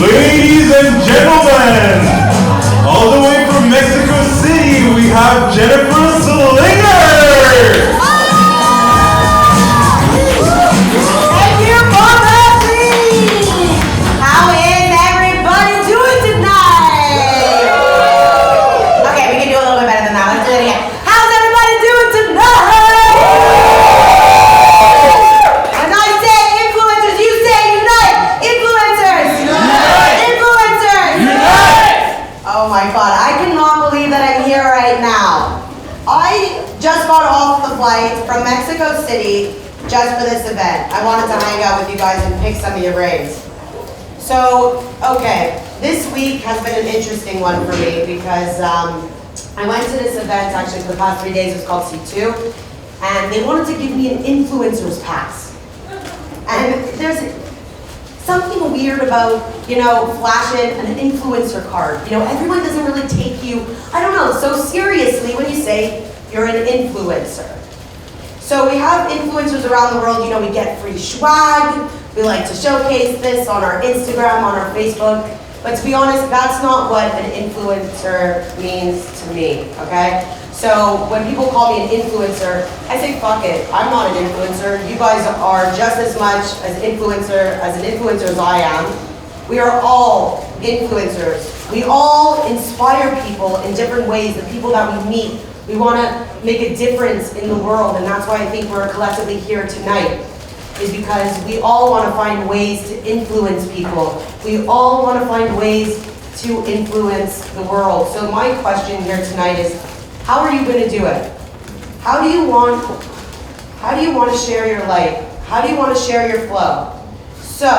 Ladies and gentlemen, all the way from Mexico City, we have Jennifer Selinger. Thank you, please. How is everybody doing tonight? Okay, we can do a little bit better than that. Let's do it again. How's everybody doing tonight? When I say influencers, you say unite. Influencers. Unite. Influencers. Unite. Oh my God, I cannot believe that I'm here right now. I just got off the flight from Mexico City just for this event. I wanted to hang out with you guys and pick some of your brains. So, okay, this week has been an interesting one for me because I went to this event actually for the past 3 days. It was called C2, and they wanted to give me an influencer's pass. And there's something weird about, flashing an influencer card. Everyone doesn't really take you, so seriously when you say you're an influencer. So we have influencers around the world, we get free swag, we like to showcase this on our Instagram, on our Facebook, but to be honest, that's not what an influencer means to me, okay? So when people call me an influencer, I say, fuck it, I'm not an influencer. You guys are just as much an influencer as I am. We are all influencers. We all inspire people in different ways, the people that we meet. We want to make a difference in the world, and that's why I think we're collectively here tonight, is because we all want to find ways to influence people. We all want to find ways to influence the world. So my question here tonight is, how are you going to do it? How do you want to share your light? How do you want to share your flow? So,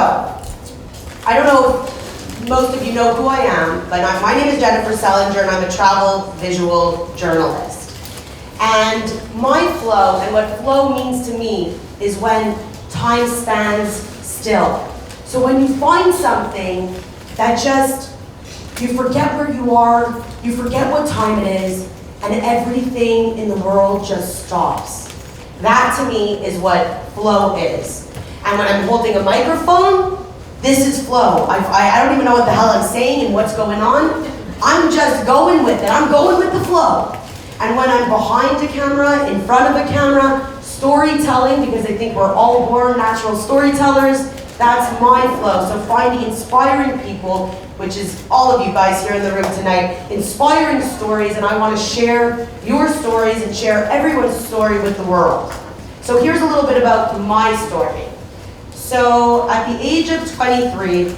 I don't know if most of you know who I am, but my name is Jennifer Selinger, and I'm a travel visual journalist. And my flow, and what flow means to me, is when time stands still. So when you find something that you forget where you are, you forget what time it is, and everything in the world just stops. That to me is what flow is. And when I'm holding a microphone, this is flow. I don't even know what the hell I'm saying and what's going on. I'm just going with it. I'm going with the flow. And when I'm behind a camera, in front of a camera, storytelling, because I think we're all born natural storytellers, that's my flow. So finding inspiring people, which is all of you guys here in the room tonight, inspiring stories, and I want to share your stories and share everyone's story with the world. So here's a little bit about my story. So at the age of 23,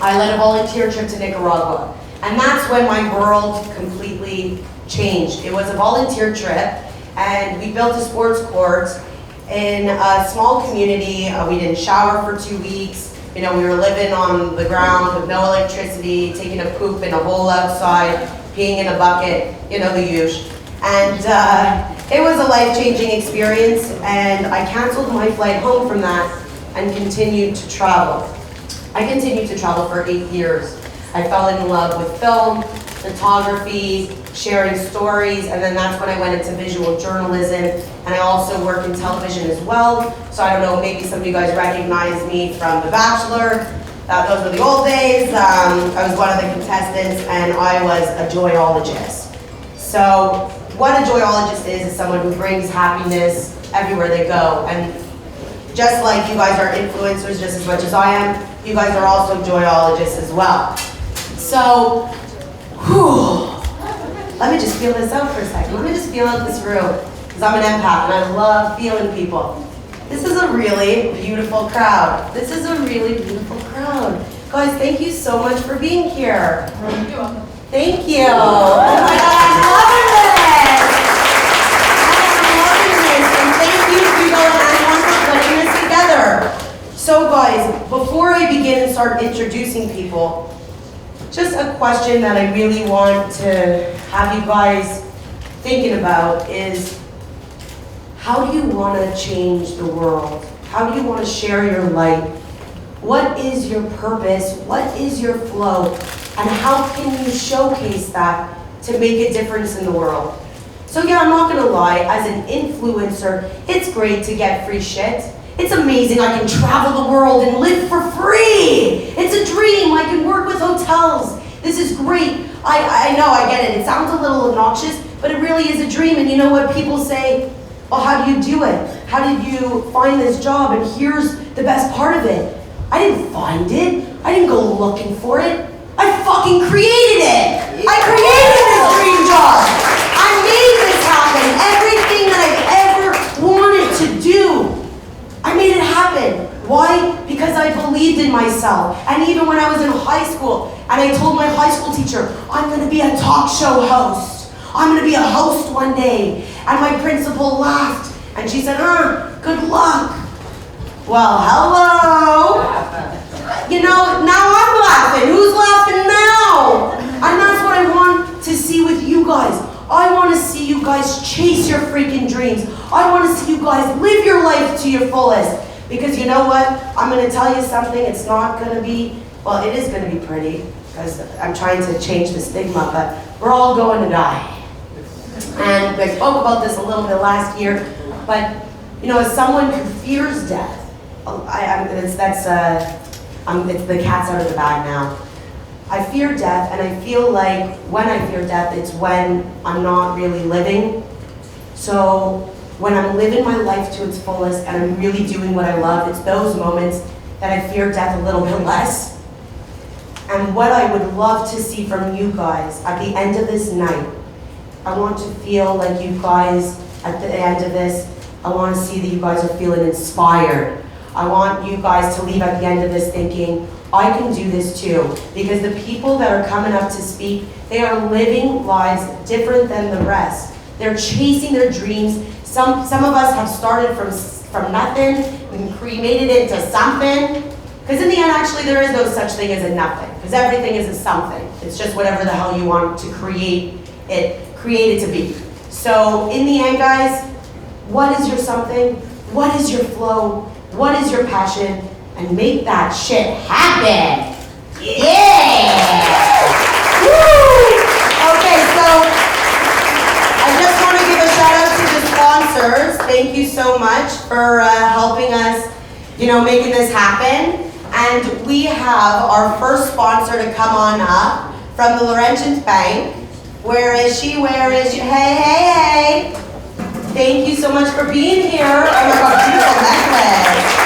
I led a volunteer trip to Nicaragua, and that's when my world completely changed. It was a volunteer trip, and we built a sports court in a small community. We didn't shower for 2 weeks. We were living on the ground with no electricity, taking a poop in a hole outside, peeing in a bucket, the usual. And it was a life-changing experience, and I canceled my flight home from that and continued to travel. I continued to travel for 8 years. I fell in love with film, photography, sharing stories, and then that's when I went into visual journalism, and I also work in television as well. So I don't know, maybe some of you guys recognize me from The Bachelor. Those were the old days. I was one of the contestants, and I was a joyologist. So what a joyologist is someone who brings happiness everywhere they go. And just like you guys are influencers just as much as I am, you guys are also joyologists as well. So, let me just feel this out for a second. Let me just feel out this room, because I'm an empath and I love feeling people. This is a really beautiful crowd. This is a really beautiful crowd. Guys, thank you so much for being here. You're welcome. Thank you. Oh my God, I'm loving this. I'm loving this. And thank you, Kebreau and Antoine, for putting this together. So guys, before I begin and start introducing people, just a question that I really want to have you guys thinking about is, how do you want to change the world? How do you want to share your light? What is your purpose? What is your flow? And how can you showcase that to make a difference in the world? So yeah, I'm not gonna lie, as an influencer, it's great to get free shit. It's amazing I can travel the world and live for free. It's a dream. I can work with This is great. I know, I get it. It sounds a little obnoxious, but it really is a dream. And you know what? People say, well, how do you do it? How did you find this job? And here's the best part of it. I didn't find it. I didn't go looking for it. I fucking created it. I created this dream job. I made this happen. Everything that I've ever wanted to do, I made it happen. Why? Because I believed in myself. And even when I was in high school, and I told my high school teacher, I'm going to be a talk show host. I'm going to be a host one day. And my principal laughed. And she said, good luck. Well, hello. You know, now I'm laughing. Who's laughing now? And that's what I want to see with you guys. I want to see you guys chase your freaking dreams. I want to see you guys live your life to your fullest. Because you know what? I'm going to tell you something. It's not going to be, well, it is going to be pretty. Because I'm trying to change the stigma. But we're all going to die. And I spoke about this a little bit last year. But, you know, as someone who fears death, it's the cat's out of the bag now. I fear death, and I feel like when I fear death, it's when I'm not really living. So when I'm living my life to its fullest and I'm really doing what I love, it's those moments that I fear death a little bit less. And what I would love to see from you guys at the end of this night, I want to feel like you guys, at the end of this, I want to see that you guys are feeling inspired. I want you guys to leave at the end of this thinking, I can do this too. Because the people that are coming up to speak, they are living lives different than the rest. They're chasing their dreams. Some of us have started from nothing and made it into something. Because in the end, actually, there is no such thing as a nothing. Because everything is a something. It's just whatever the hell you want to create it to be. So in the end, guys, what is your something? What is your flow? What is your passion? And make that shit happen. Yeah! Woo! Okay, so I just want to give a shout out to the sponsors. Thank you so much for helping us, making this happen. And we have our first sponsor to come on up from the Laurentian Bank. Where is she? Hey! Thank you so much for being here. Oh my God, beautiful necklace.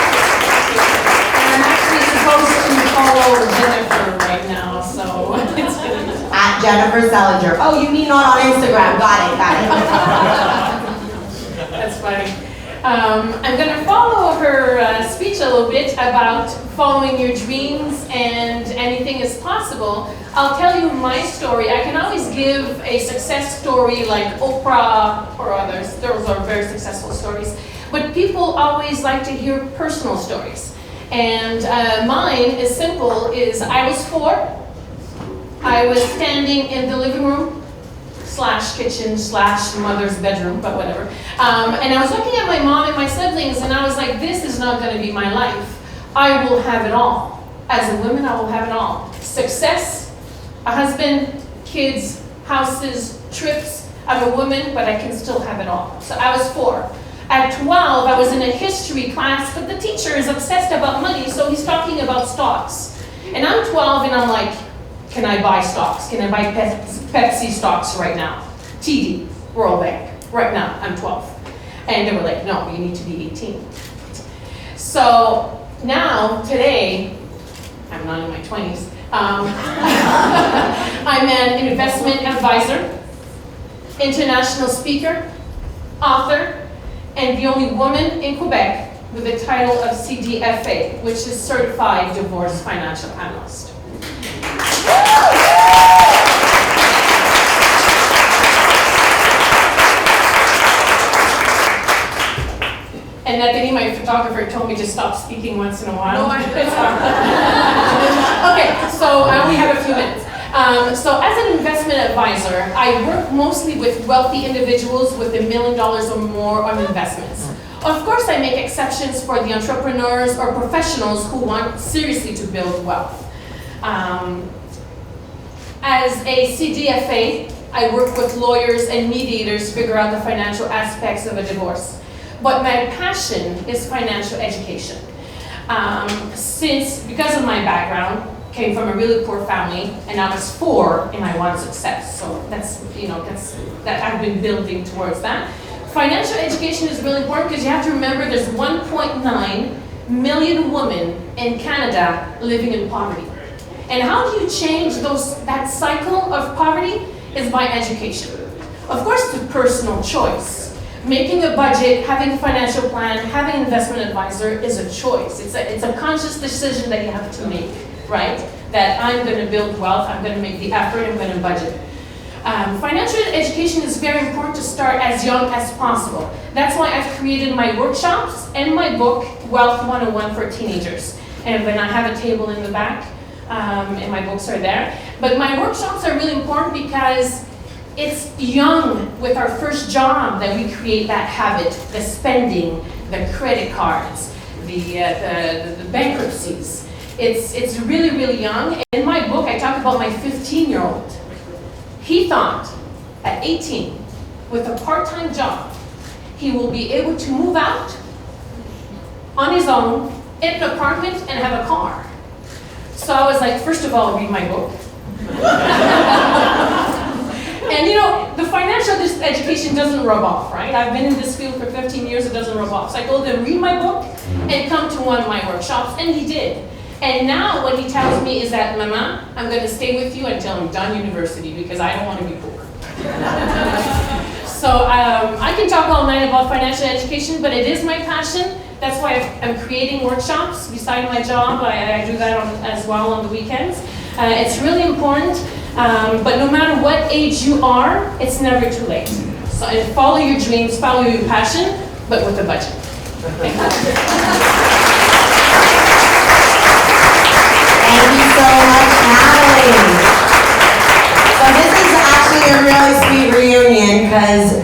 And I'm actually supposed to follow Jennifer right now, so it's gonna be at Jennifer Selinger. Oh, you mean not on Instagram? Got it. That's funny. I'm going to follow her speech a little bit about following your dreams and anything is possible. I'll tell you my story. I can always give a success story like Oprah or others. Those are very successful stories. But people always like to hear personal stories. And mine is simple, I was 4. I was standing in the living room / kitchen / mother's bedroom, but whatever. And I was looking at my mom and my siblings and I was like, this is not going to be my life. I will have it all. As a woman, I will have it all. Success, a husband, kids, houses, trips. I'm a woman, but I can still have it all. So I was 4. At 12, I was in a history class, but the teacher is obsessed about money, so he's talking about stocks. And I'm 12 and I'm like, can I buy stocks? Can I buy Pepsi stocks right now? TD, World Bank, right now, I'm 12. And they were like, no, you need to be 18. So now, today, I'm not in my 20s, I'm an investment advisor, international speaker, author, and the only woman in Quebec with the title of CDFA, which is Certified Divorce Financial Analyst. And Anthony, my photographer, told me to stop speaking once in a while. No, it's fine. Okay, so I only have a few minutes. So as an investment advisor, I work mostly with wealthy individuals with $1 million or more on investments. Of course, I make exceptions for the entrepreneurs or professionals who want seriously to build wealth. As a CDFA, I work with lawyers and mediators to figure out the financial aspects of a divorce. But my passion is financial education. Because of my background, came from a really poor family, and I was 4 and I wanted success. So that's that I've been building towards that. Financial education is really important because you have to remember there's 1.9 million women in Canada living in poverty. And how do you change that cycle of poverty? Is by education. Of course, it's a personal choice. Making a budget, having a financial plan, having an investment advisor is a choice. It's a conscious decision that you have to make, right? That I'm going to build wealth, I'm going to make the effort, I'm going to budget. Financial education is very important to start as young as possible. That's why I've created my workshops and my book, Wealth 101 for Teenagers. And then I have a table in the back, and my books are there. But my workshops are really important because it's young with our first job that we create that habit, the spending, the credit cards, the bankruptcies. It's really, really young. In my book, I talk about my 15-year-old. He thought at 18, with a part-time job, he will be able to move out on his own in an apartment and have a car. So I was like, first of all, read my book. And the financial education doesn't rub off, right? I've been in this field for 15 years, it doesn't rub off. So I told him, read my book and come to one of my workshops, and he did. And now what he tells me is that, Mama, I'm going to stay with you until I'm done university because I don't want to be poor. So I can talk all night about financial education, but it is my passion. That's why I'm creating workshops beside my job. I do that as well on the weekends. It's really important, but no matter what age you are, it's never too late. So follow your dreams, follow your passion, but with a budget. Thank you. Thank you so much, Natalie. So this is actually a really sweet reunion because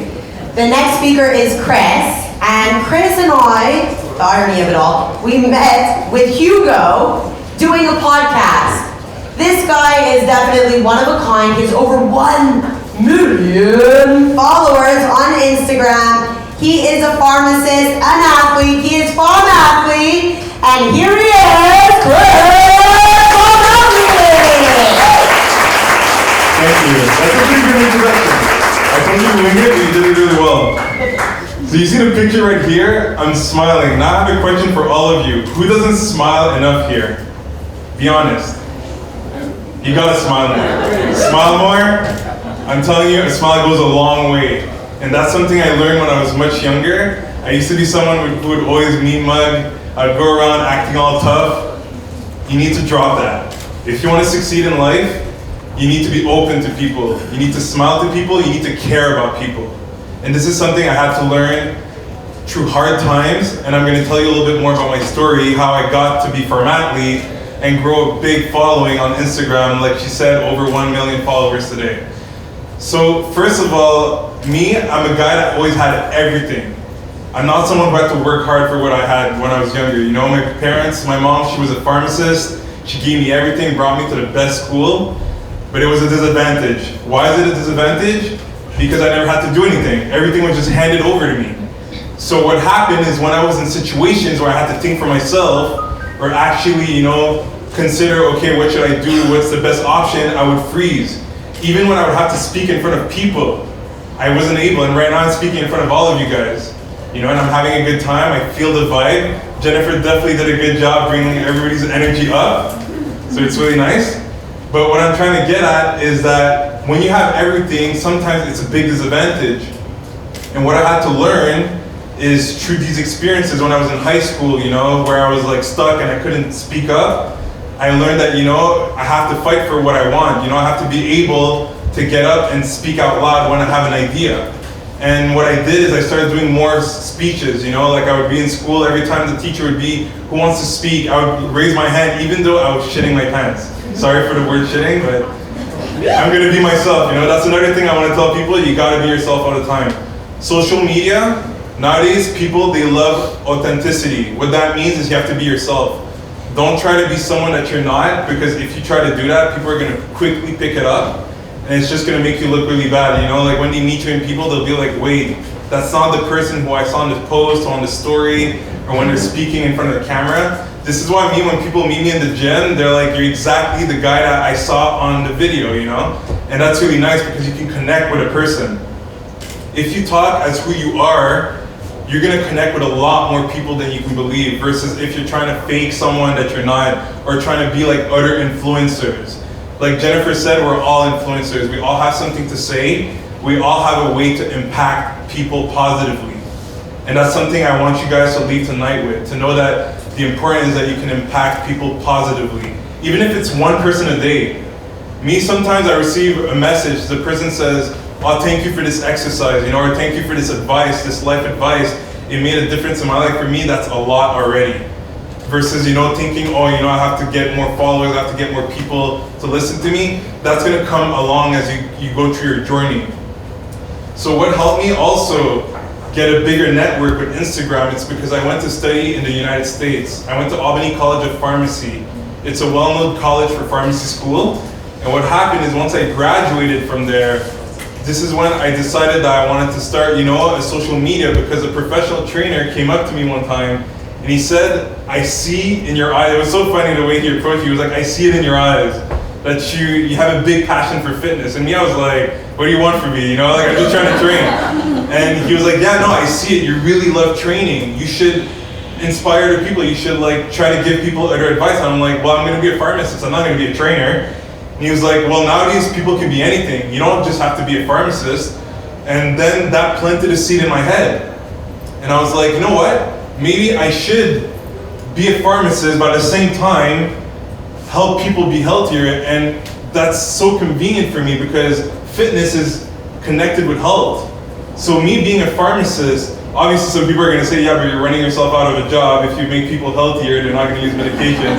the next speaker is Chris. And Chris and I, the irony of it all, we met with Hugo doing a podcast. This guy is definitely one of a kind. He has over 1 million followers on Instagram. He is a pharmacist, an athlete. He is farm athlete. And here he is, Chris. Thank you. That's a pretty good introduction. I told you to wing it, but you did it really well. So you see the picture right here? I'm smiling. Now I have a question for all of you. Who doesn't smile enough here? Be honest. You gotta smile more. Smile more. I'm telling you, a smile goes a long way. And that's something I learned when I was much younger. I used to be someone who would always mean mug. I'd go around acting all tough. You need to drop that. If you want to succeed in life, you need to be open to people. You need to smile to people. You need to care about people. And this is something I had to learn through hard times. And I'm going to tell you a little bit more about my story, how I got to be farm athlete and grow a big following on Instagram. Like she said, over 1 million followers today. So first of all, me, I'm a guy that always had everything. I'm not someone who had to work hard for what I had when I was younger. My parents, my mom, she was a pharmacist. She gave me everything, brought me to the best school. But it was a disadvantage. Why is it a disadvantage? Because I never had to do anything. Everything was just handed over to me. So what happened is when I was in situations where I had to think for myself, or actually, consider, okay, what should I do? What's the best option? I would freeze. Even when I would have to speak in front of people, I wasn't able. And right now I'm speaking in front of all of you guys. And I'm having a good time. I feel the vibe. Jennifer definitely did a good job bringing everybody's energy up. So it's really nice. But what I'm trying to get at is that when you have everything, sometimes it's a big disadvantage. And what I had to learn is through these experiences when I was in high school, where I was like stuck and I couldn't speak up, I learned that, I have to fight for what I want. I have to be able to get up and speak out loud when I have an idea. And what I did is I started doing more speeches, like I would be in school, every time the teacher would be, who wants to speak, I would raise my hand even though I was shitting my pants. Sorry for the word shitting, but I'm gonna be myself, That's another thing I wanna tell people, you gotta be yourself all the time. Social media, nowadays people, they love authenticity. What that means is you have to be yourself. Don't try to be someone that you're not, because if you try to do that, people are gonna quickly pick it up. And it's just gonna make you look really bad, Like when they meet you in people, they'll be like, wait, that's not the person who I saw in the post or on the story, or when they're speaking in front of the camera. This is why when people meet me in the gym, they're like, you're exactly the guy that I saw on the video, you know? And that's really nice because you can connect with a person. If you talk as who you are, you're gonna connect with a lot more people than you can believe, versus if you're trying to fake someone that you're not, or trying to be like other influencers. Like Jennifer said, we're all influencers. We all have something to say. We all have a way to impact people positively. And that's something I want you guys to leave tonight with, to know that the importance is that you can impact people positively. Even if it's one person a day. Me, sometimes I receive a message, the person says, oh, thank you for this exercise, you know, or thank you for this advice, this life advice. It made a difference in my life. For me, that's a lot already. Versus, you know, thinking, oh, you know, I have to get more followers, I have to get more people to listen to me. That's gonna come along as you go through your journey. So what helped me also get a bigger network with Instagram, it's because I went to study in the United States. I went to Albany College of Pharmacy. It's a well-known college for pharmacy school. And what happened is once I graduated from there, this is when I decided that I wanted to start, you know, a social media, because a professional trainer came up to me one time and he said, I see in your eyes, it was so funny the way he approached me, he was like, I see it in your eyes that you have a big passion for fitness. And me, I was like, what do you want from me? You know, like I'm just trying to train. And he was like, yeah, no, I see it. You really love training. You should inspire other people. You should like try to give people other advice. And I'm like, well, I'm gonna be a pharmacist. I'm not gonna be a trainer. And he was like, well, nowadays people can be anything. You don't just have to be a pharmacist. And then that planted a seed in my head. And I was like, you know what? Maybe I should be a pharmacist, but at the same time, help people be healthier. And that's so convenient for me because fitness is connected with health. So me being a pharmacist, obviously some people are gonna say, yeah, but you're running yourself out of a job. If you make people healthier, they're not gonna use medication.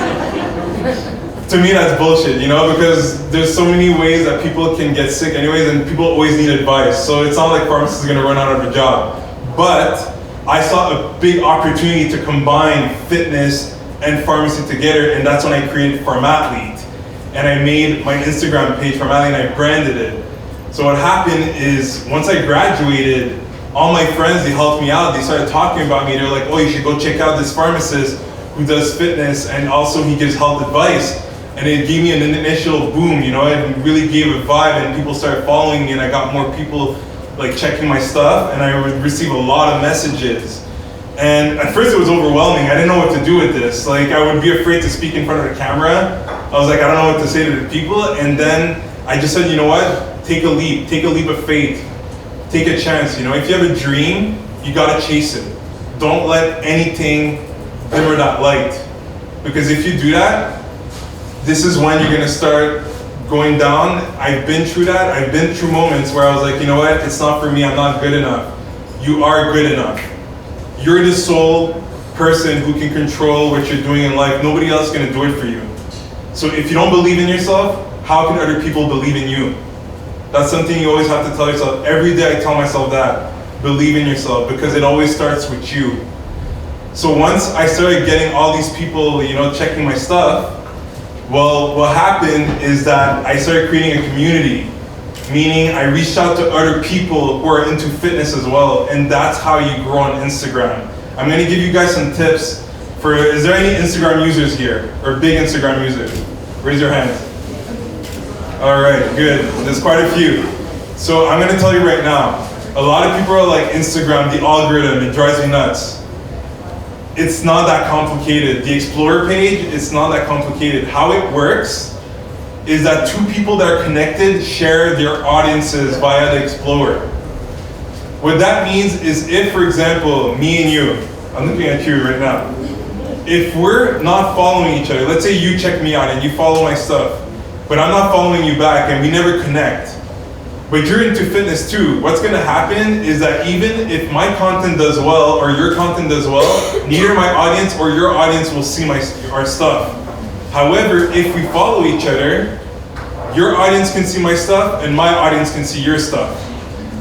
To me, that's bullshit, you know, because there's so many ways that people can get sick anyways, and people always need advice. So it's not like pharmacists are gonna run out of a job. But I saw a big opportunity to combine fitness and pharmacy together, and that's when I created Pharmathlete. And I made my Instagram page Pharmathlete and I branded it. So what happened is, once I graduated, all my friends, they helped me out. They started talking about me. They're like, oh, you should go check out this pharmacist who does fitness and also he gives health advice. And it gave me an initial boom, you know, it really gave a vibe and people started following me and I got more people like checking my stuff and I would receive a lot of messages. And at first it was overwhelming. I didn't know what to do with this. Like I would be afraid to speak in front of the camera. I was like, I don't know what to say to the people. And then I just said, you know what? Take a leap of faith. Take a chance, you know? If you have a dream, you gotta chase it. Don't let anything dimmer that light. Because if you do that, this is when you're gonna start going down. I've been through that. I've been through moments where I was like, you know what? It's not for me, I'm not good enough. You are good enough. You're the sole person who can control what you're doing in life. Nobody else is gonna do it for you. So if you don't believe in yourself, how can other people believe in you? That's something you always have to tell yourself. Every day I tell myself that. Believe in yourself, because it always starts with you. So once I started getting all these people, you know, checking my stuff, well, what happened is that I started creating a community. Meaning I reached out to other people who are into fitness as well. And that's how you grow on Instagram. I'm gonna give you guys some tips for, is there any Instagram users here? Or big Instagram users? Raise your hands. All right, good. There's quite a few. So I'm gonna tell you right now, a lot of people are like, Instagram, the algorithm, it drives me nuts. It's not that complicated. The Explorer page, it's not that complicated. How it works is that two people that are connected share their audiences via the Explorer. What that means is if, for example, me and you, I'm looking at you right now, if we're not following each other, let's say you check me out and you follow my stuff, but I'm not following you back and we never connect, but you're into fitness too, what's gonna happen is that even if my content does well or your content does well, neither my audience or your audience will see our stuff. However, if we follow each other, your audience can see my stuff and my audience can see your stuff.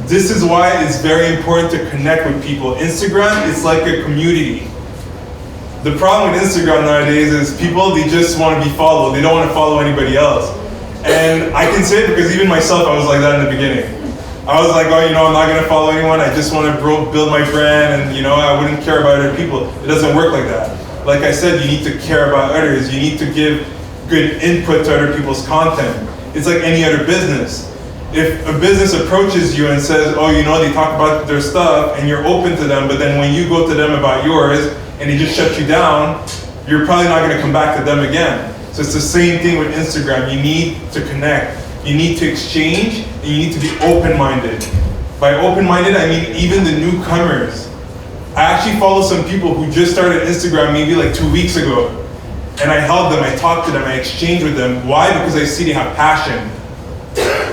This is why it's very important to connect with people. Instagram is like a community. The problem with Instagram nowadays is people, they just want to be followed. They don't want to follow anybody else. And I can say it because even myself, I was like that in the beginning. I was like, oh, you know, I'm not going to follow anyone. I just want to build my brand and, you know, I wouldn't care about other people. It doesn't work like that. like I said, you need to care about others. You need to give good input to other people's content. It's like any other business. If a business approaches you and says, oh, you know, they talk about their stuff and you're open to them, but then when you go to them about yours and they just shut you down, you're probably not gonna come back to them again. So it's the same thing with Instagram. You need to connect. You need to exchange, and you need to be open-minded. By open-minded, I mean even the newcomers. I actually follow some people who just started Instagram maybe like 2 weeks ago. And I help them, I talk to them, I exchange with them. Why? Because I see they have passion.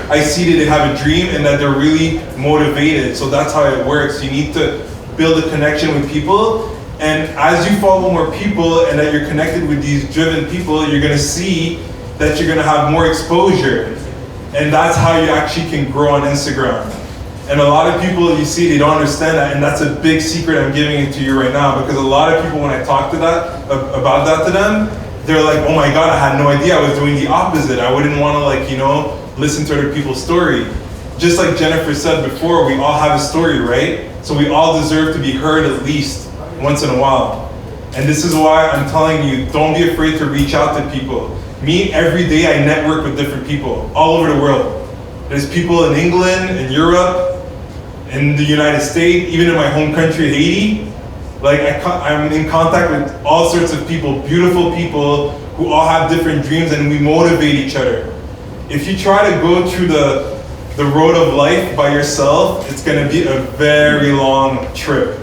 I see that they have a dream and that they're really motivated. So that's how it works. You need to build a connection with people. And as you follow more people and that you're connected with these driven people, you're gonna see that you're gonna have more exposure. And that's how you actually can grow on Instagram. And a lot of people, you see, they don't understand that, and that's a big secret I'm giving it to you right now, because a lot of people, when I talk to that, about that to them, they're like, oh my God, I had no idea, I was doing the opposite. I wouldn't want to, like, you know, listen to other people's story. Just like Jennifer said before, we all have a story, right? So we all deserve to be heard at least once in a while. And this is why I'm telling you, don't be afraid to reach out to people. Me, every day I network with different people all over the world. There's people in England, in Europe, in the United States, even in my home country, Haiti. Like, I'm in contact with all sorts of people, beautiful people who all have different dreams, and we motivate each other. If you try to go through the road of life by yourself, it's gonna be a very long trip.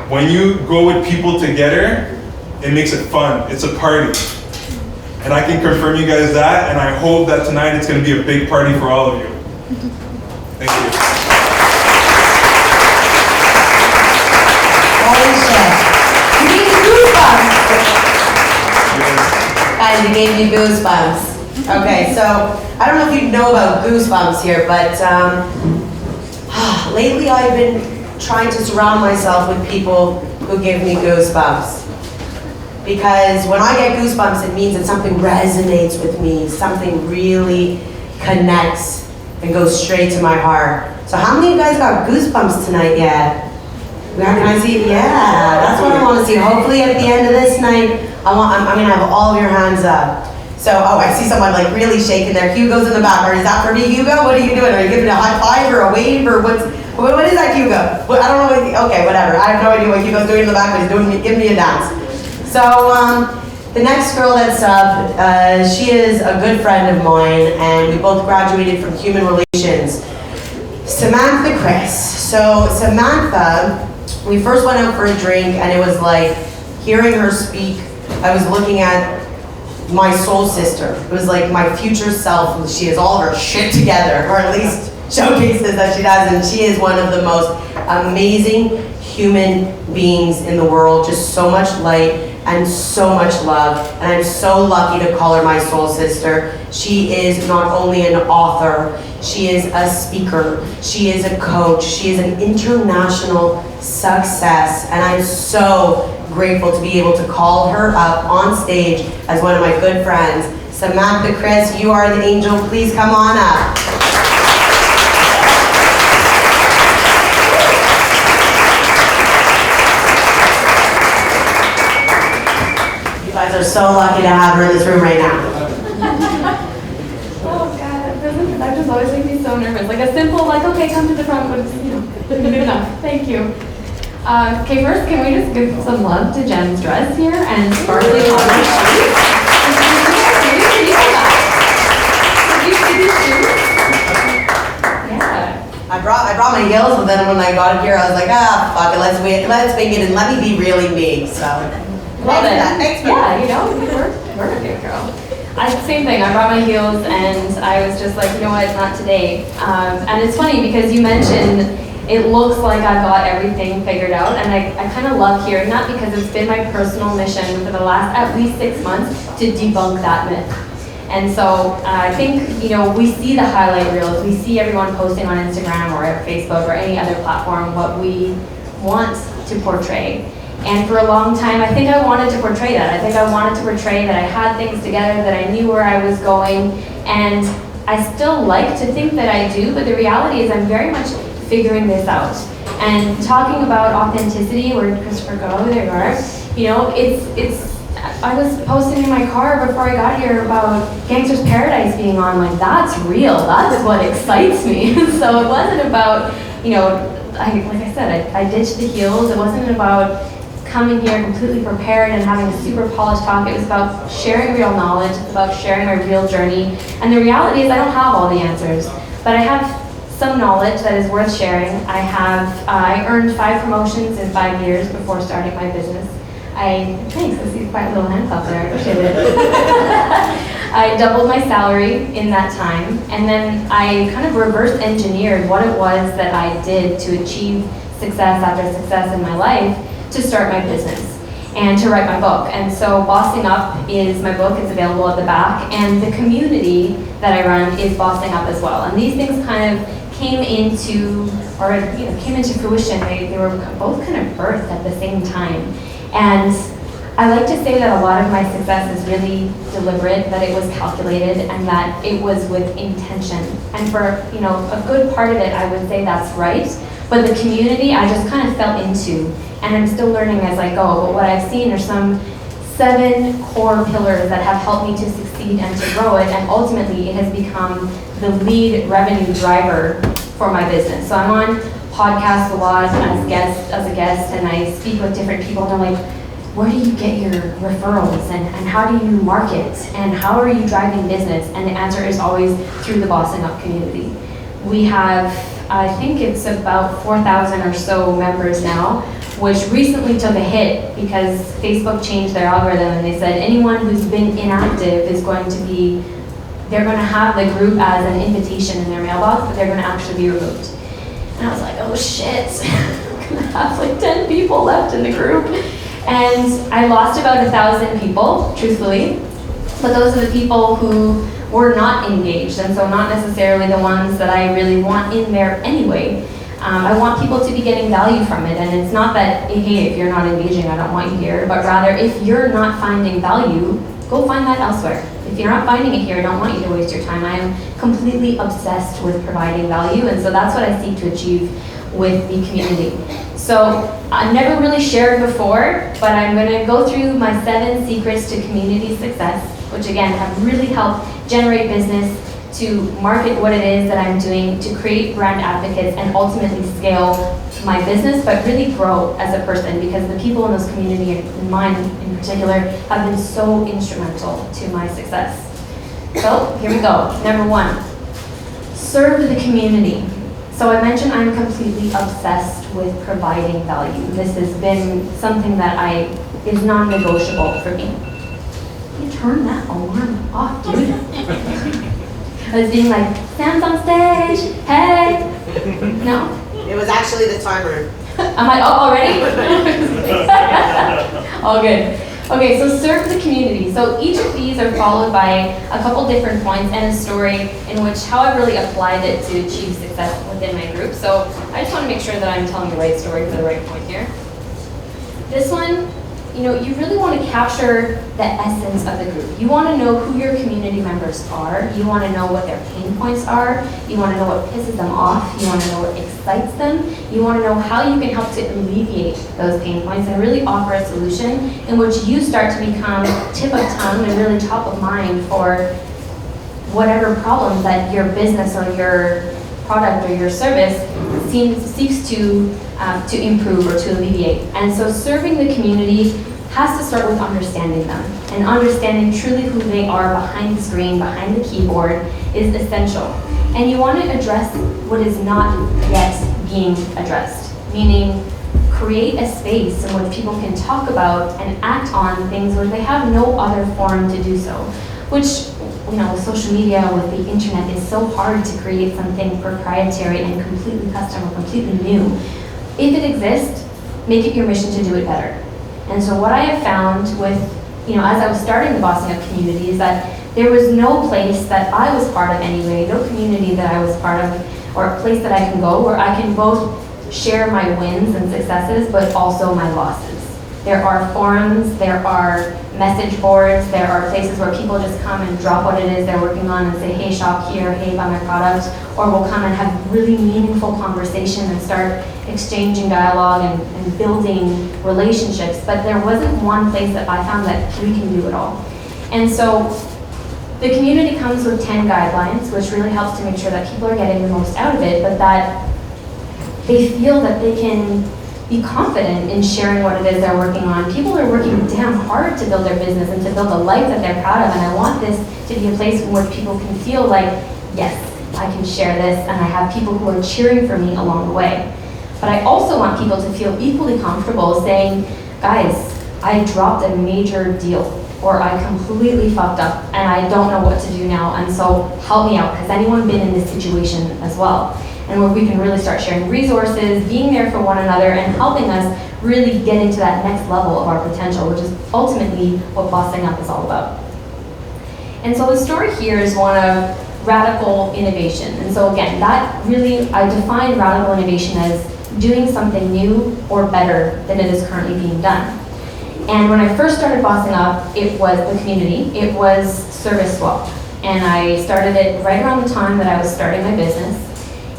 When you go with people together, it makes it fun. It's a party. And I can confirm you guys that, and I hope that tonight it's gonna be a big party for all of you. Thank you. You gave me goosebumps. Guys, you gave me goosebumps. Okay, so I don't know if you know about goosebumps here, but lately I've been trying to surround myself with people who give me goosebumps. Because when I get goosebumps, it means that something resonates with me, something really connects and goes straight to my heart. So how many of you guys got goosebumps tonight yet? Can I see it? Yeah, that's what I want to see. Hopefully at the end of this night, I'm gonna have all of your hands up. So, oh, I see someone like really shaking there. Hugo's in the back. Or is that for me, Hugo? What are you doing? Are you giving a high five or a wave or what is that, Hugo? I don't know. Okay, whatever. I have no idea what Hugo's doing in the back, but he's giving me a dance. So, the next girl that's up, she is a good friend of mine, and we both graduated from human relations. Samantha Kris. So, Samantha, we first went out for a drink, and it was like hearing her speak. I was looking at my soul sister. It was like my future self. She has all of her shit together, or at least showcases that she does, and she is one of the most amazing human beings in the world. Just so much light and so much love, and I'm so lucky to call her my soul sister. She is not only an author, she is a speaker, she is a coach, she is an international success, and I'm so grateful to be able to call her up on stage as one of my good friends. Samantha Kris, you are the angel. Please come on up. You guys are so lucky to have her in this room right now. Oh God, that just always makes me so nervous. Like a simple, like, okay, come to the front, but it's, good enough. Thank you. Okay, first, can we just give some love to Jen's dress here and sparkling on her shoes? Did you see these shoes? Yeah. I brought my heels, but then when I got here, I was like, fuck it, let's make it, and let me be really me. So, Love it. Thanks for yeah, you know, we're a good girl. Same thing, I brought my heels and I was just like, you know what, not today. And it's funny because you mentioned it looks like I've got everything figured out, and I kind of love hearing that because it's been my personal mission for the last at least 6 months to debunk that myth. And so I think, you know, we see the highlight reels, we see everyone posting on Instagram or Facebook or any other platform what we want to portray. And for a long time, I think I wanted to portray that. I think I wanted to portray that I had things together, that I knew where I was going, and I still like to think that I do, but the reality is I'm very much figuring this out. And talking about authenticity, where did Christopher go? There you are. I was posting in my car before I got here about Gangster's Paradise being on. Like, that's real. That's what excites me. So it wasn't about, like I said, I ditched the heels. It wasn't about coming here completely prepared and having a super polished talk. It was about sharing real knowledge. It's about sharing my real journey. And the reality is I don't have all the answers, but I have some knowledge that is worth sharing. I earned 5 promotions in 5 years before starting my business. Thanks, I see quite a little hand clap there, I appreciate it. I doubled my salary in that time, and then I kind of reverse engineered what it was that I did to achieve success after success in my life to start my business and to write my book. And so Bossing Up is my book, it's available at the back, and the community that I run is Bossing Up as well. And these things kind of came into fruition. They were both kind of birthed at the same time. And I like to say that a lot of my success is really deliberate, that it was calculated, and that it was with intention. And for a good part of it, I would say that's right. But the community, I just kind of fell into, and I'm still learning as I go. But what I've seen are some 7 core pillars that have helped me to succeed and to grow it, and ultimately it has become the lead revenue driver for my business. So I'm on podcasts a lot as a guest, and I speak with different people, and they're like, where do you get your referrals, and how do you market, and how are you driving business? And the answer is always through the Bossing Up community. We have, I think it's about 4,000 or so members now, which recently took a hit because Facebook changed their algorithm, and they said anyone who's been inactive is going to be, they're going to have the group as an invitation in their mailbox, but they're going to actually be removed. And I was like, oh shit, I'm gonna have like 10 people left in the group. And I lost about 1,000 people, truthfully. But those are the people who were not engaged, and so not necessarily the ones that I really want in there anyway. I want people to be getting value from it, and it's not that, hey, if you're not engaging, I don't want you here, but rather, if you're not finding value, go find that elsewhere. If you're not finding it here, I don't want you to waste your time. I am completely obsessed with providing value, and so that's what I seek to achieve with the community. So I've never really shared before, but I'm going to go through my 7 secrets to community success, which again have really helped generate business, to market what it is that I'm doing, to create brand advocates, and ultimately scale my business, but really grow as a person, because the people in this community, and mine in particular, have been so instrumental to my success. So here we go. Number 1, serve the community. So I mentioned I'm completely obsessed with providing value. This has been something that is non-negotiable for me. You turn that alarm off, dude. I was being like, Sam's on stage, hey. No? It was actually the timer. Am I up already? All good. Okay, so serve the community. So each of these are followed by a couple different points and a story in which how I've really applied it to achieve success within my group. So I just want to make sure that I'm telling the right story for the right point here. This one, you really want to capture the essence of the group. You want to know who your community members are. You want to know what their pain points are. You want to know what pisses them off. You want to know what excites them. You want to know how you can help to alleviate those pain points and really offer a solution in which you start to become tip of tongue and really top of mind for whatever problem that your business or your product or your service seeks to improve or to alleviate. And so serving the community has to start with understanding them, and understanding truly who they are behind the screen, behind the keyboard is essential. And you want to address what is not yet being addressed, meaning create a space in which people can talk about and act on things where they have no other forum to do so, which with social media, with the internet, is so hard to create something proprietary and completely custom or completely new. If it exists, make it your mission to do it better. And so what I have found with, as I was starting the Bossing Up community, is that there was no place that I was part of anyway, no community that I was part of, or a place that I can go where I can both share my wins and successes, but also my losses. There are forums, there are message boards, there are places where people just come and drop what it is they're working on and say, hey, shop here, hey, buy my product, or we'll come and have really meaningful conversation and start exchanging dialogue and building relationships. But there wasn't one place that I found that we can do it all. And so the community comes with 10 guidelines, which really helps to make sure that people are getting the most out of it, but that they feel that they can be confident in sharing what it is they're working on. People are working damn hard to build their business and to build a life that they're proud of, and I want this to be a place where people can feel like, yes, I can share this, and I have people who are cheering for me along the way. But I also want people to feel equally comfortable saying, guys, I dropped a major deal, or I completely fucked up and I don't know what to do now, and so help me out. Has anyone been in this situation as well? And where we can really start sharing resources, being there for one another, and helping us really get into that next level of our potential, which is ultimately what Bossing Up is all about. And so the story here is one of radical innovation. And so again, that really, I define radical innovation as doing something new or better than it is currently being done. And when I first started Bossing Up, it was the community, it was Service Swap. And I started it right around the time that I was starting my business.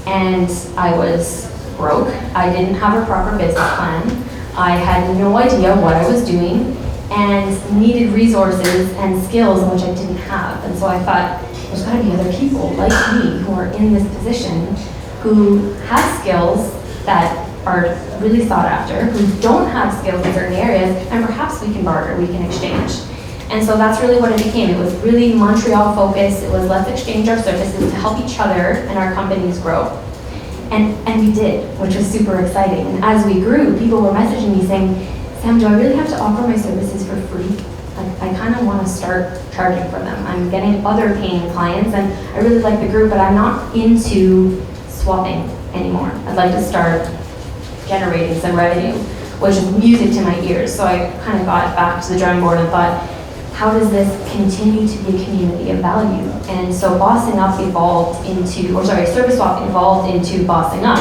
And I was broke. I didn't have a proper business plan. I had no idea what I was doing and needed resources and skills which I didn't have. And so I thought, there's got to be other people like me who are in this position who have skills that are really sought after, who don't have skills in certain areas, and perhaps we can barter, we can exchange. And so that's really what it became. It was really Montreal focused. It was let's exchange our services to help each other and our companies grow. And we did, which was super exciting. And as we grew, people were messaging me saying, Sam, do I really have to offer my services for free? I kind of want to start charging for them. I'm getting other paying clients, and I really like the group, but I'm not into swapping anymore. I'd like to start generating some revenue, which is music to my ears. So I kind of got back to the drawing board and thought, how does this continue to be a community of value? And so Bossing Up evolved into, or sorry, Service Swap evolved into Bossing Up,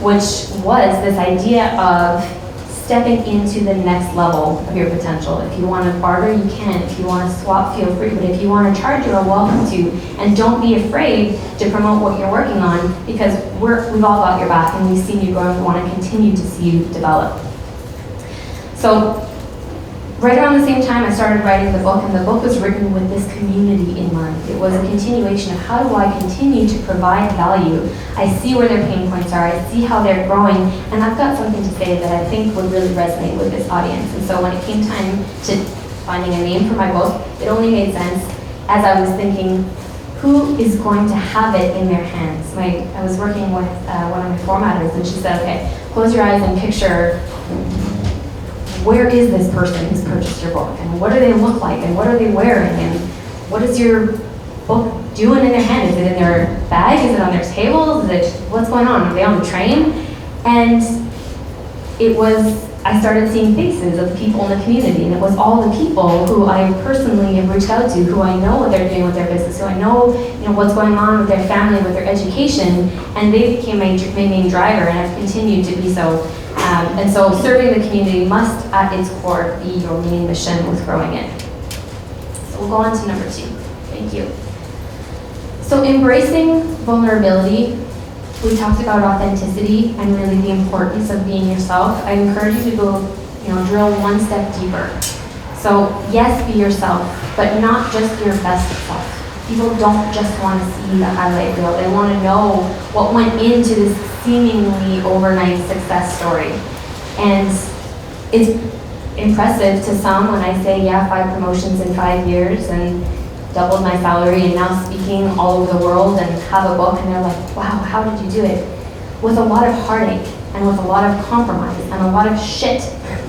which was this idea of stepping into the next level of your potential. If you want to barter, you can. If you want to swap, feel free. But if you want to charge, you're welcome to. And don't be afraid to promote what you're working on, because we've all got your back and we've seen you grow and we want to continue to see you develop. So right around the same time, I started writing the book, and the book was written with this community in mind. It was a continuation of how do I continue to provide value. I see where their pain points are, I see how they're growing, and I've got something to say that I think would really resonate with this audience. And so when it came time to finding a name for my book, it only made sense as I was thinking, who is going to have it in their hands? I was working with one of my formatters, and she said, okay, close your eyes and picture where is this person who's purchased your book, and what do they look like, and what are they wearing, and what is your book doing in their hand? Is it in their bag? Is it on their table? Is it, what's going on? Are they on the train? And I started seeing faces of the people in the community, and it was all the people who I personally have reached out to, who I know what they're doing with their business, who I know, what's going on with their family, with their education, and they became my main driver, and I've continued to be so. And so serving the community must, at its core, be your main mission with growing it. So we'll go on to number 2. Thank you. So embracing vulnerability, we talked about authenticity and really the importance of being yourself. I encourage you to go, drill one step deeper. So yes, be yourself, but not just your best self. People don't just want to see the highlight reel. They want to know what went into this seemingly overnight success story. And it's impressive to some when I say, 5 promotions in 5 years and doubled my salary and now speaking all over the world and have a book, and they're like, wow, how did you do it? With a lot of heartache and with a lot of compromise and a lot of shit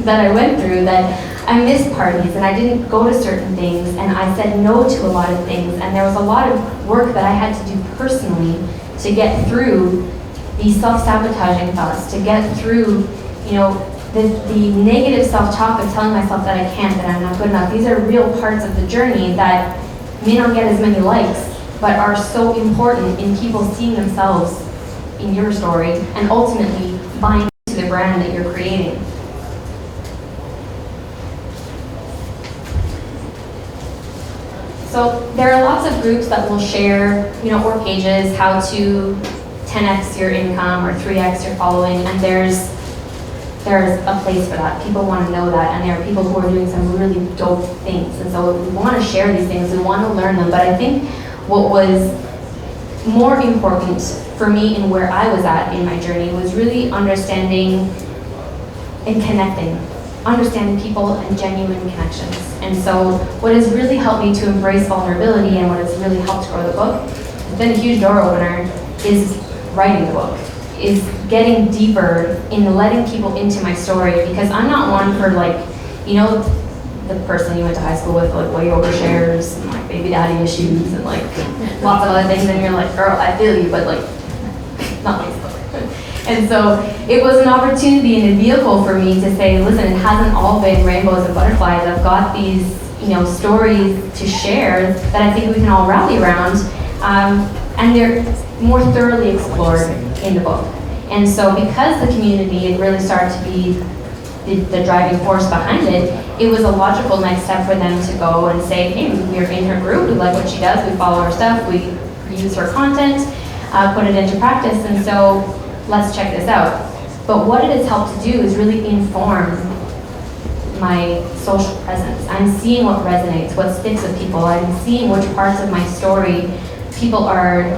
that I went through, that I missed parties and I didn't go to certain things and I said no to a lot of things, and there was a lot of work that I had to do personally to get through these self-sabotaging thoughts, to get through, the negative self-talk of telling myself that I can't, that I'm not good enough. These are real parts of the journey that may not get as many likes, but are so important in people seeing themselves in your story and ultimately buying into the brand that you're creating. So there are lots of groups that will share, or pages, how to 10x your income or 3x your following, and there's a place for that. People want to know that, and there are people who are doing some really dope things, and so we want to share these things, we want to learn them, but I think what was more important for me and where I was at in my journey was really understanding and connecting, understanding people and genuine connections. And so what has really helped me to embrace vulnerability and what has really helped grow the book, it's been a huge door opener, is writing the book, is getting deeper in letting people into my story, because I'm not one for the person you went to high school with, way overshares and baby daddy issues and lots of other things, and you're like, girl, I feel you, but not Facebook. And so it was an opportunity and a vehicle for me to say, listen, it hasn't all been rainbows and butterflies. I've got these, stories to share that I think we can all rally around, and they're more thoroughly explored in the book. And so because the community had really started to be the driving force behind it, it was a logical next step for them to go and say, hey, we're in her group, we like what she does, we follow her stuff, we use her content, put it into practice, and so let's check this out. But what it has helped to do is really inform my social presence. I'm seeing what resonates, what sticks with people. I'm seeing which parts of my story people are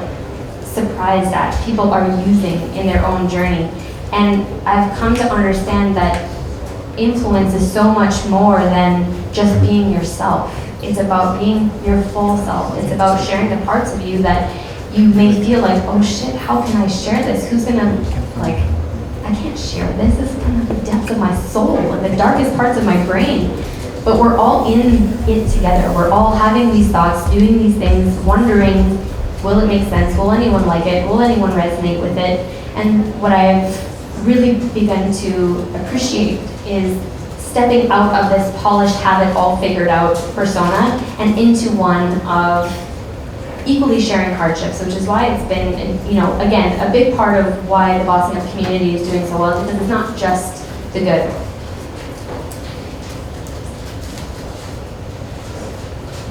surprised at, people are using in their own journey. And I've come to understand that influence is so much more than just being yourself. It's about being your full self. It's about sharing the parts of you that you may feel like, oh shit, how can I share this? Who's gonna, I can't share this. This is kind of the depths of my soul and the darkest parts of my brain. But we're all in it together. We're all having these thoughts, doing these things, wondering, will it make sense? Will anyone like it? Will anyone resonate with it? And what I've really begun to appreciate is stepping out of this polished, have it all figured out persona and into one of equally sharing hardships, which is why it's been, again, a big part of why the Bossing Up community is doing so well, because it's not just the good.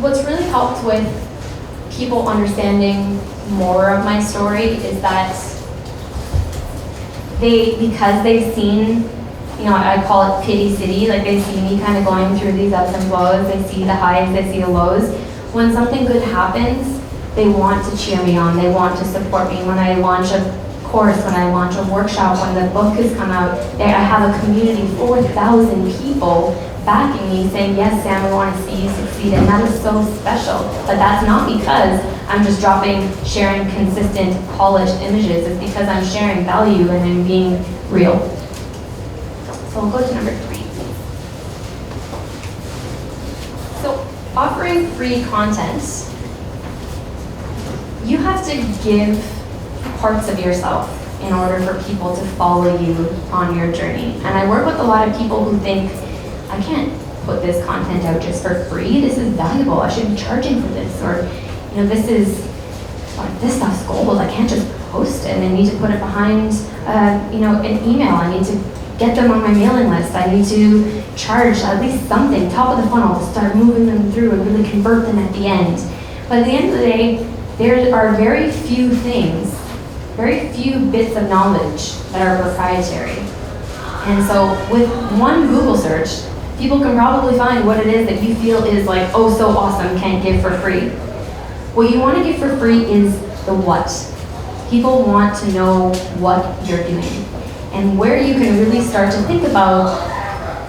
What's really helped with people understanding more of my story is that because they've seen, I call it pity city, they see me kind of going through these ups and flows, they see the highs, they see the lows. When something good happens, they want to cheer me on, they want to support me. When I launch a course, when I launch a workshop, when the book has come out, I have a community, 4,000 people backing me, saying, yes, Sam, we want to see you succeed, and that is so special. But that's not because I'm just sharing consistent, polished images. It's because I'm sharing value and I'm being real. So we'll go to number 3. So offering free content, you have to give parts of yourself in order for people to follow you on your journey. And I work with a lot of people who think, I can't put this content out just for free. This is valuable. I should be charging for this. Or, this stuff's gold. I can't just post it. And I need to put it behind, an email. I need to get them on my mailing list. I need to charge at least something, top of the funnel, to start moving them through and really convert them at the end. But at the end of the day, there are very few things, very few bits of knowledge that are proprietary. And so with one Google search, people can probably find what it is that you feel is oh, so awesome, can't give for free. What you want to give for free is the what. People want to know what you're doing. And where you can really start to think about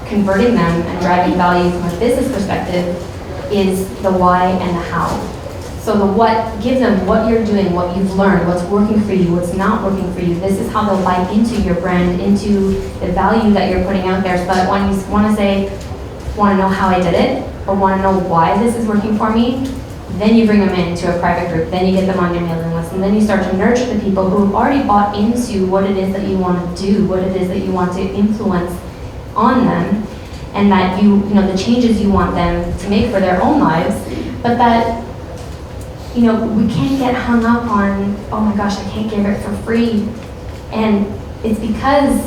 converting them and driving value from a business perspective is the why and the how. So the what, give them what you're doing, what you've learned, what's working for you, what's not working for you. This is how they'll buy into your brand, into the value that you're putting out there. So that when you want to know how I did it, or want to know why this is working for me, then you bring them into a private group, then you get them on your mailing list, and then you start to nurture the people who have already bought into what it is that you want to do, what it is that you want to influence on them, and that the changes you want them to make for their own lives, but that we can't get hung up on, oh my gosh, I can't give it for free. And it's because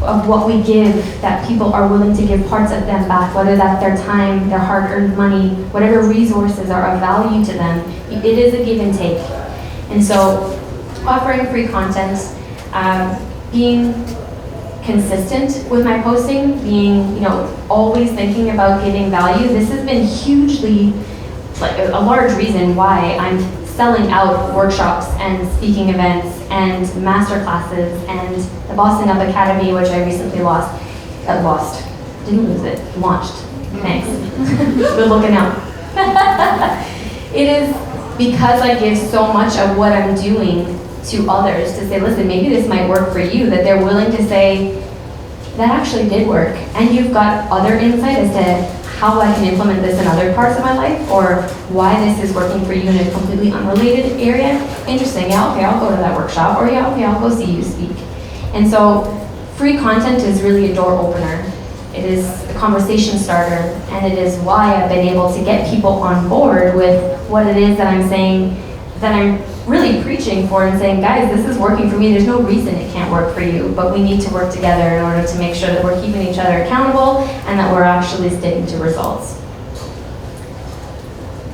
of what we give, that people are willing to give parts of them back, whether that's their time, their hard-earned money, whatever resources are of value to them. It is a give and take. And so offering free content, being consistent with my posting, being, always thinking about giving value. This has been hugely, like a large reason why I'm selling out workshops and speaking events and master classes and the Boston Up Academy, which I recently didn't lose it, launched. Thanks. Good looking out. It is because I give so much of what I'm doing to others to say, listen, maybe this might work for you, that they're willing to say, that actually did work. And you've got other insight as to how I can implement this in other parts of my life, or why this is working for you in a completely unrelated area. Interesting, yeah, okay, I'll go to that workshop, or yeah, okay, I'll go see you speak. And so free content is really a door opener. It is a conversation starter, and it is why I've been able to get people on board with what it is that I'm saying, that I'm really preaching for, and saying, guys, this is working for me. There's no reason it can't work for you, but we need to work together in order to make sure that we're keeping each other accountable and that we're actually sticking to results.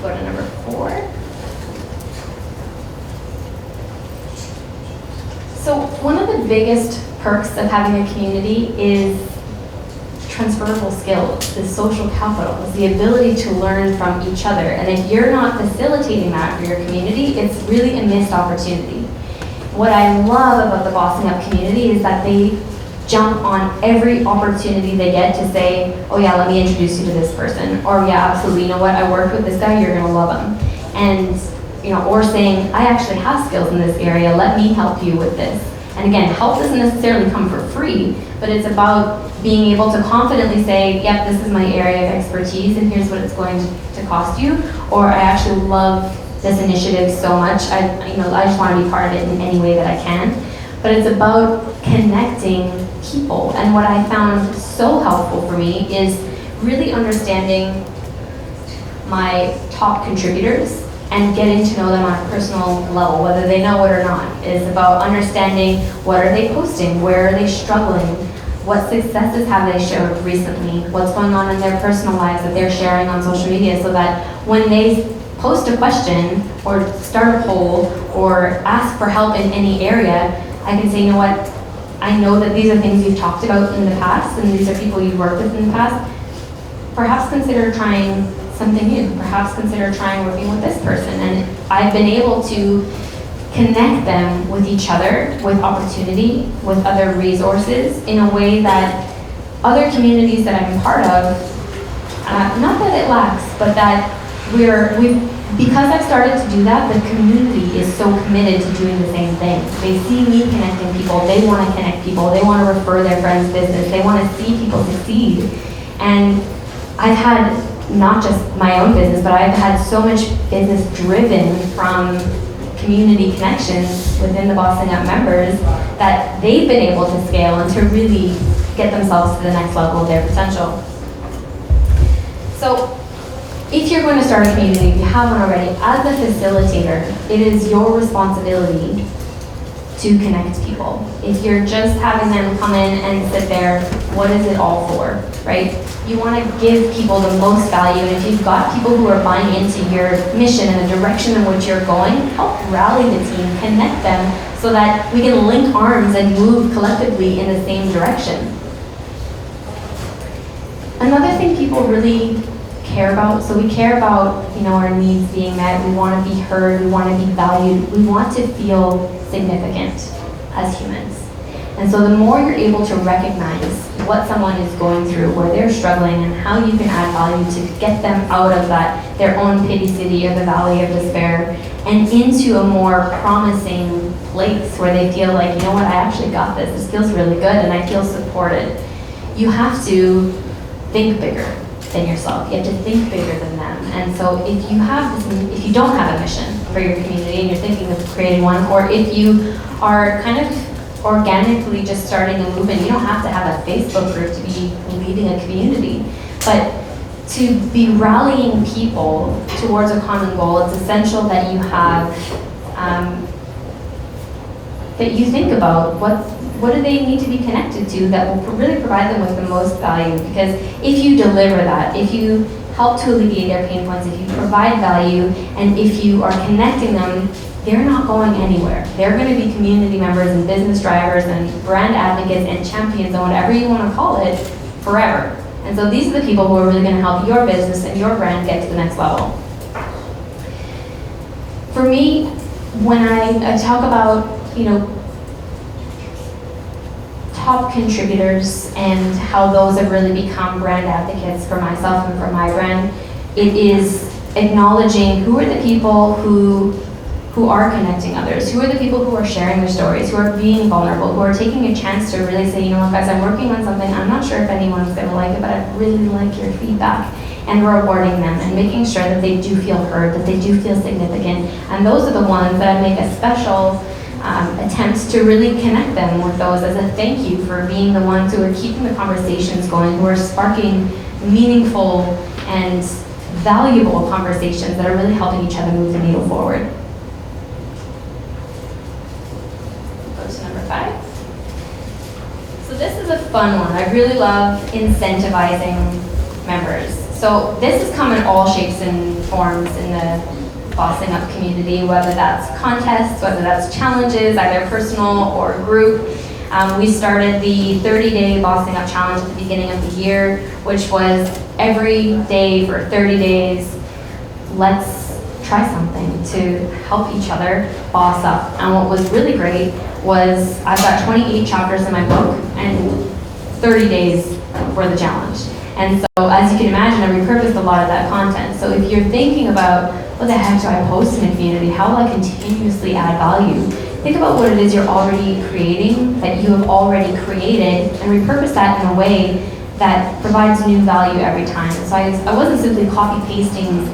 Go to number 4. So one of the biggest perks of having a community is transferable skills, the social capital, is the ability to learn from each other. And if you're not facilitating that for your community, it's really a missed opportunity. What I love about the Boston Up community is that they jump on every opportunity they get to say, oh yeah, let me introduce you to this person. Or yeah, absolutely, you know what, I worked with this guy, you're gonna love him. And, or saying, I actually have skills in this area, let me help you with this. And again, help doesn't necessarily come for free, but it's about being able to confidently say, yep, this is my area of expertise and here's what it's going to cost you. Or I actually love this initiative so much, I just want to be part of it in any way that I can. But it's about connecting people. And what I found so helpful for me is really understanding my top contributors and getting to know them on a personal level, whether they know it or not. Is about understanding what are they posting, where are they struggling, what successes have they showed recently, what's going on in their personal lives that they're sharing on social media, so that when they post a question or start a poll or ask for help in any area, I can say, you know what, I know that these are things you've talked about in the past and these are people you've worked with in the past. Perhaps consider trying something new. Perhaps consider trying working with this person. And I've been able to connect them with each other, with opportunity, with other resources in a way that other communities that I'm part of, not that it lacks, but that because I've started to do that, the community is so committed to doing the same thing. They see me connecting people, they want to connect people, they want to refer their friends' business, they want to see people succeed. And I've had not just my own business, but I've had so much business driven from community connections within the Boston Up members that they've been able to scale and to really get themselves to the next level of their potential. So if you're going to start a community, if you haven't already, as a facilitator, it is your responsibility to connect people. If you're just having them come in and sit there, what is it all for, right? You want to give people the most value, and if you've got people who are buying into your mission and the direction in which you're going, help rally the team, connect them so that we can link arms and move collectively in the same direction. Another thing people really care about, so we care about our needs being met, we want to be heard, we want to be valued, we want to feel significant as humans. And so the more you're able to recognize what someone is going through, where they're struggling, and how you can add value to get them out of their own pity city or the valley of despair and into a more promising place where they feel like, you know what, I actually got this. This feels really good and I feel supported. You have to think bigger than yourself. You have to think bigger than them. And so if you don't have a mission for your community and you're thinking of creating one, or if you are kind of organically just starting a movement, you don't have to have a Facebook group to be leading a community, but to be rallying people towards a common goal, it's essential that you have that you think about what do they need to be connected to that will really provide them with the most value. Because if you deliver that, if you help to alleviate their pain points, if you provide value, and if you are connecting them, they're not going anywhere. They're going to be community members and business drivers and brand advocates and champions and whatever you want to call it forever. And so these are the people who are really going to help your business and your brand get to the next level. For me, when I talk about, top contributors and how those have really become brand advocates for myself and for my brand, it is acknowledging who are the people who are connecting others, who are the people who are sharing their stories, who are being vulnerable, who are taking a chance to really say, guys, I'm working on something, I'm not sure if anyone's going to like it, but I'd really like your feedback, and rewarding them and making sure that they do feel heard, that they do feel significant. And those are the ones that I make a special attempts to really connect them with those as a thank you for being the ones who are keeping the conversations going, who are sparking meaningful and valuable conversations that are really helping each other move the needle forward. Go to number 5. So this is a fun one. I really love incentivizing members. So this has come in all shapes and forms in the Bossing Up community, whether that's contests, whether that's challenges, either personal or group. We started the 30-day Bossing Up challenge at the beginning of the year, which was every day for 30 days, let's try something to help each other boss up. And what was really great was I've got 28 chapters in my book and 30 days for the challenge. And so, as you can imagine, I repurposed a lot of that content. So if you're thinking about, what the heck do I post in a community? How will I continuously add value? Think about what it is you're already creating, that you have already created, and repurpose that in a way that provides new value every time. So I wasn't simply copy-pasting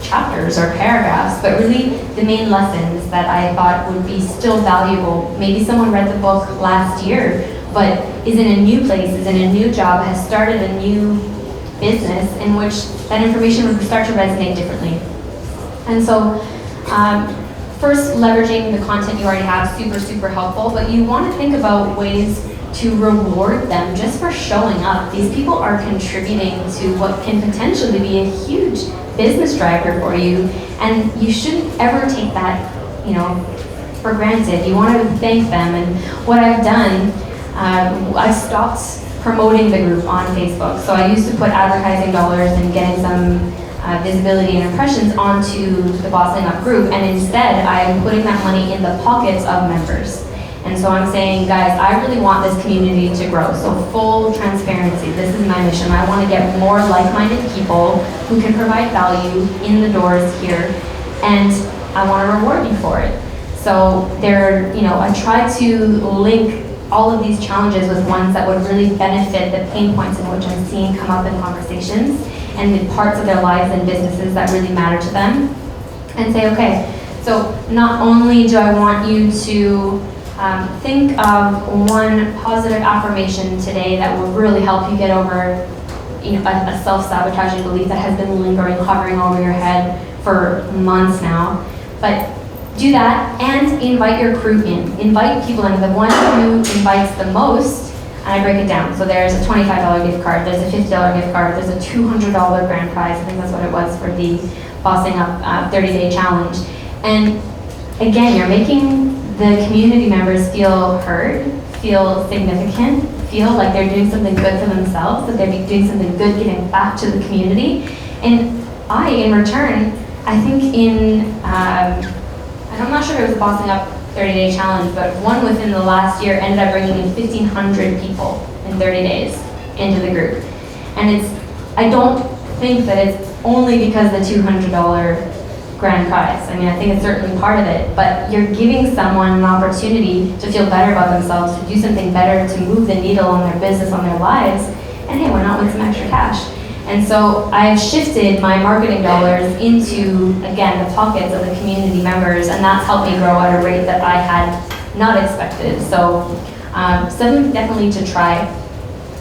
chapters or paragraphs, but really the main lessons that I thought would be still valuable. Maybe someone read the book last year, but is in a new place, is in a new job, has started a new business in which that information would start to resonate differently. And so, first, leveraging the content you already have, super, super helpful, but you want to think about ways to reward them just for showing up. These people are contributing to what can potentially be a huge business driver for you, and you shouldn't ever take that, for granted. You want to thank them, and what I've done, I stopped promoting the group on Facebook. So I used to put advertising dollars and getting some visibility and impressions onto the Bossing Up group, and instead I'm putting that money in the pockets of members. And so I'm saying, guys, I really want this community to grow. So full transparency, this is my mission. I want to get more like-minded people who can provide value in the doors here, and I want to reward you for it. So I try to link all of these challenges with ones that would really benefit the pain points in which I'm seeing come up in conversations and the parts of their lives and businesses that really matter to them. And say, okay, so not only do I want you to think of one positive affirmation today that will really help you get over a self-sabotaging belief that has been lingering, hovering over your head for months now, but do that and invite your crew in. Invite people in. The one who invites the most, and I break it down. So there's a $25 gift card, there's a $50 gift card, there's a $200 grand prize. I think that's what it was for the Bossing Up 30-day challenge. And again, you're making the community members feel heard, feel significant, feel like they're doing something good for themselves, that they're doing something good giving back to the community. And I, in return, I think I'm not sure if it was a Bossing Up 30-day challenge, but one within the last year ended up bringing in 1,500 people in 30 days into the group. And I don't think that it's only because the $200 grand prize. I mean, I think it's certainly part of it, but you're giving someone an opportunity to feel better about themselves, to do something better, to move the needle on their business, on their lives, and hey, why not with some extra cash? And so I've shifted my marketing dollars into, again, the pockets of the community members, and that's helped me grow at a rate that I had not expected. So something definitely to try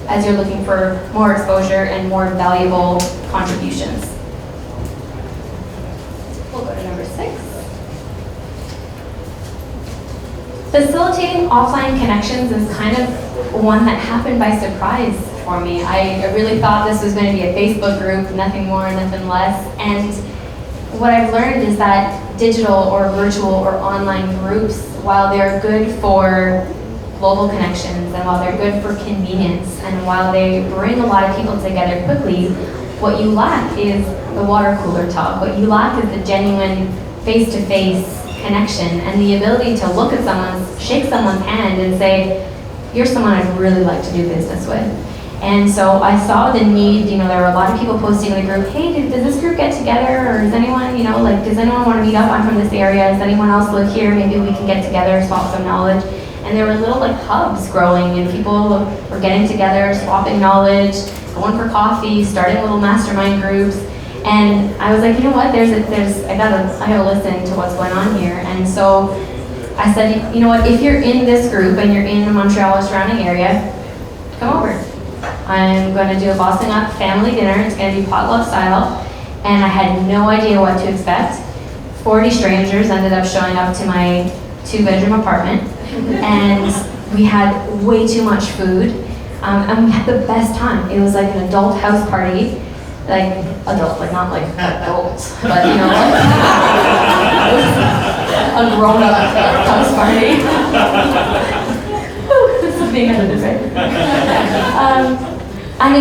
as you're looking for more exposure and more valuable contributions. We'll go to number 6. Facilitating offline connections is kind of one that happened by surprise for me. I really thought this was going to be a Facebook group, nothing more, nothing less. And what I've learned is that digital or virtual or online groups, while they're good for global connections and while they're good for convenience and while they bring a lot of people together quickly, what you lack is the water cooler talk. What you lack is the genuine face-to-face connection and the ability to look at shake someone's hand and say, you're someone I'd really like to do business with. And so I saw the need, there were a lot of people posting in the group, hey, does this group get together? Or does anyone, does anyone want to meet up? I'm from this area. Does anyone else live here? Maybe we can get together, swap some knowledge. And there were little hubs growing and people were getting together, swapping knowledge, going for coffee, starting little mastermind groups. And I was like, you know what, I gotta listen to what's going on here. And so I said, you know what, if you're in this group and you're in the Montreal or surrounding area, come over. I'm gonna do a Bossing Up family dinner. It's gonna be potluck style. And I had no idea what to expect. 40 strangers ended up showing up to my 2-bedroom apartment. And we had way too much food. And we had the best time. It was like an adult house party. Adult, not adults, but it was a grown-up house party. This is being edited, right? And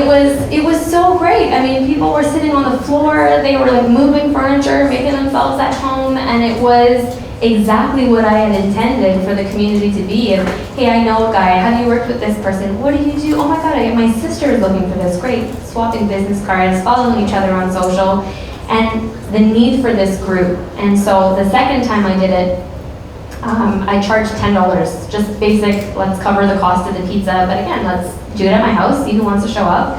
it was so great. I mean, people were sitting on the floor, they were moving furniture, making themselves at home, and it was exactly what I had intended for the community to be. And hey, I know a guy, have you worked with this person? What do you do? Oh my God, my sister is looking for this. Great. Swapping business cards, following each other on social, and the need for this group. And so the second time I did it, I charged $10, just basic, let's cover the cost of the pizza, but again, let's do it at my house, see who wants to show up.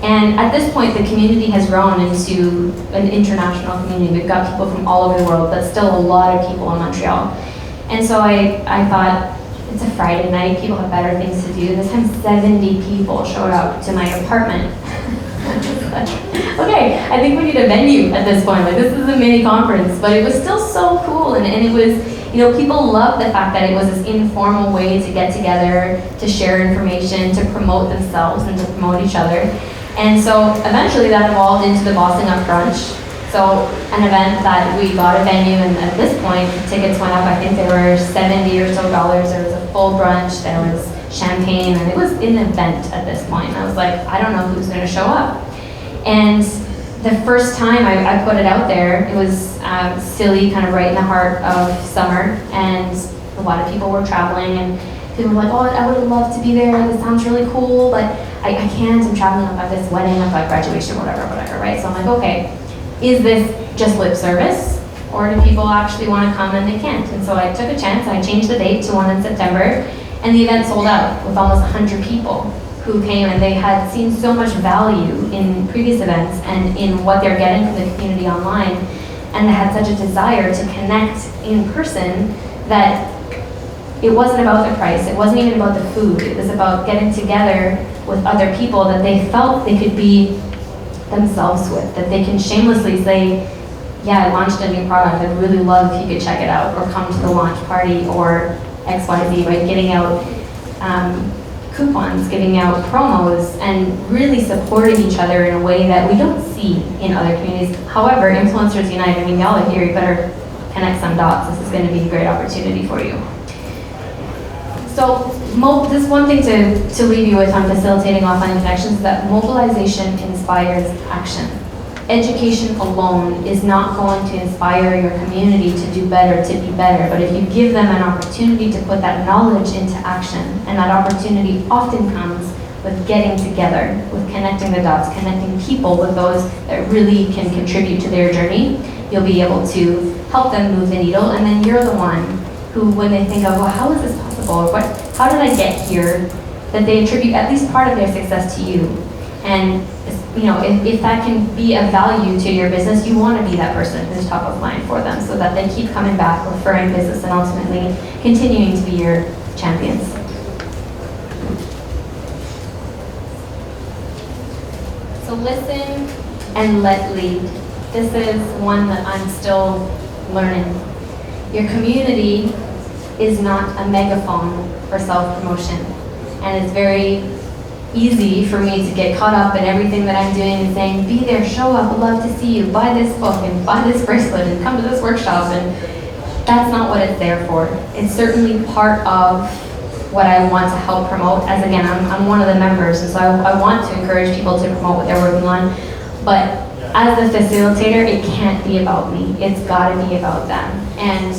And at this point, the community has grown into an international community. We've got people from all over the world, but still a lot of people in Montreal. And so I thought, it's a Friday night, people have better things to do. This time 70 people showed up to my apartment. Okay, I think we need a venue at this point. This is a mini conference, but it was still so cool. And it was, people loved the fact that it was this informal way to get together, to share information, to promote themselves and to promote each other. And so eventually that evolved into the Bossing Up Brunch. So an event that we got a venue, and at this point, tickets went up. I think they were $70 or so. There was a full brunch, there was champagne, and it was an event at this point. And I was like, I don't know who's going to show up. And the first time I put it out there, it was silly, kind of right in the heart of summer, and a lot of people were traveling, and people were like, oh, I would love to be there, this sounds really cool, but I can't, I'm traveling up at this wedding, up at graduation, whatever, right? So I'm like, okay, is this just lip service, or do people actually want to come and they can't? And so I took a chance, I changed the date to one in September, and the event sold out with almost 100 people who came, and they had seen so much value in previous events and in what they're getting from the community online, and they had such a desire to connect in person that it wasn't about the price, it wasn't even about the food, it was about getting together with other people that they felt they could be themselves with, that they can shamelessly say, yeah, I launched a new product, I'd really love if you could check it out, or come to the launch party, or XYZ, right? Getting out coupons, giving out promos, and really supporting each other in a way that we don't see in other communities. However, Influencers Unite, I mean, y'all are here, you better connect some dots. This is going to be a great opportunity for you. So, this one thing to leave you with on facilitating offline connections is that mobilization inspires action. Education alone is not going to inspire your community to do better, to be better, but if you give them an opportunity to put that knowledge into action, and that opportunity often comes with getting together, with connecting the dots, connecting people with those that really can contribute to their journey, you'll be able to help them move the needle, and then you're the one who, when they think of, well, how is this possible, or how did I get here, that they attribute at least part of their success to you. And if that can be of value to your business, you want to be that person who's top of mind for them, so that they keep coming back, referring business, and ultimately continuing to be your champions. So listen and let lead. This is one that I'm still learning. Your community is not a megaphone for self-promotion. And it's very easy for me to get caught up in everything that I'm doing and saying, be there, show up, I'd love to see you, buy this book and buy this bracelet and come to this workshop. And that's not what it's there for. It's certainly part of what I want to help promote, as again, I'm one of the members, and so I want to encourage people to promote what they're working on. But as the facilitator, it can't be about me. It's got to be about them. And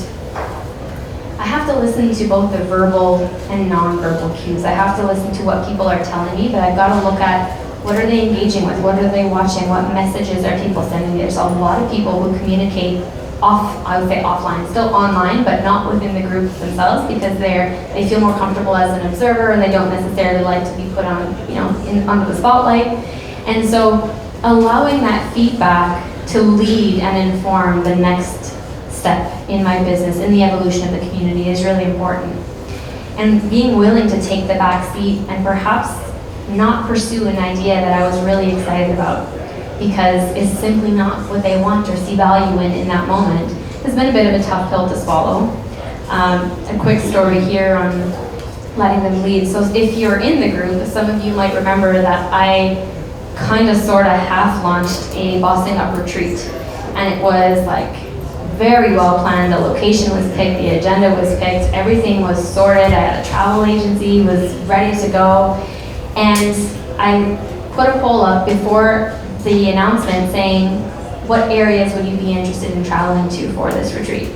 I have to listen to both the verbal and non-verbal cues. I have to listen to what people are telling me, but I've got to look at what are they engaging with, what are they watching, what messages are people sending me. There's a lot of people who communicate I would say offline, still online, but not within the groups themselves, because they feel more comfortable as an observer and they don't necessarily like to be put on, under the spotlight. And so allowing that feedback to lead and inform the next step in my business, in the evolution of the community, is really important. And being willing to take the back seat and perhaps not pursue an idea that I was really excited about, because it's simply not what they want or see value in that moment, has been a bit of a tough pill to swallow. A quick story here on letting them lead. So if you're in the group, some of you might remember that I kind of sort of half launched a Bossing Up retreat. And it was like very well planned. The location was picked, the agenda was picked, everything was sorted. I had a travel agency, was ready to go. And I put a poll up before the announcement saying, what areas would you be interested in traveling to for this retreat?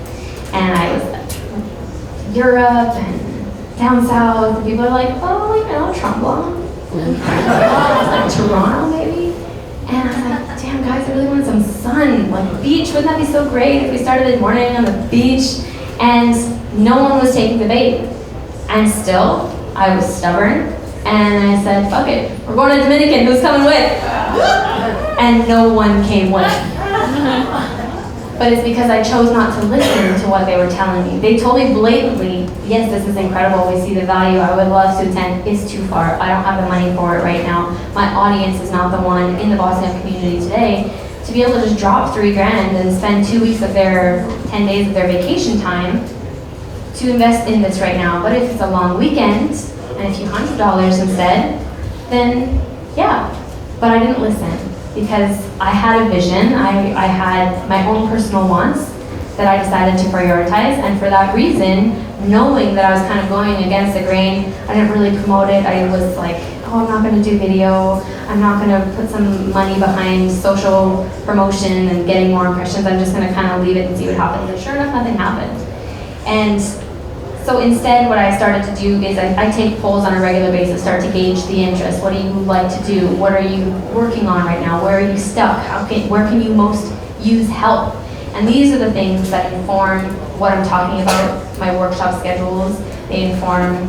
And I was like, Europe and down south. And people are like, oh, Tremblant. Like Toronto, maybe? And I was like, damn, guys, I really want some sun. Like, beach, wouldn't that be so great if we started the morning on the beach? And no one was taking the bait. And still, I was stubborn. And I said, fuck it, we're going to Dominican, who's coming with? And no one came with. But it's because I chose not to listen to what they were telling me. They told me blatantly, yes, this is incredible, we see the value, I would love to attend, it's too far, I don't have the money for it right now. My audience is not the one in the Boston community today to be able to just drop $3,000 and spend 2 weeks of their 10 days of their vacation time to invest in this right now. But if it's a long weekend, and a few $100s instead, then yeah. But I didn't listen, because I had a vision, I had my own personal wants that I decided to prioritize, and for that reason, knowing that I was kind of going against the grain, I didn't really promote it. I was like, oh, I'm not going to do video, I'm not going to put some money behind social promotion and getting more impressions, I'm just going to kind of leave it and see what happens. And sure enough, nothing happened. And so instead, what I started to do is I take polls on a regular basis, start to gauge the interest. What do you like to do? What are you working on right now? Where are you stuck? Where can you most use help? And these are the things that inform what I'm talking about, my workshop schedules. They inform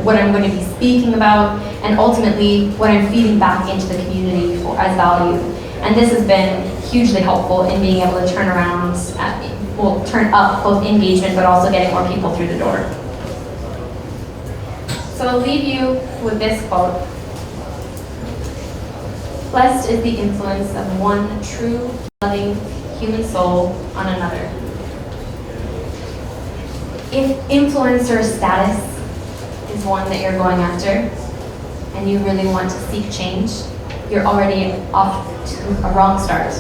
what I'm going to be speaking about, and ultimately what I'm feeding back into the community as value. And this has been hugely helpful in being able to turn up both engagement, but also getting more people through the door. So I'll leave you with this quote. Blessed is the influence of one true, loving human soul on another. If influencer status is one that you're going after, and you really want to seek change, you're already off to a wrong start.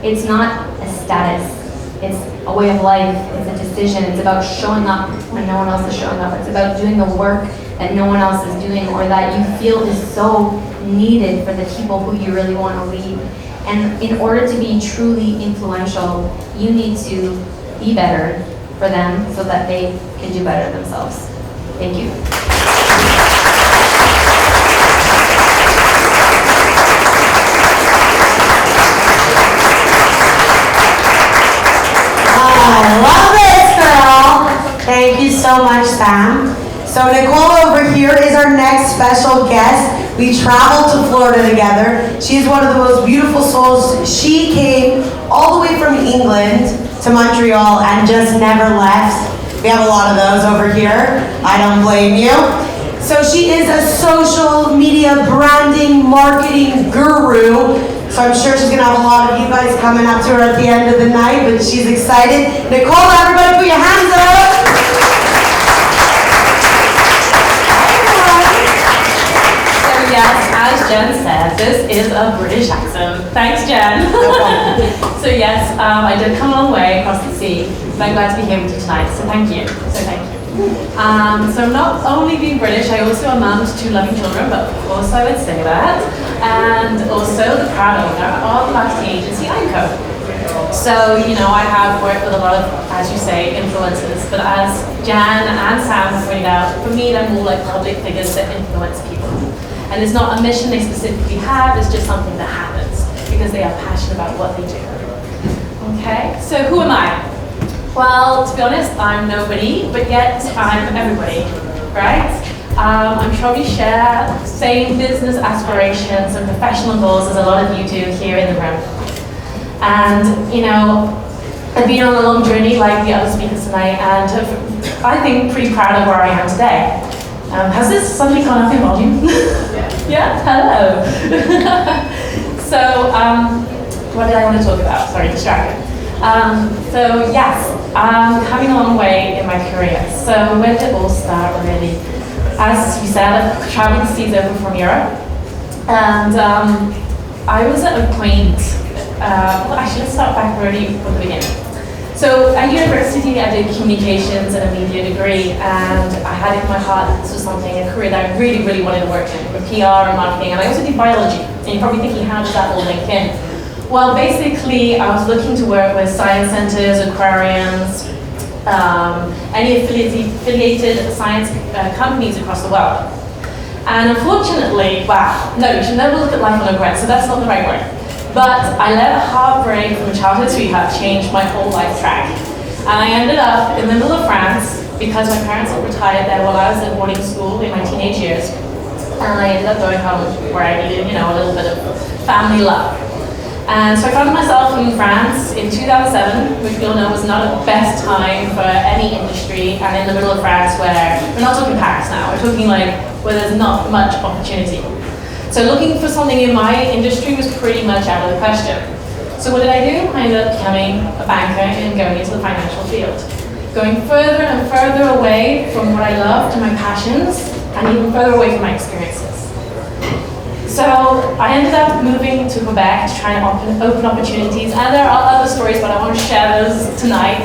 It's not a status. It's a way of life, it's a decision, it's about showing up when no one else is showing up. It's about doing the work that no one else is doing, or that you feel is so needed for the people who you really want to lead. And in order to be truly influential, you need to be better for them so that they can do better themselves. Thank you. I love this, girl. Thank you so much, Sam. So Nicola over here is our next special guest. We traveled to Florida together. She's one of the most beautiful souls. She came all the way from England to Montreal and just never left. We have a lot of those over here. I don't blame you. So she is a social media branding marketing guru. So I'm sure she's gonna have a lot of you guys coming up to her at the end of the night, but she's excited. Nicola, everybody put your hands up. is a British accent. Thanks, Jen. So yes, I did come a long way across the sea, but I'm glad to be here with you tonight, so thank you. So not only being British, I also am a mum to 2 loving children, but of course I would say that, and also the proud owner of the marketing agency ICO. So, you know, I have worked with a lot of, as you say, influencers, but as Jan and Sam have pointed out, for me they're more like public figures that influence people. And it's not a mission they specifically have, it's just something that happens because they are passionate about what they do. Okay, so who am I? Well, to be honest, I'm nobody, but yet I'm everybody, right? I'm sure we share same business aspirations and professional goals as a lot of you do here in the room. And, you know, I've been on a long journey like the other speakers tonight, and I think pretty proud of where I am today. Has this suddenly gone up in volume? Yeah, hello. So, what did I want to talk about? Sorry, distracted. So yes, I'm coming a long way in my career. So where did it all start really? As you said, I've traveled the seas over from Europe, and I was at a point, well actually let's start back really from the beginning. So at university I did communications and a media degree, and I had it in my heart that this was something, a career that I really, really wanted to work in, with PR and marketing, and I also did biology. And you're probably thinking, how does that all link in? Well, basically, I was looking to work with science centers, aquariums, any affiliated science companies across the world. And unfortunately, wow, no, you should never look at life on a regret, so that's not the right word. But I let a heartbreak from a childhood sweetheart change my whole life track. And I ended up in the middle of France because my parents had retired there while I was at boarding school in my teenage years. And I ended up going home where I needed, you know, a little bit of family love. And so I found myself in France in 2007, which we all know was not the best time for any industry, and in the middle of France where, we're not talking Paris now, we're talking like where there's not much opportunity. So looking for something in my industry was pretty much out of the question. So what did I do? I ended up becoming a banker and going into the financial field. Going further and further away from what I loved and my passions, and even further away from my experiences. So I ended up moving to Quebec to try and open opportunities, and there are other stories, but I want to share those tonight.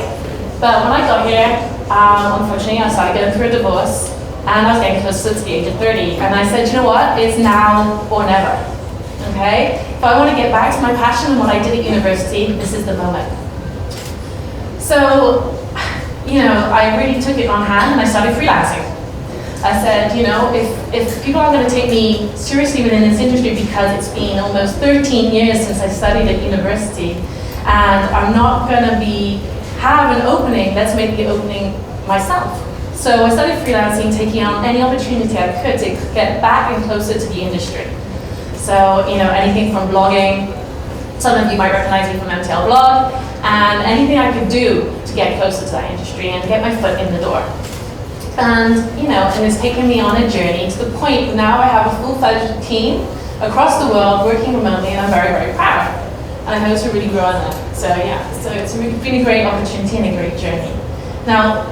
But when I got here, unfortunately, I started going through a divorce, and I was getting close to the age of 30, and I said, you know what, it's now or never, okay? If I want to get back to my passion and what I did at university, this is the moment. So, you know, I really took it on hand, and I started freelancing. I said, you know, if people aren't going to take me seriously within this industry because it's been almost 13 years since I studied at university, and I'm not going to have an opening, let's make the opening myself. So I started freelancing, taking on any opportunity I could to get back and closer to the industry. So, you know, anything from blogging, some of you might recognize me from MTL Blog, and anything I could do to get closer to that industry and get my foot in the door. And, you know, and it's taken me on a journey to the point now I have a full-fledged team across the world working remotely, and I'm very, very proud. And I hope to really grow on that. So yeah, so it's been a great opportunity and a great journey. Now,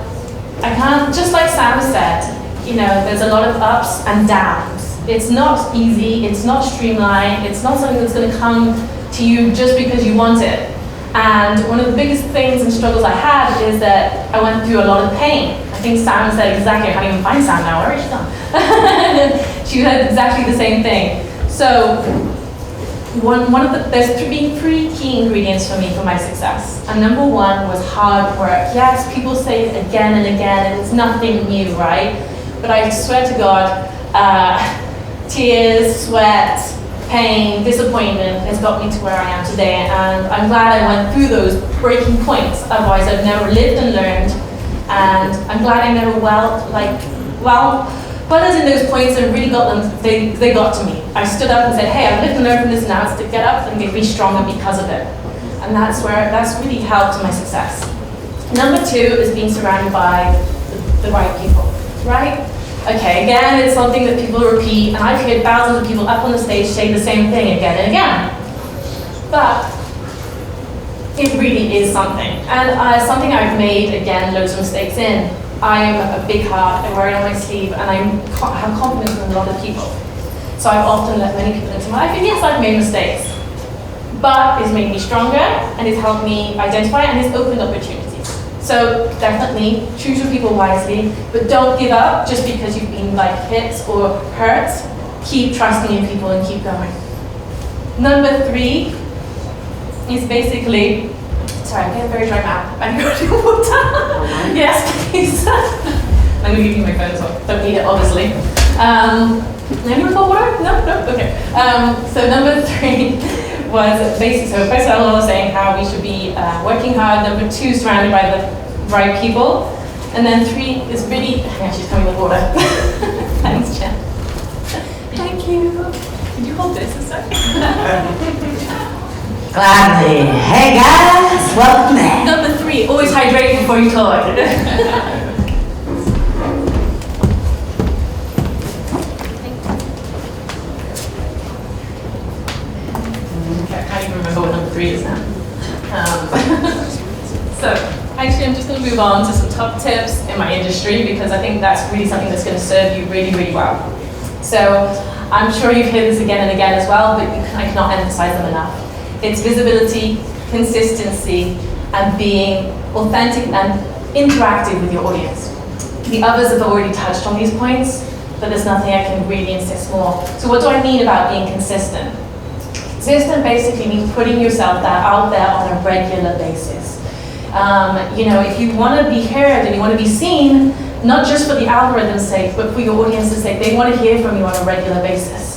I can't, just like Sam said, you know, there's a lot of ups and downs. It's not easy, it's not streamlined, it's not something that's going to come to you just because you want it. And one of the biggest things and struggles I had is that I went through a lot of pain. I think Sam said exactly, I can't even find Sam now, where is she gone? She said exactly the same thing. So, there's been three key ingredients for me for my success. And number one was hard work. Yes, people say it again and again, and it's nothing new, right? But I swear to God, tears, sweat, pain, disappointment has got me to where I am today, and I'm glad I went through those breaking points. Otherwise, I've never lived and learned, and I'm glad I never others in those points and really got them. They got to me. I stood up and said, "Hey, I've lived and learned from this now. It's to get up and get me stronger because of it," and that's really helped my success. Number two is being surrounded by the right people, right? Okay, again, it's something that people repeat, and I've heard thousands of people up on the stage say the same thing again and again. But it really is something, and something I've made, again, loads of mistakes in. I'm a big heart, I wear it on my sleeve, and I have confidence in a lot of people. So I've often let many people into my life, and yes, I've made mistakes. But it's made me stronger, and it's helped me identify, and it's opened opportunities. So definitely choose your people wisely, but don't give up just because you've been like hit or hurt. Keep trusting in people and keep going. Number 3 is basically, sorry, I'm getting very dry mouth. I need to go water. Yes, please. I'm going to give you my phone, so don't need it, obviously. Anyone got water? No? Okay. So number 3 was basically, so first of all, I was saying how we should be working hard. Number 2, surrounded by the right people. And then 3 is really, yeah, she's coming with water. Thanks, Jen. Thank you. Can you hold this a sec? Gladly. Hey guys, welcome back. Number 3, always hydrate before you talk. I can't even remember what number 3 is now. So, actually, I'm just going to move on to some top tips in my industry because I think that's really something that's going to serve you really, really well. So, I'm sure you've heard this again and again as well, but I cannot emphasize them enough. It's visibility, consistency, and being authentic and interactive with your audience. The others have already touched on these points, but there's nothing I can really insist more. So what do I mean about being consistent? Consistent basically means putting yourself out there on a regular basis. If you want to be heard and you want to be seen, not just for the algorithm's sake, but for your audience's sake, they want to hear from you on a regular basis.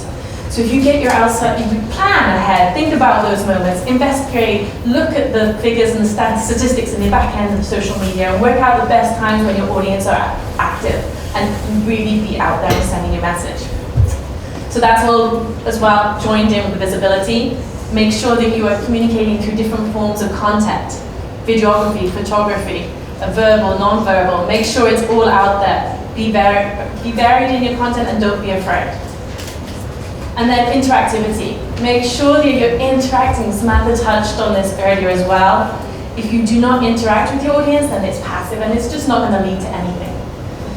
So if you get your outside, you plan ahead, think about those moments, investigate, look at the figures and the statistics in the back end of social media, and work out the best times when your audience are active, and really be out there and sending your message. So that's all as well joined in with the visibility. Make sure that you are communicating through different forms of content, videography, photography, verbal, non-verbal. Make sure it's all out there. Be varied in your content and don't be afraid. And then interactivity. Make sure that you're interacting. Samantha touched on this earlier as well. If you do not interact with your audience, then it's passive and it's just not going to lead to anything.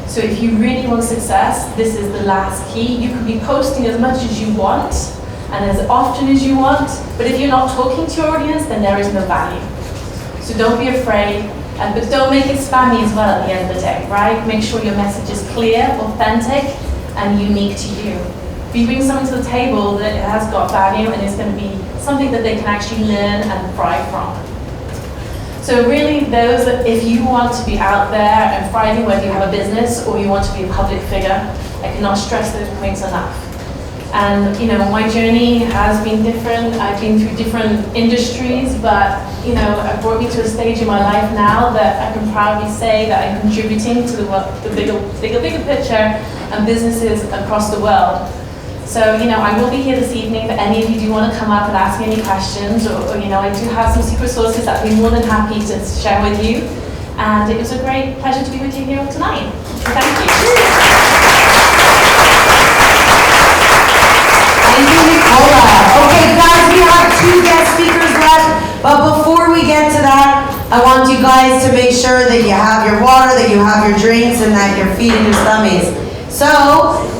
So if you really want success, this is the last key. You can be posting as much as you want and as often as you want, but if you're not talking to your audience, then there is no value. So don't be afraid, but don't make it spammy as well at the end of the day, right? Make sure your message is clear, authentic, and unique to you. You bring something to the table that has got value and is going to be something that they can actually learn and thrive from. So really, if you want to be out there and thriving, whether you have a business or you want to be a public figure, I cannot stress those points enough. And my journey has been different. I've been through different industries, but it brought me to a stage in my life now that I can proudly say that I'm contributing to the bigger picture and businesses across the world. So, I will be here this evening, but any of you do want to come up and ask me any questions, or I do have some secret sources that I'd be more than happy to share with you. And it was a great pleasure to be with you here tonight. Thank you. Thank you, Nicola. Okay, guys, we have 2 guest speakers left, but before we get to that, I want you guys to make sure that you have your water, that you have your drinks, and that you're feeding your stomachs. So,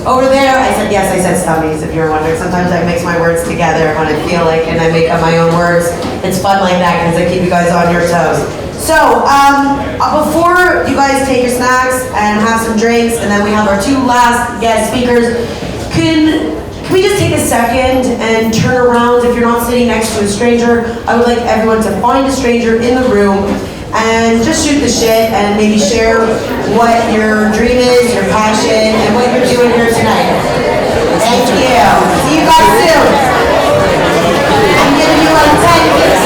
over there, I said stomachs, if you're wondering. Sometimes I mix my words together when I feel like, and I make up my own words. It's fun like that because I keep you guys on your toes. So, before you guys take your snacks and have some drinks, and then we have our 2 last guest speakers, can we just take a second and turn around if you're not sitting next to a stranger? I would like everyone to find a stranger in the room and just shoot the shit and maybe share what your dream is, your passion, and what you're doing here tonight. Thank you. See you guys soon. I'm giving you like 10 minutes.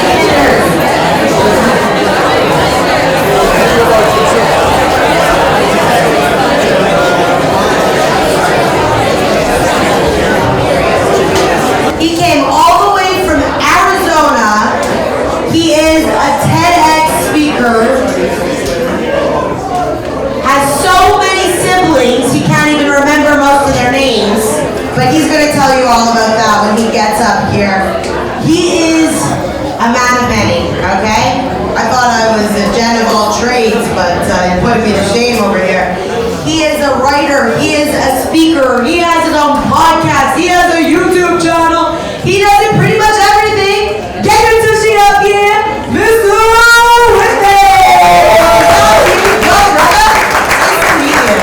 He came all the way from Arizona. He is a TEDx speaker. Has so many siblings, he can't even remember most of their names. But he's going to tell you all about that when he gets up here. He is a man of many, okay? I thought I was a Jen of all trades, but you're putting me to shame over here. He is a writer writer, he is a speaker, he has his own podcast, he has a YouTube channel, he does it pretty much everything. Get your tushy up here, Mr. Wayman! Go, brother. Nice to meet you.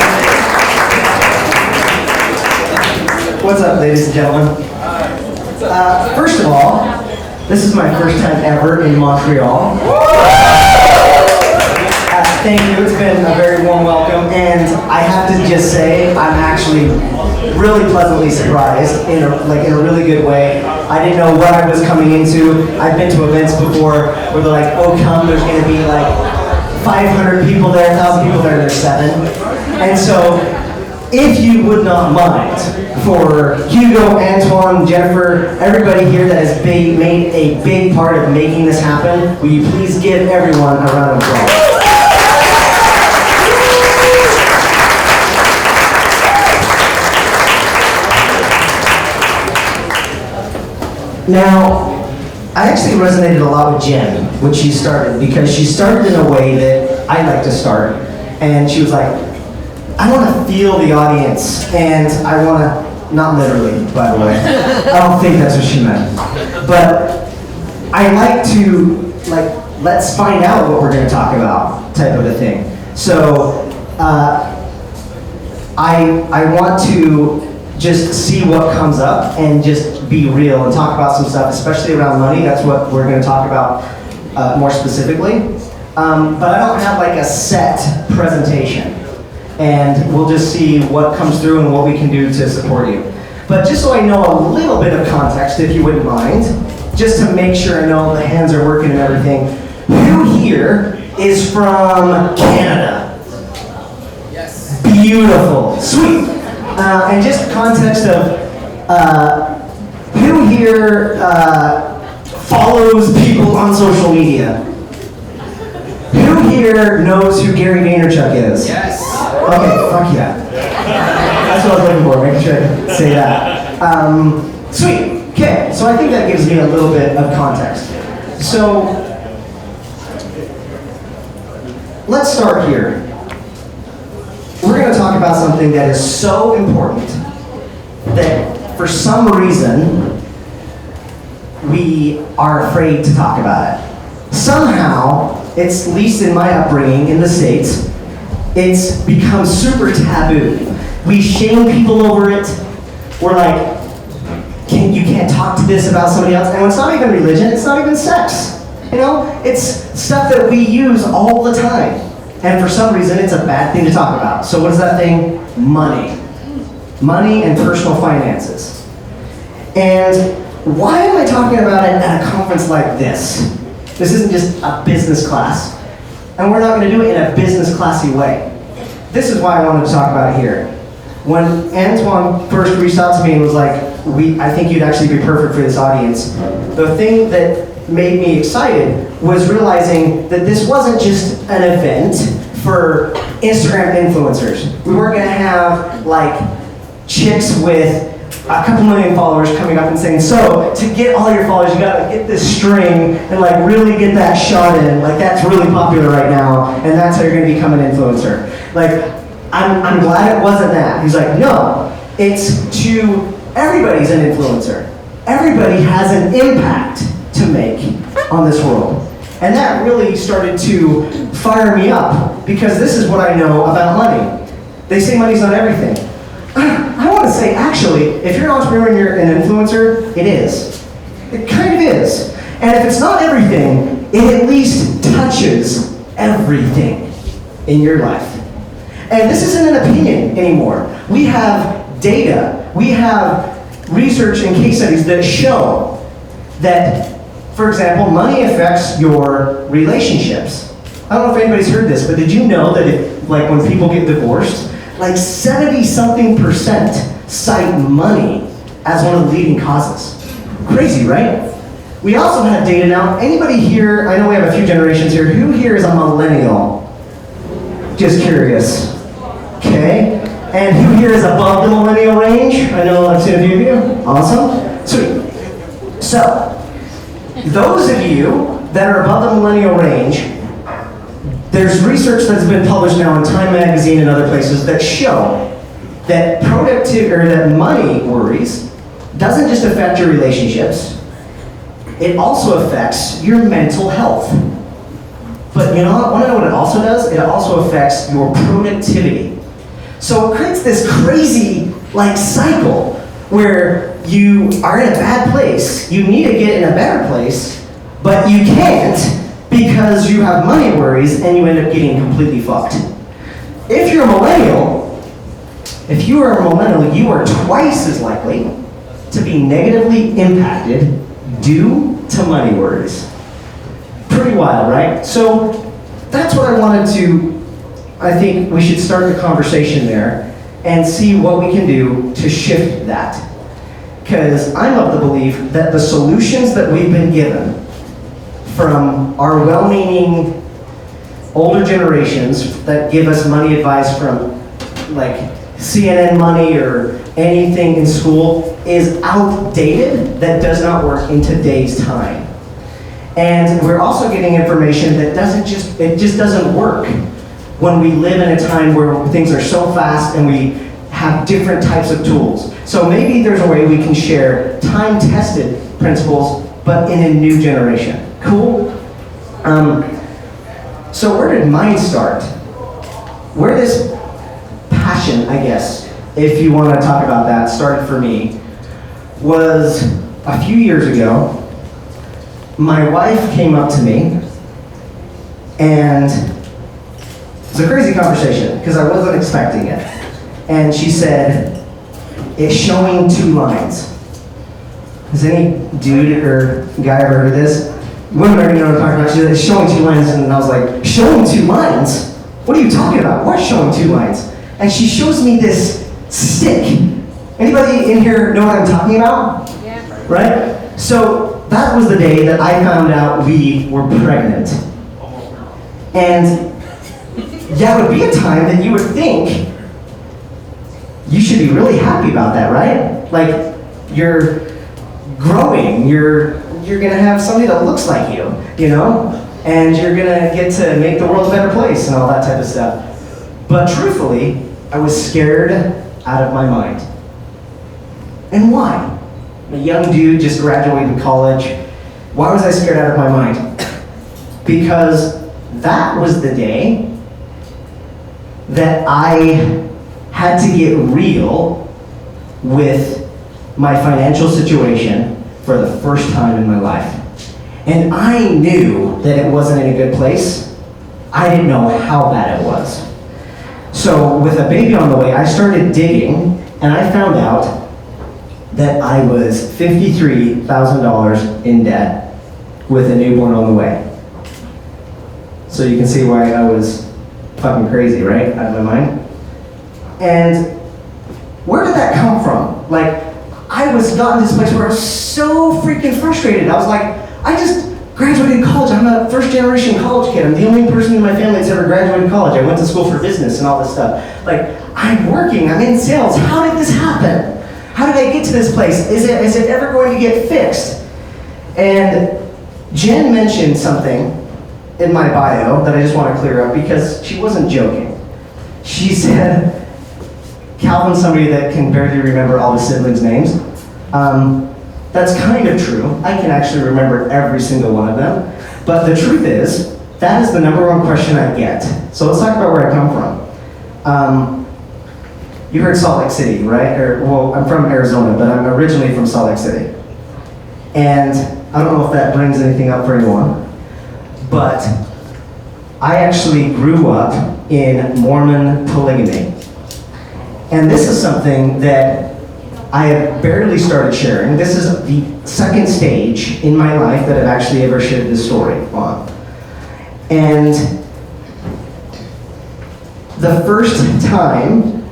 What's up, ladies and gentlemen? First of all, this is my first time ever in Montreal. Thank you, it's been a very warm welcome, and I have to just say, I'm actually really pleasantly surprised in a really good way. I didn't know what I was coming into. I've been to events before where they're like, oh come, there's gonna be like 500 people there, 1,000 people there, there's 7. And so, if you would not mind, for Hugo, Antoine, Jennifer, everybody here that has made a big part of making this happen, will you please give everyone a round of applause? Now, I actually resonated a lot with Jen when she started, because she started in a way that I like to start, and she was like, I want to feel the audience, and I want to, not literally, by the way, I don't think that's what she meant, but I like to, let's find out what we're going to talk about type of a thing. So, I want to just see what comes up and just be real and talk about some stuff, especially around money. That's what we're going to talk about more specifically. But I don't have like a set presentation, and we'll just see what comes through and what we can do to support you. But just so I know a little bit of context, if you wouldn't mind, just to make sure I know the hands are working and everything, who here is from Canada? Yes. Beautiful. Sweet. And just context of who here follows people on social media? Who here knows who Gary Vaynerchuk is? Yes. Okay, fuck yeah. That's what I was looking for, making sure I could say that. Sweet. Okay, so I think that gives me a little bit of context. So, let's start here. We're going to talk about something that is so important that for some reason we are afraid to talk about it. Somehow, it's, at least in my upbringing in the States, it's become super taboo. We shame people over it. We're like, you can't talk to this about somebody else. And it's not even religion, it's not even sex. You know, it's stuff that we use all the time. And for some reason, it's a bad thing to talk about. So what is that thing? Money. Money and personal finances. And why am I talking about it at a conference like this? This isn't just a business class. And we're not going to do it in a business classy way. This is why I wanted to talk about it here. When Antoine first reached out to me and was like, I think you'd actually be perfect for this audience, the thing that made me excited was realizing that this wasn't just an event for Instagram influencers. We weren't going to have like chicks with a couple million followers coming up and saying, so to get all your followers, you gotta get this string and like really get that shot in. Like that's really popular right now, and that's how you're gonna become an influencer. Like, I'm glad it wasn't that. He's like, no, it's to everybody's an influencer. Everybody has an impact to make on this world. And that really started to fire me up, because this is what I know about money. They say money's not everything. I want to say, actually, if you're an entrepreneur and you're an influencer, it is. It kind of is. And if it's not everything, it at least touches everything in your life. And this isn't an opinion anymore. We have data. We have research and case studies that show that, for example, money affects your relationships. I don't know if anybody's heard this, but did you know that when people get divorced, like 70-something% cite money as one of the leading causes. Crazy, right? We also have data now. Anybody here, I know we have a few generations here, who here is a millennial? Just curious. Okay. And who here is above the millennial range? I know I've seen a few of you. Awesome. Sweet. So, those of you that are above the millennial range, there's research that's been published now in Time Magazine and other places that show that that money worries doesn't just affect your relationships, it also affects your mental health. But you know what? Want to know what it also does? It also affects your productivity. So it creates this crazy cycle where you are in a bad place, you need to get in a better place, but you can't because you have money worries and you end up getting completely fucked. If you're a millennial, you are twice as likely to be negatively impacted due to money worries. Pretty wild, right? So that's what I wanted to, I think we should start the conversation there and see what we can do to shift that. Because I'm of the belief that the solutions that we've been given from our well-meaning older generations that give us money advice from CNN Money or anything in school is outdated, that does not work in today's time. And we're also getting information that just doesn't work when we live in a time where things are so fast and we have different types of tools. So maybe there's a way we can share time-tested principles, but in a new generation. Cool? So where did mine start? Where this passion, I guess, if you want to talk about that, started for me, was a few years ago. My wife came up to me, and it was a crazy conversation because I wasn't expecting it. And she said, "It's showing two lines." Has any dude or guy ever heard of this? Women already know what I'm talking about. She said, "It's showing two lines," and I was like, "Showing two lines? What are you talking about? What's showing two lines?" And she shows me this stick. Anybody in here know what I'm talking about? Yeah. Right? So that was the day that I found out we were pregnant. And yeah, it would be a time that you would think you should be really happy about that, right? Like, you're growing, you're gonna have somebody that looks like you, and you're gonna get to make the world a better place and all that type of stuff. But truthfully, I was scared out of my mind. And why? I'm a young dude, just graduated college. Why was I scared out of my mind? Because that was the day that I had to get real with my financial situation for the first time in my life. And I knew that it wasn't in a good place. I didn't know how bad it was. So with a baby on the way, I started digging, and I found out that I was $53,000 in debt with a newborn on the way. So you can see why I was fucking crazy, right? Out of my mind. And where did that come from? I was got in this place where I was so freaking frustrated. I was like, I just graduated college. I'm a first generation college kid. I'm the only person in my family that's ever graduated college. I went to school for business and all this stuff. I'm working, I'm in sales. How did this happen? How did I get to this place? Is it ever going to get fixed? And Jen mentioned something in my bio that I just want to clear up because she wasn't joking. She said, Calvin's somebody that can barely remember all his siblings' names. That's kind of true. I can actually remember every single one of them. But the truth is, that is the number one question I get. So let's talk about where I come from. You heard Salt Lake City, right? I'm from Arizona, but I'm originally from Salt Lake City. And I don't know if that brings anything up for anyone, but I actually grew up in Mormon polygamy. And this is something that I have barely started sharing. This is the second stage in my life that I've actually ever shared this story on. And the first time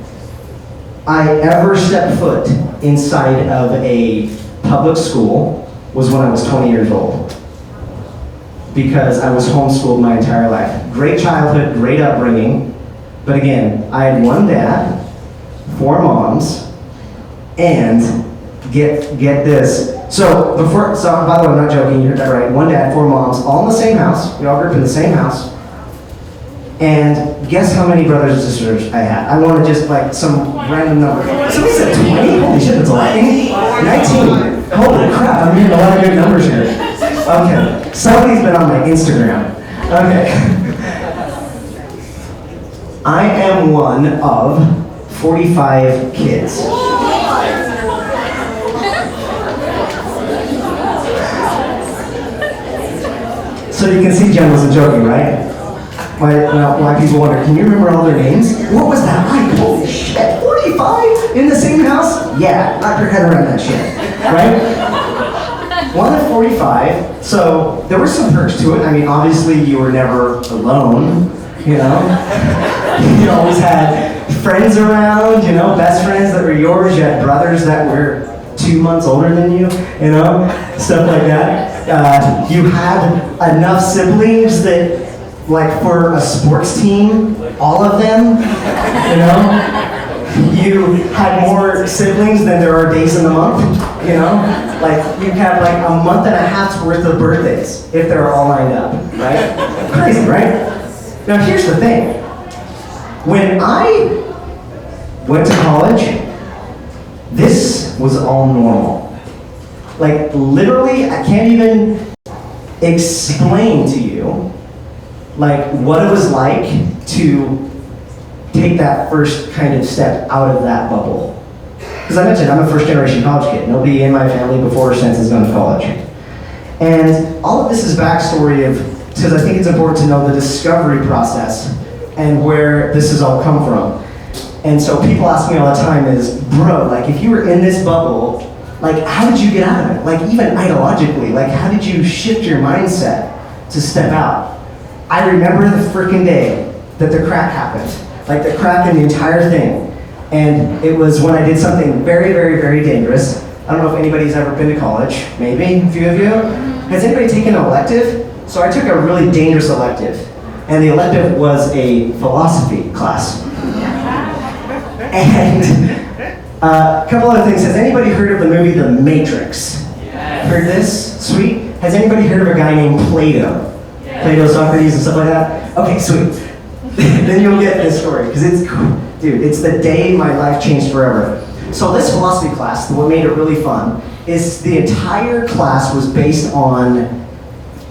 I ever stepped foot inside of a public school was when I was 20 years old. Because I was homeschooled my entire life. Great childhood, great upbringing. But again, I had one dad, 4 moms, and get this. So by the way, I'm not joking, you heard that right. 1 dad, 4 moms, all in the same house. We all grew up in the same house. And guess how many brothers and sisters I had? I want to just like some random number. Somebody said 20? Holy shit, that's a lot. 19. Holy crap, I'm hearing a lot of good numbers here. Okay, somebody's been on my Instagram. Okay. I am one of 45 kids. So you can see Jen wasn't joking, right? Why people wonder, can you remember all their names? What was that like? Holy shit, 45 in the same house? Yeah, wrap your head around that shit, right? One of 45, so there were some perks to it. I mean, obviously you were never alone, you know? You always had friends around, you know, best friends that were yours. You had brothers that were 2 months older than you know, stuff like that. You had enough siblings that, like for a sports team, all of them, you know? You had more siblings than there are days in the month, you know? Like, you have like a month and a half's worth of birthdays, if they're all lined up, right? Crazy, right? Now here's the thing. When I went to college, this was all normal. Like, literally, I can't even explain to you, like, what it was like to take that first kind of step out of that bubble. Because I mentioned, I'm a first generation college kid. Nobody in my family before or since has gone to college. And all of this is backstory of, because I think it's important to know the discovery process and where this has all come from. And so people ask me all the time is, bro, like if you were in this bubble, like how did you get out of it? Like even ideologically, like how did you shift your mindset to step out? I remember the freaking day that the crack happened. Like the crack in the entire thing. And it was when I did something very, very, very dangerous. I don't know if anybody's ever been to college, maybe, a few of you. Has anybody taken an elective? So I took a really dangerous elective. And the elective was a philosophy class. And a couple other things. Has anybody heard of the movie The Matrix? Yes. Heard this? Sweet. Has anybody heard of a guy named Plato? Yes. Plato, Socrates, and stuff like that? Okay, sweet. Then you'll get this story, because it's cool. Dude, it's the day my life changed forever. So this philosophy class, what made it really fun, is the entire class was based on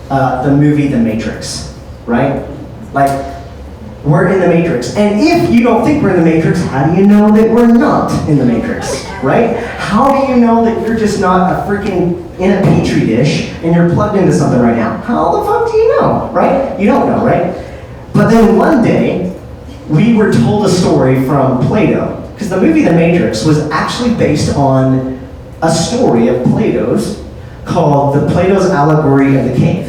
the movie The Matrix, right? Like, we're in the Matrix. And if you don't think we're in the Matrix, how do you know that we're not in the Matrix, right? How do you know that you're just not a freaking in a petri dish and you're plugged into something right now? How the fuck do you know, right? You don't know, right? But then one day, we were told a story from Plato, because the movie The Matrix was actually based on a story of Plato's called the Plato's Allegory of the Cave.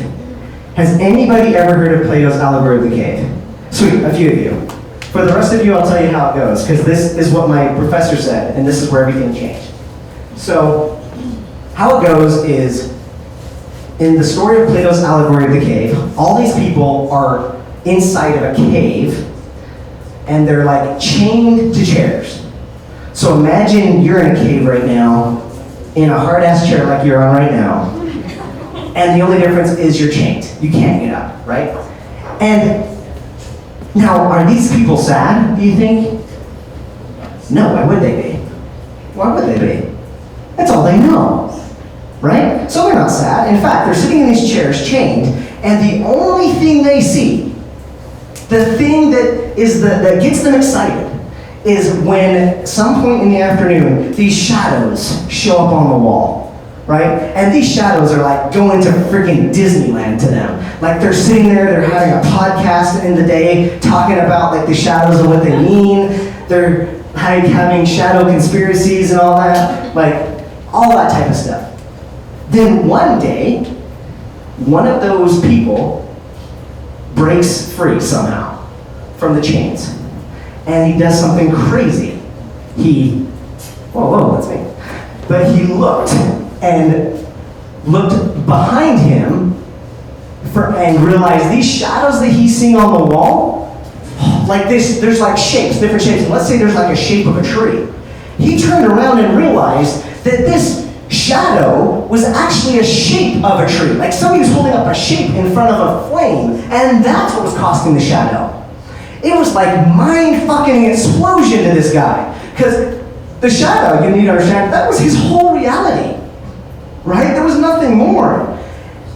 Has anybody ever heard of Plato's Allegory of the Cave? Sweet, a few of you. For the rest of you, I'll tell you how it goes, because this is what my professor said, and this is where everything changed. So, how it goes is, in the story of Plato's Allegory of the Cave, all these people are inside of a cave, and they're like chained to chairs. So imagine you're in a cave right now, in a hard-ass chair like you're on right now, and the only difference is you're chained. You can't get up, right? And now, are these people sad, do you think? No, why would they be? Why would they be? That's all they know, right? So they're not sad. In fact, they're sitting in these chairs chained, and the only thing they see, the thing that gets them excited, is when some point in the afternoon, these shadows show up on the wall, right? And these shadows are like going to freaking Disneyland to them. Like they're sitting there, they're having a podcast in the day, talking about like the shadows and what they mean. They're having shadow conspiracies and all that, like all that type of stuff. Then one day, one of those people breaks free somehow from the chains. And he does something crazy. Whoa, that's me. But he looked behind him and realized these shadows that he's seeing on the wall, like this, there's like shapes, different shapes. Let's say there's like a shape of a tree. He turned around and realized that this shadow was actually a shape of a tree. Like somebody was holding up a shape in front of a flame, and that's what was casting the shadow. It was like mind-fucking explosion to this guy. Because the shadow, you need to understand, that was his whole reality. Right? There was nothing more.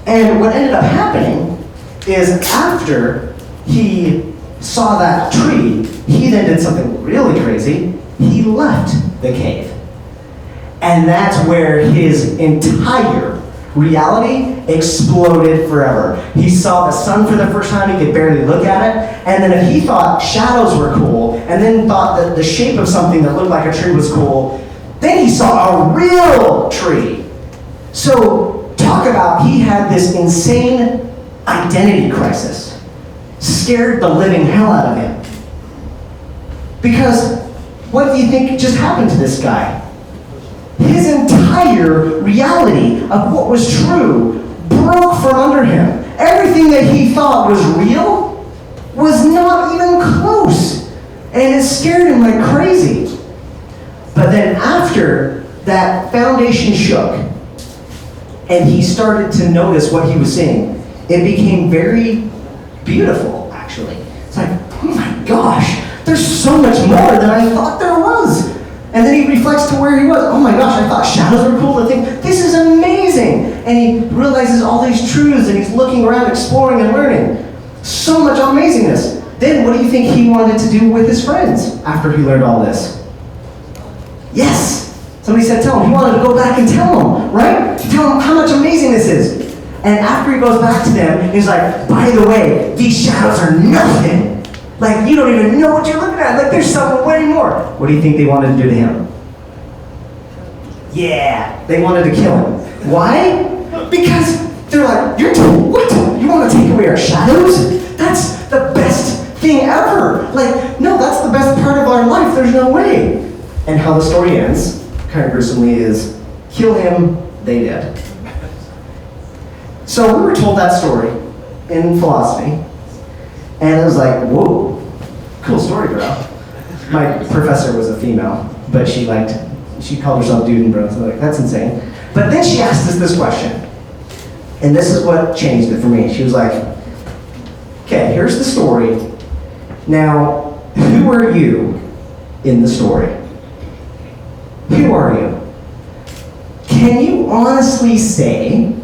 And what ended up happening is after he saw that tree, he then did something really crazy. He left the cave. And that's where his entire reality exploded forever. He saw the sun for the first time, he could barely look at it, and then if he thought shadows were cool, and then thought that the shape of something that looked like a tree was cool, then he saw a real tree. So, talk about he had this insane identity crisis. Scared the living hell out of him. Because, what do you think just happened to this guy? His entire reality of what was true broke from under him. Everything that he thought was real was not even close. And it scared him like crazy. But then after that foundation shook, and he started to notice what he was seeing, it became very beautiful, actually. It's like, oh my gosh, there's so much more than I thought there was. And then he reflects to where he was. Oh my gosh, I thought shadows were cool. I think, this is amazing. And he realizes all these truths, and he's looking around, exploring and learning. So much amazingness. Then what do you think he wanted to do with his friends after he learned all this? Yes. Somebody said tell him. He wanted to go back and tell them, right? Tell them how much amazing this is. And after he goes back to them, he's like, by the way, these shadows are nothing. Like, you don't even know what you're looking at. Like, there's something way more. What do you think they wanted to do to him? Yeah, they wanted to kill him. Why? Because they're like, what? You want to take away our shadows? That's the best thing ever. Like, no, that's the best part of our life. There's no way. And how the story ends, kind of gruesomely, is kill him, they did. So we were told that story in philosophy. And it was like, whoa, cool story, bro. My professor was a female, but she called herself dude and bro, so like, that's insane. But then she asked us this question, and this is what changed it for me. She was like, okay, here's the story. Now, who are you in the story? Who are you? Can you honestly say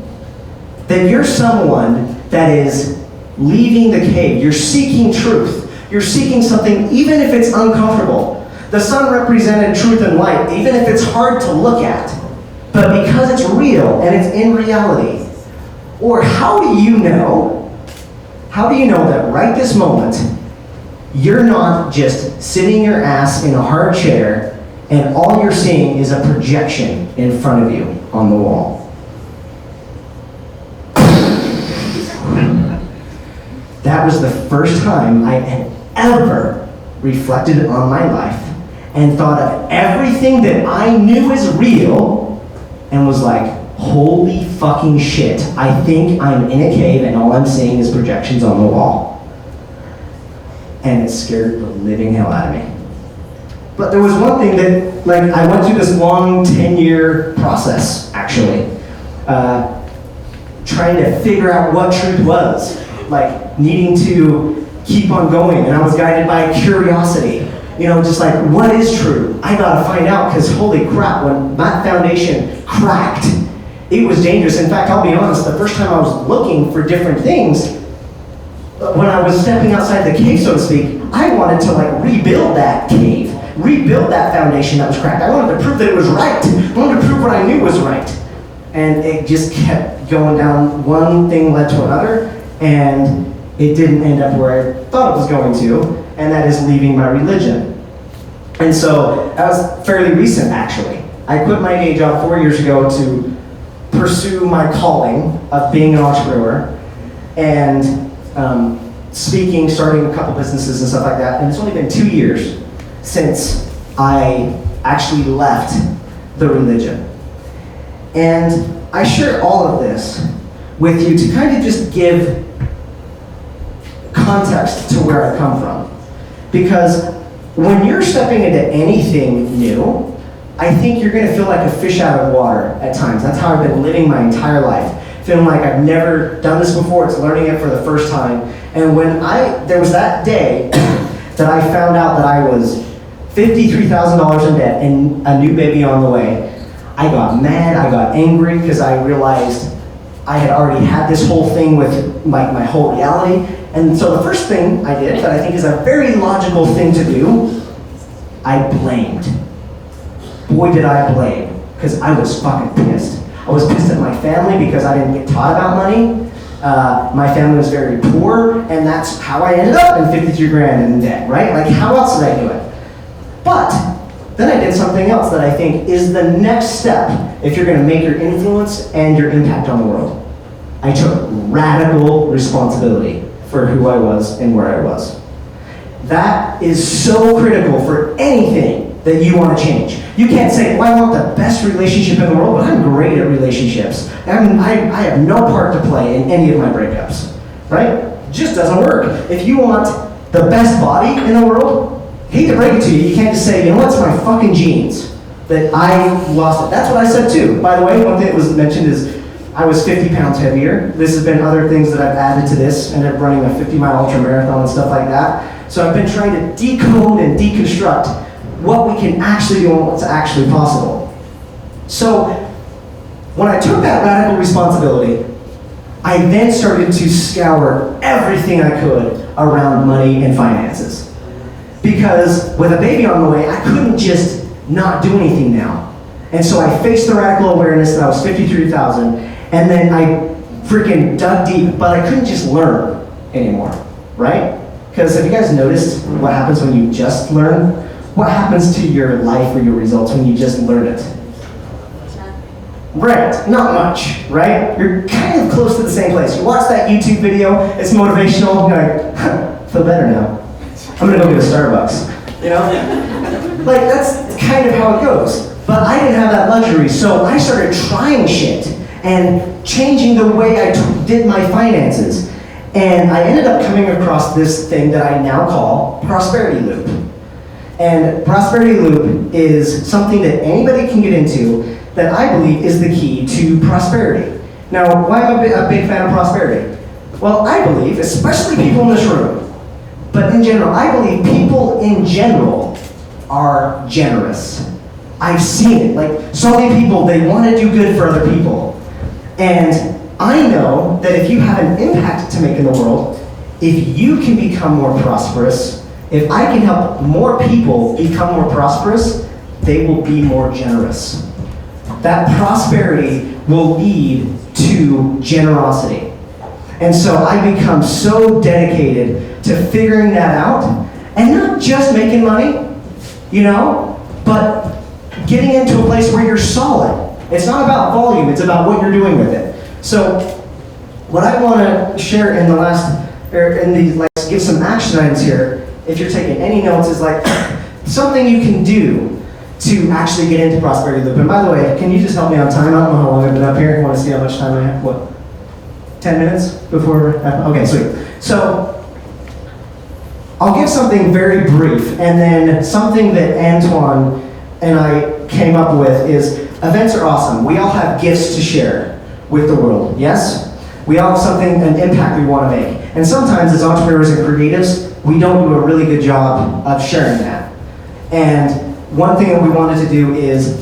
that you're someone that is leaving the cave? You're seeking truth. You're seeking something even if it's uncomfortable. The sun represented truth and light, even if it's hard to look at. But because it's real and it's in reality. Or how do you know that right this moment, you're not just sitting your ass in a hard chair and all you're seeing is a projection in front of you on the wall? That was the first time I had ever reflected on my life and thought of everything that I knew is real and was like, holy fucking shit, I think I'm in a cave and all I'm seeing is projections on the wall. And it scared the living hell out of me. But there was one thing that, like, I went through this long 10-year process, actually, trying to figure out what truth was. Like, needing to keep on going, and I was guided by curiosity. You know, just like, what is true? I gotta find out, because holy crap, when that foundation cracked, it was dangerous. In fact, I'll be honest, the first time I was looking for different things, when I was stepping outside the cave, so to speak, I wanted to like rebuild that cave, rebuild that foundation that was cracked. I wanted to prove that it was right. I wanted to prove what I knew was right. And it just kept going down, one thing led to another, and it didn't end up where I thought it was going to, and that is leaving my religion. And so that was fairly recent, actually. I quit my day job 4 years ago to pursue my calling of being an entrepreneur and speaking, starting a couple businesses and stuff like that. And it's only been 2 years since I actually left the religion. And I share all of this with you to kind of just give context to where I come from. Because when you're stepping into anything new, I think you're going to feel like a fish out of water at times. That's how I've been living my entire life. Feeling like I've never done this before, it's learning it for the first time. And when there was that day that I found out that I was $53,000 in debt and a new baby on the way, I got mad, I got angry, because I realized I had already had this whole thing with my whole reality. And so the first thing I did, that I think is a very logical thing to do, I blamed. Boy, did I blame, because I was fucking pissed. I was pissed at my family because I didn't get taught about money. My family was very poor, and that's how I ended up in 53 grand in debt, right? Like, how else did I do it? But then I did something else that I think is the next step if you're gonna make your influence and your impact on the world. I took radical responsibility for who I was and where I was. That is so critical for anything that you want to change. You can't say, well, I want the best relationship in the world, but I'm great at relationships. I have no part to play in any of my breakups, right? It just doesn't work. If you want the best body in the world, hate to break it to you, you can't just say, you know what's my fucking genes, that I lost it. That's what I said too. By the way, one thing that was mentioned is I was 50 pounds heavier. This has been other things that I've added to this, ended up running a 50-mile ultra marathon and stuff like that. So I've been trying to decode and deconstruct what we can actually do and what's actually possible. So when I took that radical responsibility, I then started to scour everything I could around money and finances. Because with a baby on the way, I couldn't just not do anything now. And so I faced the radical awareness that I was 53,000, and then I freaking dug deep, but I couldn't just learn anymore, right? Because have you guys noticed what happens when you just learn? What happens to your life or your results when you just learn it? Right, not much, right? You're kind of close to the same place. You watch that YouTube video, it's motivational, you're like, huh, feel better now. I'm gonna go get a Starbucks, you know? Like, that's kind of how it goes. But I didn't have that luxury, so I started trying shit and changing the way I did my finances. And I ended up coming across this thing that I now call prosperity loop. And prosperity loop is something that anybody can get into that I believe is the key to prosperity. Now, why am I a big fan of prosperity? Well, I believe, especially people in this room, but in general, I believe people in general are generous. I've seen it. Like, so many people, they want to do good for other people. And I know that if you have an impact to make in the world, if you can become more prosperous, if I can help more people become more prosperous, they will be more generous. That prosperity will lead to generosity. And so I become so dedicated to figuring that out, and not just making money, you know, but getting into a place where you're solid. It's not about volume, it's about what you're doing with it. So what I want to share in the let's give some action items here, if you're taking any notes, is like something you can do to actually get into prosperity loop. And by the way, can you just help me on time? I don't know how long I've been up here. I want to see how much time I have. What? 10 minutes before? Okay, sweet. So I'll give something very brief, and then something that Antoine and I came up with is events are awesome. We all have gifts to share with the world, yes? We all have something, an impact we want to make. And sometimes as entrepreneurs and creatives, we don't do a really good job of sharing that. And one thing that we wanted to do is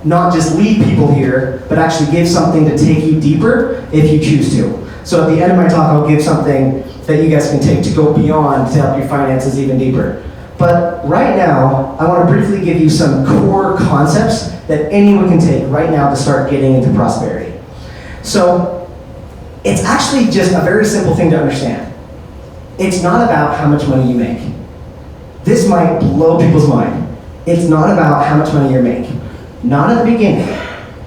not just lead people here, but actually give something to take you deeper if you choose to. So at the end of my talk, I'll give something that you guys can take to go beyond to help your finances even deeper. But right now, I want to briefly give you some core concepts that anyone can take right now to start getting into prosperity. So it's actually just a very simple thing to understand. It's not about how much money you make. This might blow people's mind. It's not about how much money you make. Not at the beginning.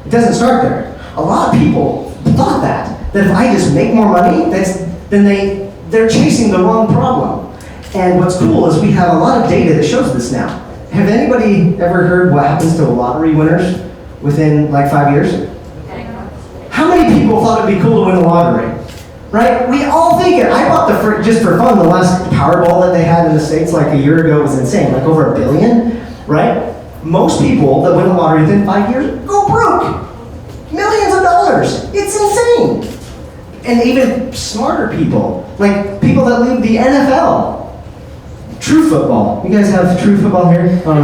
It doesn't start there. A lot of people thought that if I just make more money, then they're chasing the wrong problem. And what's cool is we have a lot of data that shows this now. Have anybody ever heard what happens to lottery winners within like 5 years? How many people thought it'd be cool to win the lottery? Right? We all think it. I bought just for fun, the last Powerball that they had in the States like a year ago was insane, like over $1 billion, right? Most people that win the lottery within 5 years go broke. Millions of dollars. It's insane. And even smarter people, like people that leave the NFL, True Football. You guys have True Football here? I don't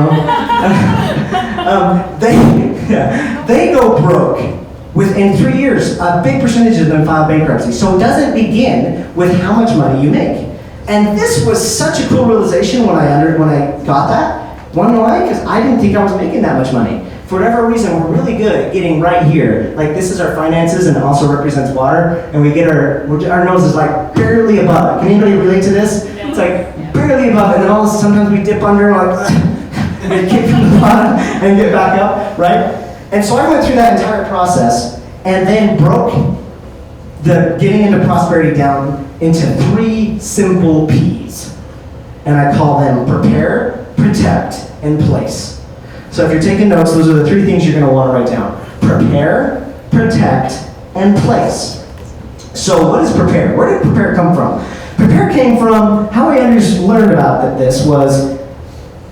know. They go broke within 3 years. A big percentage of them file bankruptcy. So it doesn't begin with how much money you make. And this was such a cool realization when I got that. Wanna know why? Because I didn't think I was making that much money. For whatever reason, we're really good at getting right here. Like this is our finances and it also represents water. And we get our nose is like barely above it. Can anybody relate to this? It's like barely above it. And then all of a sudden, sometimes we dip under and like, and get kicked from the bottom and get back up, right? And so I went through that entire process and then broke the getting into prosperity down into 3 simple P's. And I call them prepare, protect, and place. So if you're taking notes, those are the 3 things you're going to want to write down. Prepare, protect, and place. So what is prepare? Where did prepare come from? Prepare came from, how I learned about this was,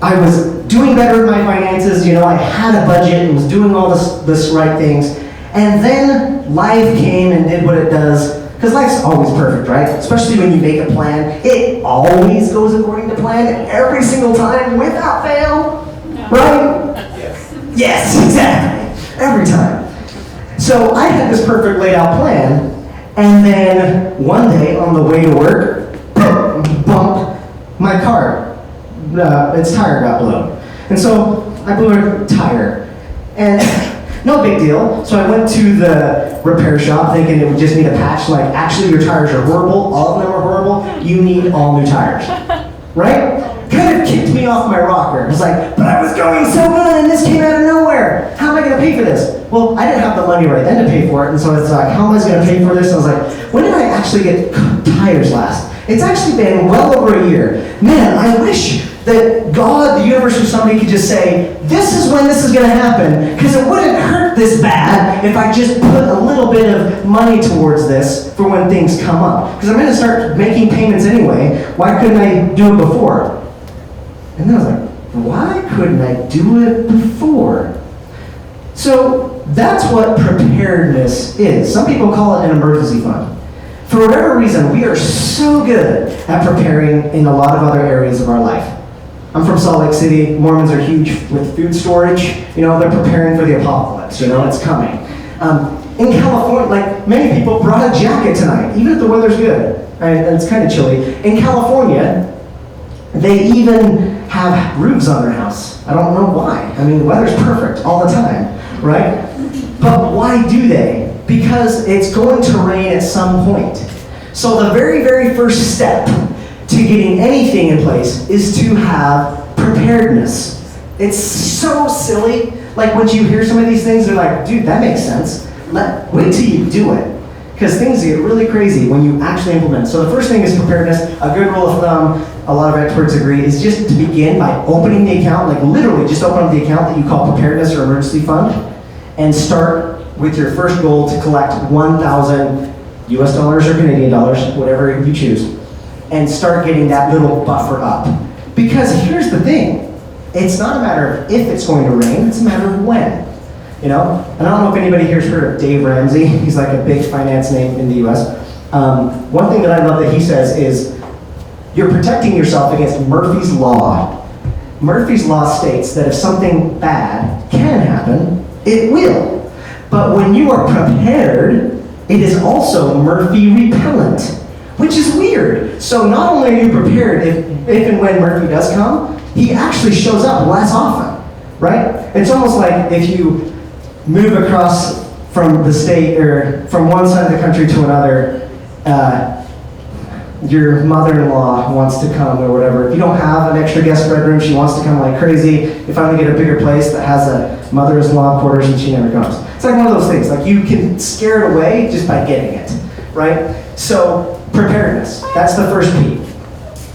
I was doing better with my finances, I had a budget and was doing all this right things. And then life came and did what it does. Because life's always perfect, right? Especially when you make a plan. It always goes according to plan every single time without fail. Right? Yes, exactly. Every time. So I had this perfect laid out plan, and then one day on the way to work, bump, my car, its tire got blown. And so I blew a tire. And no big deal. So I went to the repair shop thinking it would just need a patch. Like, actually your tires are horrible. All of them are horrible. You need all new tires. Right? Kind of kicked me off my rocker. I was like, but I was going so good and this came out of nowhere. How am I going to pay for this? Well, I didn't have the money right then to pay for it. And so it's like, how am I going to pay for this? I was like, when did I actually get tires last? It's actually been well over a year. Man, I wish that God, the universe, or somebody could just say, this is when this is going to happen, because it wouldn't hurt this bad if I just put a little bit of money towards this for when things come up. Because I'm going to start making payments anyway. Why couldn't I do it before? And then I was like, why couldn't I do it before? So that's what preparedness is. Some people call it an emergency fund. For whatever reason, we are so good at preparing in a lot of other areas of our life. I'm from Salt Lake City. Mormons are huge with food storage. They're preparing for the apocalypse. It's coming. In California, like many people brought a jacket tonight, even if the weather's good. Right? And it's kind of chilly. In California, they even have roofs on their house. I don't know why. I mean, the weather's perfect all the time, right? But why do they? Because it's going to rain at some point. So the very, very first step to getting anything in place is to have preparedness. It's so silly. Like when you hear some of these things, they're like, dude, that makes sense. Wait till you do it. Because things get really crazy when you actually implement it. So the first thing is preparedness. A good rule of thumb, a lot of experts agree, is just to begin by opening the account, like literally just open up the account that you call preparedness or emergency fund, and start with your first goal to collect 1,000 US dollars or Canadian dollars, whatever you choose, and start getting that little buffer up. Because here's the thing, it's not a matter of if it's going to rain, it's a matter of when. And I don't know if anybody here has heard of Dave Ramsey. He's like a big finance name in the US. One thing that I love that he says is, you're protecting yourself against Murphy's Law. Murphy's Law states that if something bad can happen, it will. But when you are prepared, it is also Murphy repellent, which is weird. So not only are you prepared if and when Murphy does come, he actually shows up less often, right? It's almost like if you move across from the state or from one side of the country to another, your mother-in-law wants to come or whatever. If you don't have an extra guest bedroom, she wants to come like crazy. You finally get a bigger place that has a mother-in-law quarters and she never comes. It's like one of those things, like you can scare it away just by getting it, right? So preparedness, that's the first P.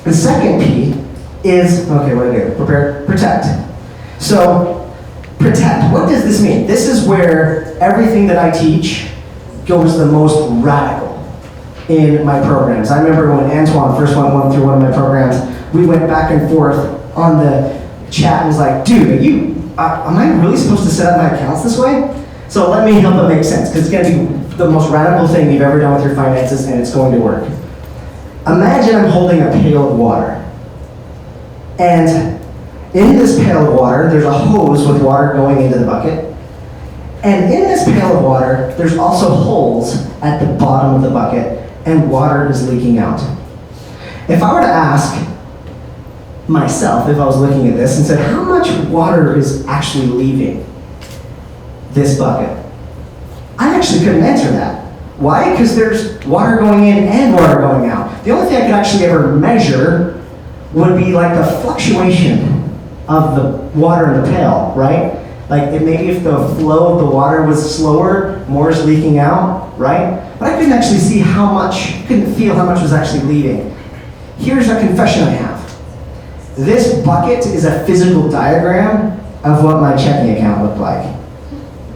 The second P is, okay, what did I do? Prepare, protect. So protect, what does this mean? This is where everything that I teach goes the most radical in my programs. I remember when Antoine first went through one of my programs, we went back and forth on the chat and was like, dude, am I really supposed to set up my accounts this way? So let me help it make sense, because it's going to be the most radical thing you've ever done with your finances, and it's going to work. Imagine I'm holding a pail of water. And in this pail of water, there's a hose with water going into the bucket. And in this pail of water, there's also holes at the bottom of the bucket, and water is leaking out. If I were to ask myself, if I was looking at this and said, how much water is actually leaving this bucket? I actually couldn't answer that. Why? Because there's water going in and water going out. The only thing I could actually ever measure would be like the fluctuation of the water in the pail, right? Like maybe if the flow of the water was slower, more is leaking out, right? But I couldn't actually see how much, couldn't feel how much was actually leaving. Here's a confession I have. This bucket is a physical diagram of what my checking account looked like,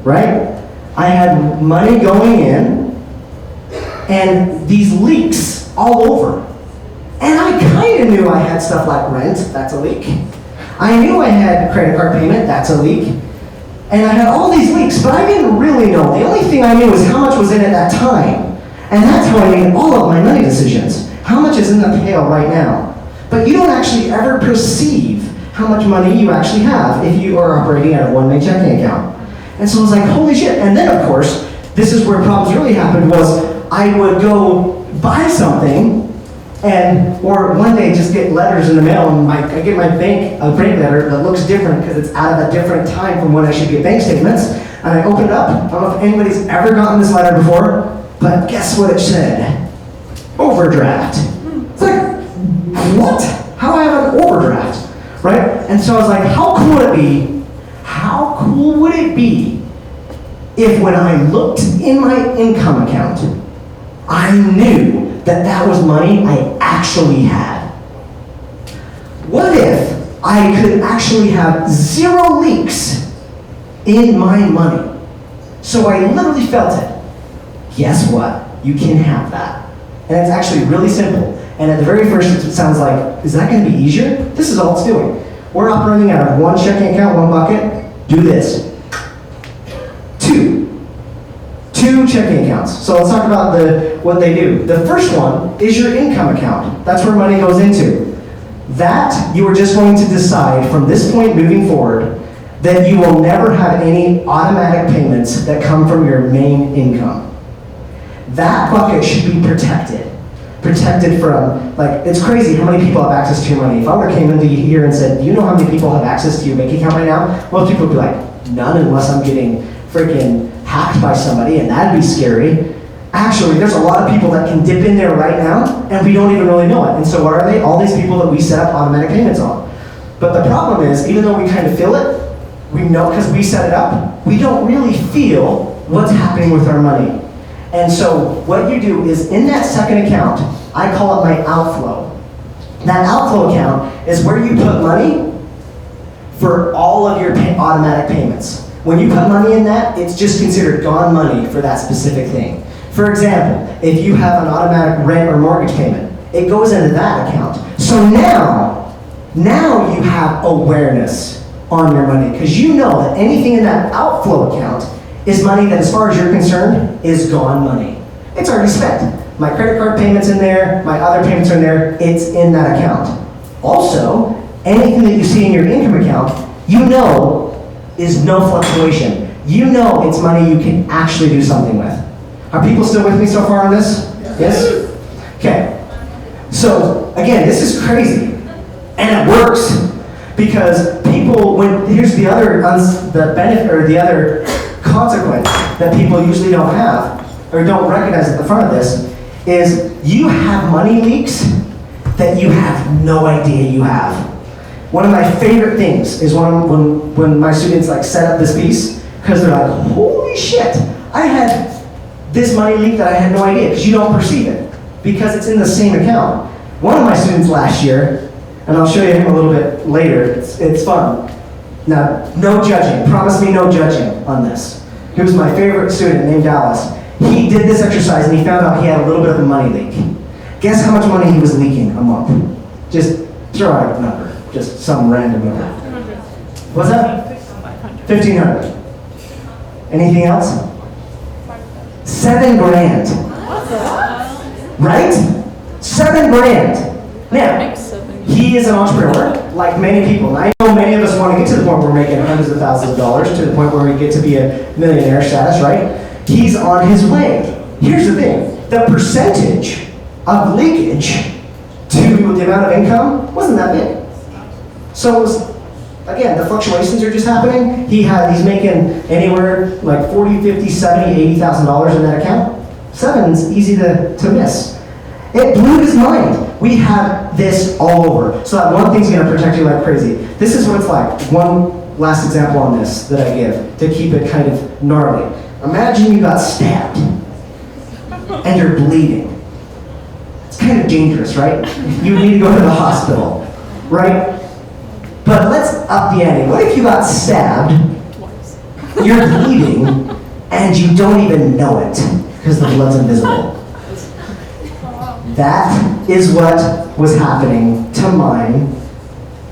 right? I had money going in and these leaks all over. And I kind of knew I had stuff like rent, that's a leak. I knew I had credit card payment, that's a leak. And I had all these leaks, but I didn't really know. The only thing I knew was how much was in at that time. And that's how I made all of my money decisions. How much is in the pail right now? But you don't actually ever perceive how much money you actually have if you are operating at a one-way checking account. And so I was like, holy shit. And then, of course, this is where problems really happened was I would go buy something or one day just get letters in the mail and I get a bank letter that looks different because it's out of a different time from when I should get bank statements. And I open it up. I don't know if anybody's ever gotten this letter before, but guess what it said? Overdraft. It's like, what? How do I have an overdraft? Right? And so I was like, how cool would it be if when I looked in my income account, I knew that was money I actually had? What if I could actually have 0 leaks in my money? So I literally felt it. Guess what? You can have that. And it's actually really simple. And at the very first, it sounds like, is that going to be easier? This is all it's doing. We're operating out of one checking account, one bucket. Do this. Two checking accounts. So let's talk about what they do. The first one is your income account. That's where money goes into. That you are just going to decide from this point moving forward that you will never have any automatic payments that come from your main income. That bucket should be protected. Protected from, it's crazy how many people have access to your money. If I were came into here and said, do you know how many people have access to your bank account right now? Most people would be like, none unless I'm getting freaking hacked by somebody, and that'd be scary. Actually, there's a lot of people that can dip in there right now, and we don't even really know it. And so what are they? All these people that we set up automatic payments on. But the problem is, even though we kind of feel it, we know because we set it up, we don't really feel what's happening with our money. And so what you do is in that second account, I call it my outflow. That outflow account is where you put money for all of your automatic payments. When you put money in that, it's just considered gone money for that specific thing. For example, if you have an automatic rent or mortgage payment, it goes into that account. So now you have awareness on your money because you know that anything in that outflow account is money that, as far as you're concerned, is gone money. It's already spent. My credit card payment's in there, my other payments are in there, it's in that account. Also, anything that you see in your income account, you know is no fluctuation. You know it's money you can actually do something with. Are people still with me so far on this? Yes? Okay. So, again, this is crazy. And it works. Because people, here's the other benefit, or the other consequence that people usually don't have, or don't recognize at the front of this, is you have money leaks that you have no idea you have. One of my favorite things is when my students set up this piece, because they're like, holy shit, I had this money leak that I had no idea, because you don't perceive it, because it's in the same account. One of my students last year, and I'll show you him a little bit later, it's fun. Now, no judging, promise me no judging on this. He was my favorite student named Dallas. He did this exercise and he found out he had a little bit of a money leak. Guess how much money he was leaking a month? Just throw out a number, just some random number. What's that? $1,500. Anything else? $7,000. Right? $7,000. Now, He is an entrepreneur, like many people. And I know many of us want to get to the point where we're making hundreds of thousands of dollars, to the point where we get to be a millionaire status, right? He's on his way. Here's the thing. The percentage of leakage to the amount of income wasn't that big. So it was, again, the fluctuations are just happening. He's making anywhere like 40, 50, 70, $80,000 in that account. 7's easy to miss. It blew his mind. We have this all over. So that one thing's gonna protect you like crazy. This is what it's like. One last example on this that I give to keep it kind of gnarly. Imagine you got stabbed and you're bleeding. It's kind of dangerous, right? You need to go to the hospital, right? But let's up the ante. What if you got stabbed, you're bleeding, and you don't even know it because the blood's invisible? That is what was happening to mine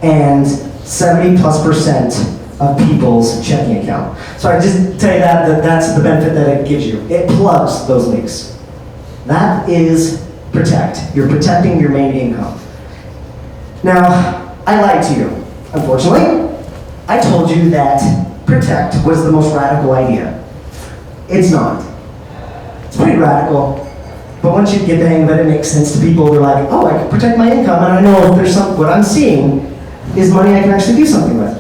and 70+% of people's checking account. So I just tell you that's the benefit that it gives you. It plugs those leaks. That is protect. You're protecting your main income. Now, I lied to you. Unfortunately, I told you that protect was the most radical idea. It's not. It's pretty radical. But once you get the hang of it, it makes sense to people. They're like, oh, I can protect my income, and I know there's what I'm seeing is money I can actually do something with.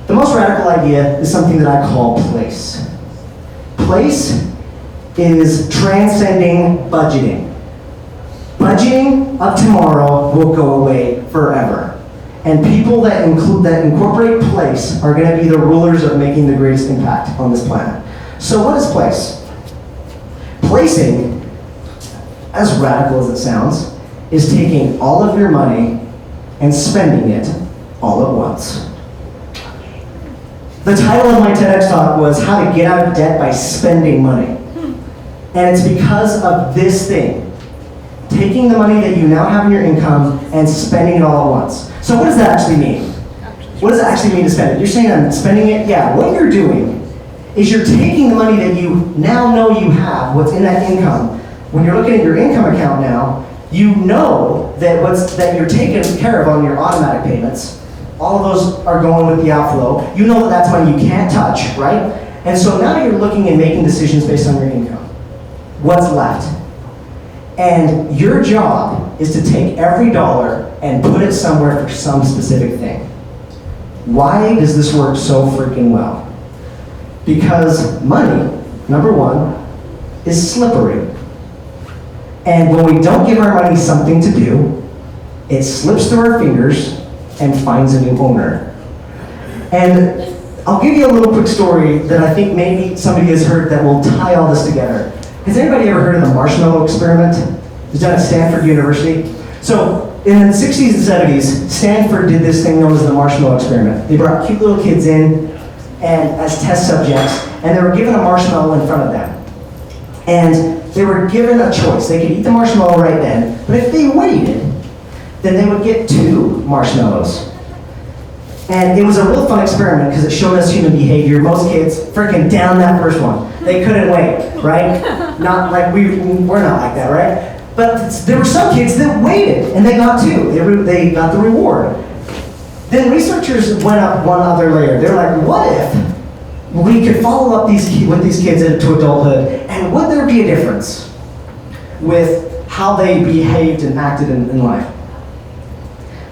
The most radical idea is something that I call place. Place is transcending budgeting. Budgeting of tomorrow will go away forever. And people that incorporate place are going to be the rulers of making the greatest impact on this planet. So what is place? Placing, as radical as it sounds, is taking all of your money and spending it all at once. The title of my TEDx talk was How to Get Out of Debt by Spending Money. And it's because of this thing. Taking the money that you now have in your income and spending it all at once. So what does that actually mean? What does it actually mean to spend it? You're saying I'm spending it? Yeah, what you're doing is you're taking the money that you now know you have, what's in that income. When you're looking at your income account now, you know that that you're taking care of on your automatic payments. All of those are going with the outflow. You know that that's money you can't touch, right? And so now you're looking and making decisions based on your income. What's left? And your job is to take every dollar and put it somewhere for some specific thing. Why does this work so freaking well? Because money, number one, is slippery. And when we don't give our money something to do, it slips through our fingers and finds a new owner. And I'll give you a little quick story that I think maybe somebody has heard that will tie all this together. Has anybody ever heard of the marshmallow experiment? It was done at Stanford University. So in the 60s and 70s, Stanford did this thing known as the marshmallow experiment. They brought cute little kids in and as test subjects, and they were given a marshmallow in front of them. And they were given a choice. They could eat the marshmallow right then, but if they waited, then they would get 2 marshmallows. And it was a real fun experiment because it showed us human behavior. Most kids freaking down that first one. They couldn't wait, right? Not like we're not like that, right? But there were some kids that waited and they got 2. They got the reward. Then researchers went up one other layer. They're like, what if we could follow up with these kids into adulthood, and would there be a difference with how they behaved and acted in life?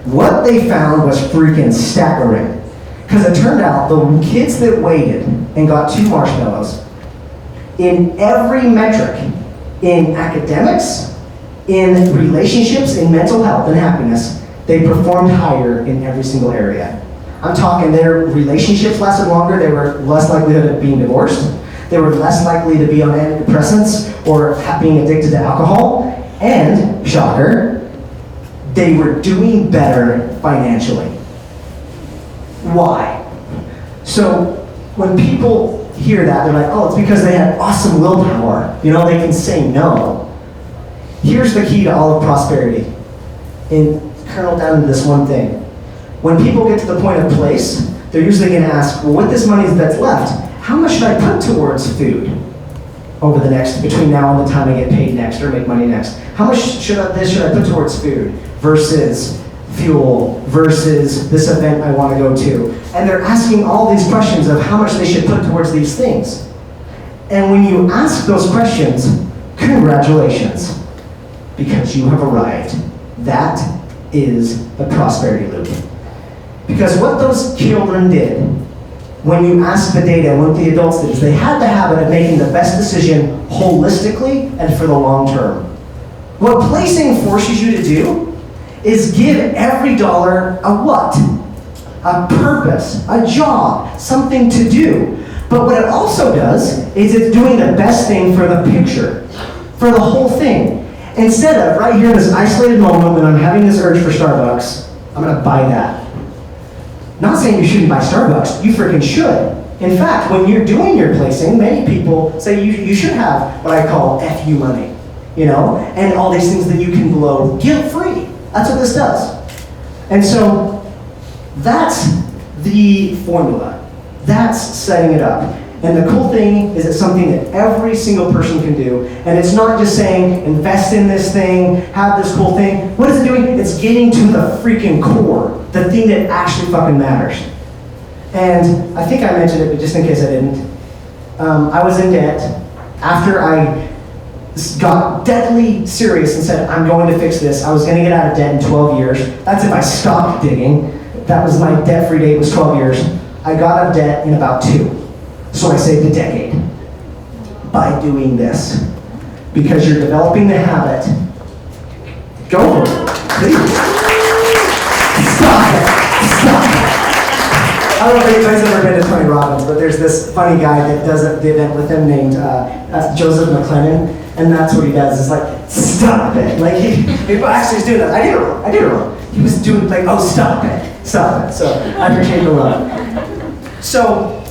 What they found was freaking staggering. Because it turned out the kids that waited and got 2 marshmallows, in every metric, in academics, in relationships, in mental health and happiness, they performed higher in every single area. I'm talking their relationships lasted longer, they were less likelihood of being divorced, they were less likely to be on antidepressants or being addicted to alcohol, and, shocker, they were doing better financially. Why? So when people hear that, they're like, oh, it's because they had awesome willpower. You know, they can say no. Here's the key to all of prosperity. And kernel down to this one thing. When people get to the point of place, they're usually going to ask, well, with this money that's left, how much should I put towards food between now and the time I get paid next or make money next? How much should I put towards food versus fuel versus this event I want to go to? And they're asking all these questions of how much they should put towards these things. And when you ask those questions, congratulations, because you have arrived. That is the prosperity loop. Because what those children did, when you ask the data and what the adults did, is they had the habit of making the best decision holistically and for the long term. What placing forces you to do is give every dollar a what? A purpose, a job, something to do. But what it also does is it's doing the best thing for the picture, for the whole thing. Instead of right here in this isolated moment when I'm having this urge for Starbucks, I'm gonna buy that. Not saying you shouldn't buy Starbucks, you freaking should. In fact, when you're doing your placing, many people say you should have what I call FU money, you know, and all these things that you can blow guilt-free. That's what this does. And so that's the formula. That's setting it up. And the cool thing is it's something that every single person can do. And it's not just saying, invest in this thing, have this cool thing. What is it doing? It's getting to the freaking core, the thing that actually fucking matters. And I think I mentioned it, but just in case I didn't. I was in debt after I got deadly serious and said, I'm going to fix this. I was going to get out of debt in 12 years. That's if I stopped digging. That was my debt-free date was 12 years. I got out of debt in about 2. So I saved a decade by doing this. Because you're developing the habit. Go for it, please. Stop it. Stop it. I don't know if anybody's ever been to Tony Robbins, but there's this funny guy that does the event with him named Joseph McClennan, and that's what he does. It's like, stop it. Like he actually was doing that. I did it wrong. He was doing like, oh, stop it. Stop it. So I appreciate the love. So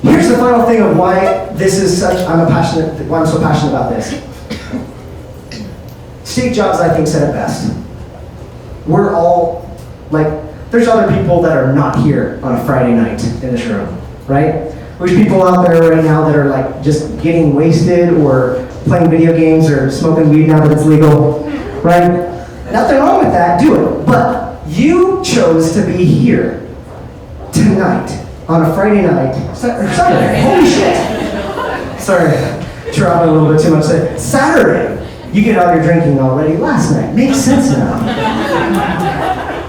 here's the final thing of why this is such, why I'm so passionate about this. Steve Jobs, I think, said it best. We're all, like, there's other people that are not here on a Friday night in this room, right? There's people out there right now that are like just getting wasted or playing video games or smoking weed now that it's legal, right? Nothing wrong with that, do it. But you chose to be here tonight on a Friday night, Saturday, holy shit. Sorry, dropping a little bit too much. Saturday, you get out your drinking already last night. Makes sense now.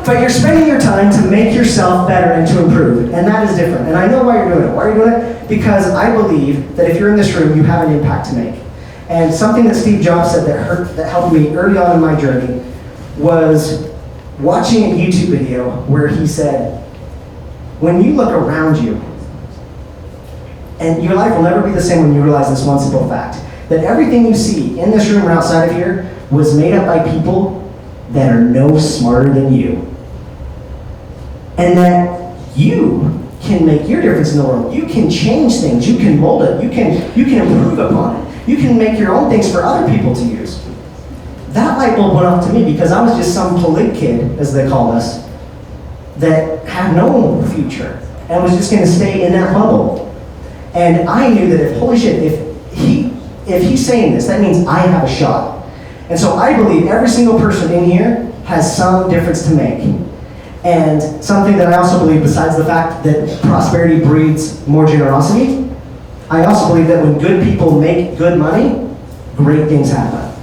But you're spending your time to make yourself better and to improve, and that is different. And I know why you're doing it. Why are you doing it? Because I believe that if you're in this room, you have an impact to make. And something that Steve Jobs said that helped me early on in my journey was watching a YouTube video where he said, when you look around you, and your life will never be the same when you realize this one simple fact, that everything you see in this room or outside of here was made up by people that are no smarter than you. And that you can make your difference in the world. You can change things. You can mold it. You can improve upon it. You can make your own things for other people to use. That light bulb went off to me because I was just some polite kid, as they called us, that had no future and was just going to stay in that bubble. And I knew that holy shit, if he's saying this, that means I have a shot. And so I believe every single person in here has some difference to make. And something that I also believe, besides the fact that prosperity breeds more generosity, I also believe that when good people make good money, great things happen.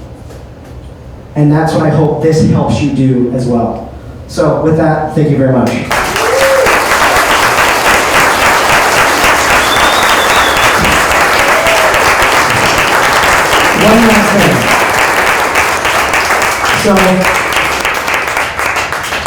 And that's what I hope this helps you do as well. So with that, thank you very much. One last thing. So,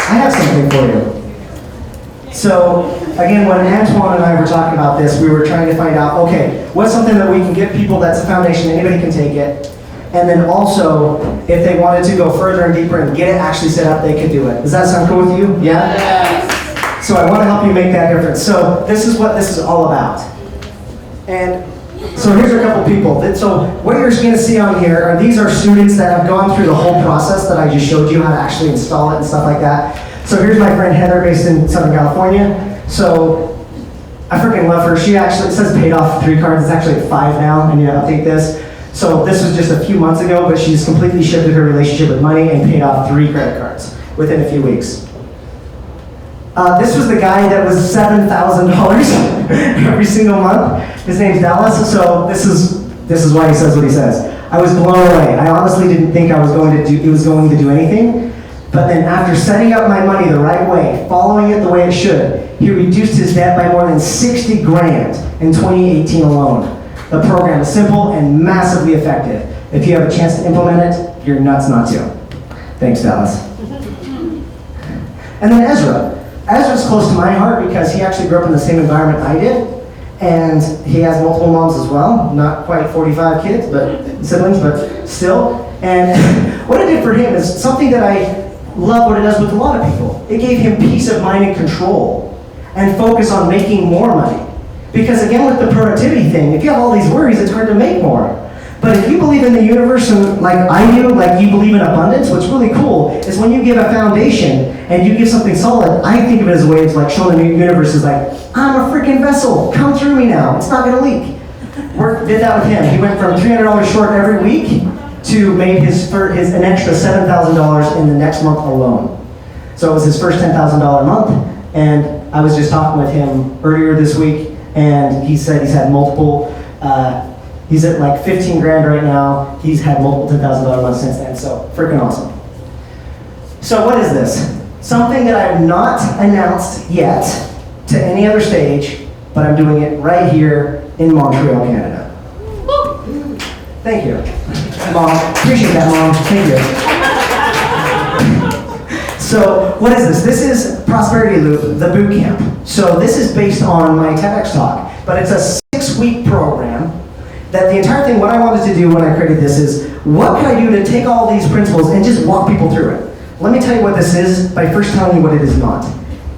I have something for you. So, again, when Antoine and I were talking about this, we were trying to find out, okay, what's something that we can give people that's a foundation, anybody can take it, and then also, if they wanted to go further and deeper and get it actually set up, they could do it. Does that sound cool with you? Yeah? Yes. So I want to help you make that difference. So this is what this is all about. And so here's a couple people. So what you're going to see on here these are students that have gone through the whole process that I just showed you how to actually install it and stuff like that. So here's my friend Heather based in Southern California. So I freaking love her. She actually, it says paid off 3 cards. It's actually at 5 now. I need to update this. So this was just a few months ago, but she's completely shifted her relationship with money and paid off 3 credit cards within a few weeks. This was the guy that was $7,000 every single month. His name's Dallas, so this is why he says what he says. I was blown away. I honestly didn't think he was going to do anything. But then after setting up my money the right way, following it the way it should, he reduced his debt by more than 60 grand in 2018 alone. The program is simple and massively effective. If you have a chance to implement it, you're nuts not to. Thanks, Dallas. And then Ezra. Ezra's close to my heart because he actually grew up in the same environment I did. And he has multiple moms as well. Not quite 45 kids, but siblings, but still. And what it did for him is something that I love what it does with a lot of people. It gave him peace of mind and control and focus on making more money. Because again, with the productivity thing, if you have all these worries, it's hard to make more. But if you believe in the universe, and like I do, like you believe in abundance, what's really cool is when you give a foundation and you give something solid, I think of it as a way of like showing the universe is like, I'm a freaking vessel, come through me now, it's not gonna leak. Did that with him. He went from $300 short every week to made an extra $7,000 in the next month alone. So it was his first $10,000 month, and I was just talking with him earlier this week, and he said he's had multiple, he's at like 15 grand right now. He's had multiple $10,000 months since then, so freaking awesome. So what is this? Something that I've not announced yet to any other stage, but I'm doing it right here in Montreal, Canada. Thank you. Mom, appreciate that, Mom. Thank you. So, what is this? This is Prosperity Loop, the boot camp. So, this is based on my TEDx talk, but it's a 6-week program that the entire thing, what I wanted to do when I created this is, what can I do to take all these principles and just walk people through it? Let me tell you what this is by first telling you what it is not.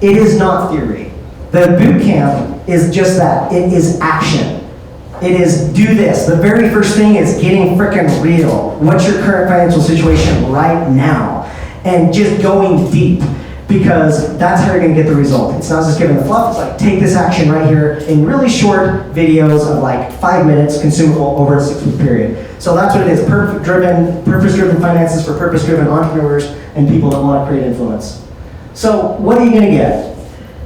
It is not theory. The boot camp is just that. It is action. It is do this. The very first thing is getting freaking real. What's your current financial situation right now? And just going deep, because that's how you're going to get the result. It's not just giving the fluff. It's like take this action right here in really short videos of like 5 minutes, consumable over a 6-week period. So that's what it is. Purpose-driven finances for purpose-driven entrepreneurs and people that want to create influence. So what are you going to get?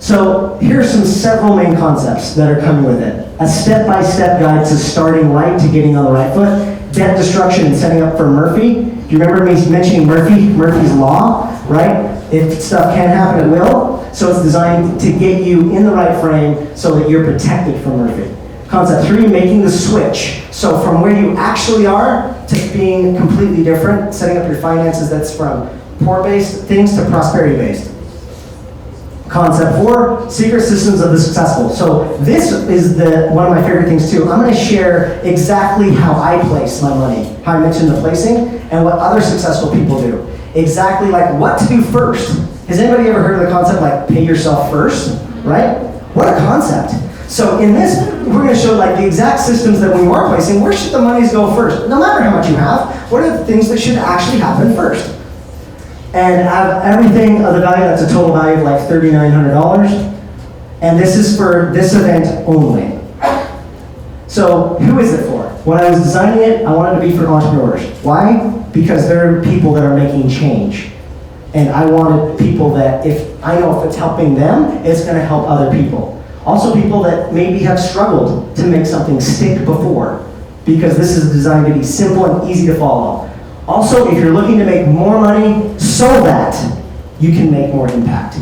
So here's several main concepts that are coming with it. A step-by-step guide to starting right, to getting on the right foot. Debt destruction and setting up for Murphy. Do you remember me mentioning Murphy's Law, right? If stuff can happen, it will. So it's designed to get you in the right frame so that you're protected from Murphy. Concept 3, making the switch. So from where you actually are to being completely different, setting up your finances that's from poor-based things to prosperity-based. Concept 4, secret systems of the successful. So this is one of my favorite things too. I'm going to share exactly how I place my money, how I mentioned the placing, and what other successful people do. Exactly like what to do first. Has anybody ever heard of the concept like pay yourself first, right? What a concept. So in this, we're going to show like the exact systems that when you are placing, where should the monies go first? No matter how much you have, what are the things that should actually happen first? And I have everything of the value, that's a total value of like $3,900. And this is for this event only. So who is it for? When I was designing it, I wanted to be for entrepreneurs. Why? Because there are people that are making change. And I wanted people that I know if it's helping them, it's going to help other people. Also people that maybe have struggled to make something stick before. Because this is designed to be simple and easy to follow. Also, if you're looking to make more money so that you can make more impact.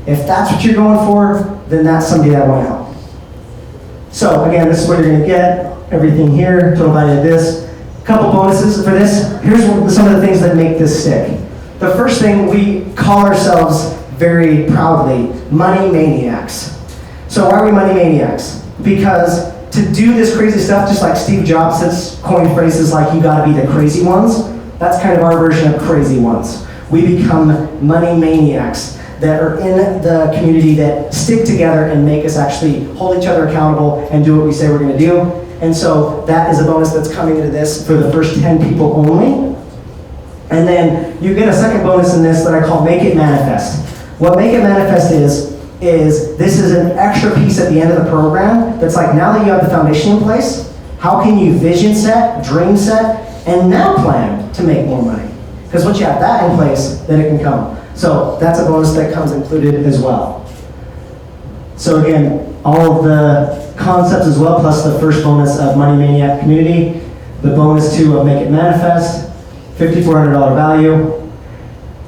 If that's what you're going for, then that's somebody that I want to help. So again, this is what you're going to get. Everything here, total value of this. A couple bonuses for this. Here's some of the things that make this stick. The first thing, we call ourselves very proudly money maniacs. So why are we money maniacs? Because to do this crazy stuff, just like Steve Jobs has coined phrases like you gotta be the crazy ones, that's kind of our version of crazy ones. We become money maniacs that are in the community that stick together and make us actually hold each other accountable and do what we say we're gonna do. And so that is a bonus that's coming into this for the first 10 people only. And then you get a second bonus in this that I call Make It Manifest. What Make It Manifest is this is an extra piece at the end of the program that's like, now that you have the foundation in place, how can you vision set, dream set, and now plan to make more money? Because once you have that in place, then it can come. So that's a bonus that comes included as well. So again, all of the concepts as well, plus the first bonus of Money Maniac Community, the bonus two of Make It Manifest, $5,400 value.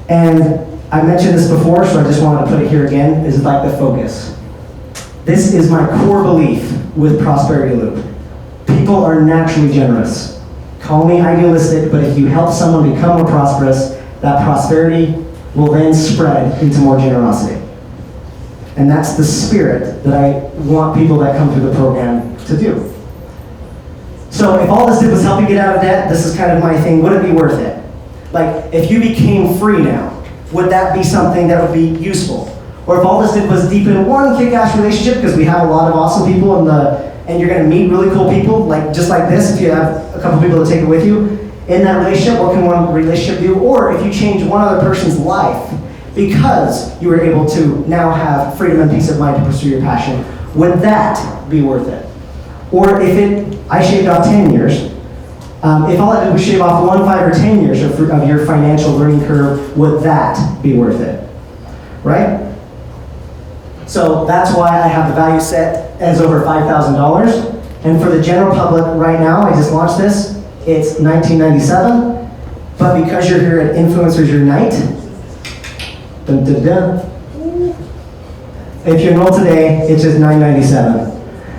And I mentioned this before, so I just wanted to put it here again, is like the focus. This is my core belief with Prosperity Loop. People are naturally generous. Call me idealistic, but if you help someone become more prosperous, that prosperity will then spread into more generosity. And that's the spirit that I want people that come through the program to do. So if all this did was help you get out of debt, this is kind of my thing, would it be worth it? Like, if you became free now, would that be something that would be useful? Or if all this did was deepen one kick-ass relationship, because we have a lot of awesome people and you're gonna meet really cool people, like just like this, if you have a couple people to take it with you, in that relationship, what can one relationship do? Or if you change one other person's life because you were able to now have freedom and peace of mind to pursue your passion, would that be worth it? Or if I shaved off 10 years, if all I did was shave off 1, 5, or 10 years of your financial learning curve, would that be worth it? Right? So that's why I have the value set as over $5,000. And for the general public right now, I just launched this, it's $19.97. But because you're here at Influencers Unite, dun, dun, dun, if you enroll today, it's just $9.97.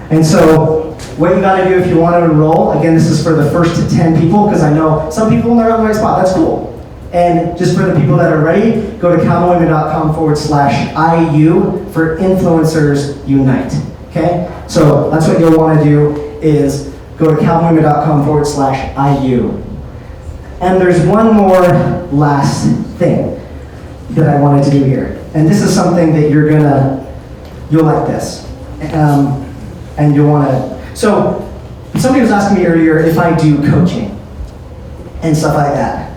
And so what you gotta do if you want to enroll, again, this is for the first 10 people, because I know some people are on the right spot, that's cool. And just for the people that are ready, go to calvinwayman.com/IU for Influencers Unite, okay? So that's what you'll want to do is go to calvinwayman.com/IU. And there's one more last thing that I wanted to do here. And this is something that you'll like this. And you'll want to, so somebody was asking me earlier if I do coaching and stuff like that.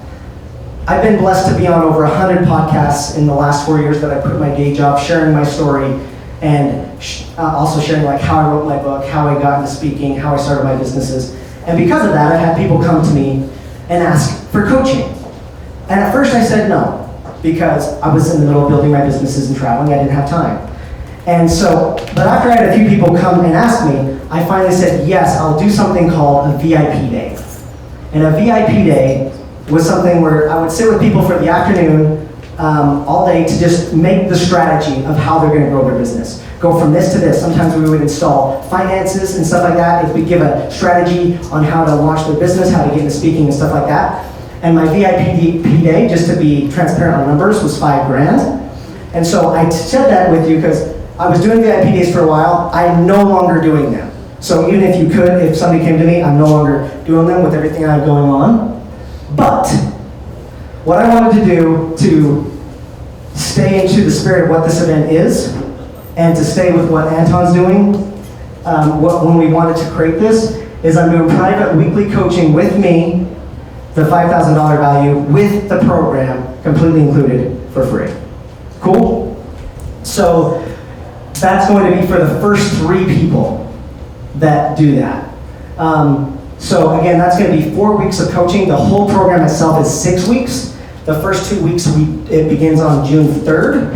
I've been blessed to be on over 100 podcasts in the last 4 years that I put my day job, sharing my story, and also sharing like how I wrote my book, how I got into speaking, how I started my businesses. And because of that, I've had people come to me and ask for coaching. And at first I said no, because I was in the middle of building my businesses and traveling, I didn't have time. And so, but after I had a few people come and ask me, I finally said, yes, I'll do something called a VIP day. And a VIP day was something where I would sit with people for the afternoon, all day, to just make the strategy of how they're gonna grow their business. Go from this to this. Sometimes we would install finances and stuff like that. If we give a strategy on how to launch their business, how to get into speaking and stuff like that. And my VIP day, just to be transparent on numbers, was $5,000. And so I said that with you because I was doing VIP days for a while. I'm no longer doing them. So even if somebody came to me, I'm no longer doing them with everything I have going on. But what I wanted to do to stay into the spirit of what this event is, and to stay with what Anton's doing, when we wanted to create this, is I'm doing private weekly coaching with me, the $5,000 value, with the program completely included for free. Cool? So that's going to be for the first 3 people that do that. So again, that's going to be 4 weeks of coaching. The whole program itself is 6 weeks. The first 2 weeks, it begins on June 3rd.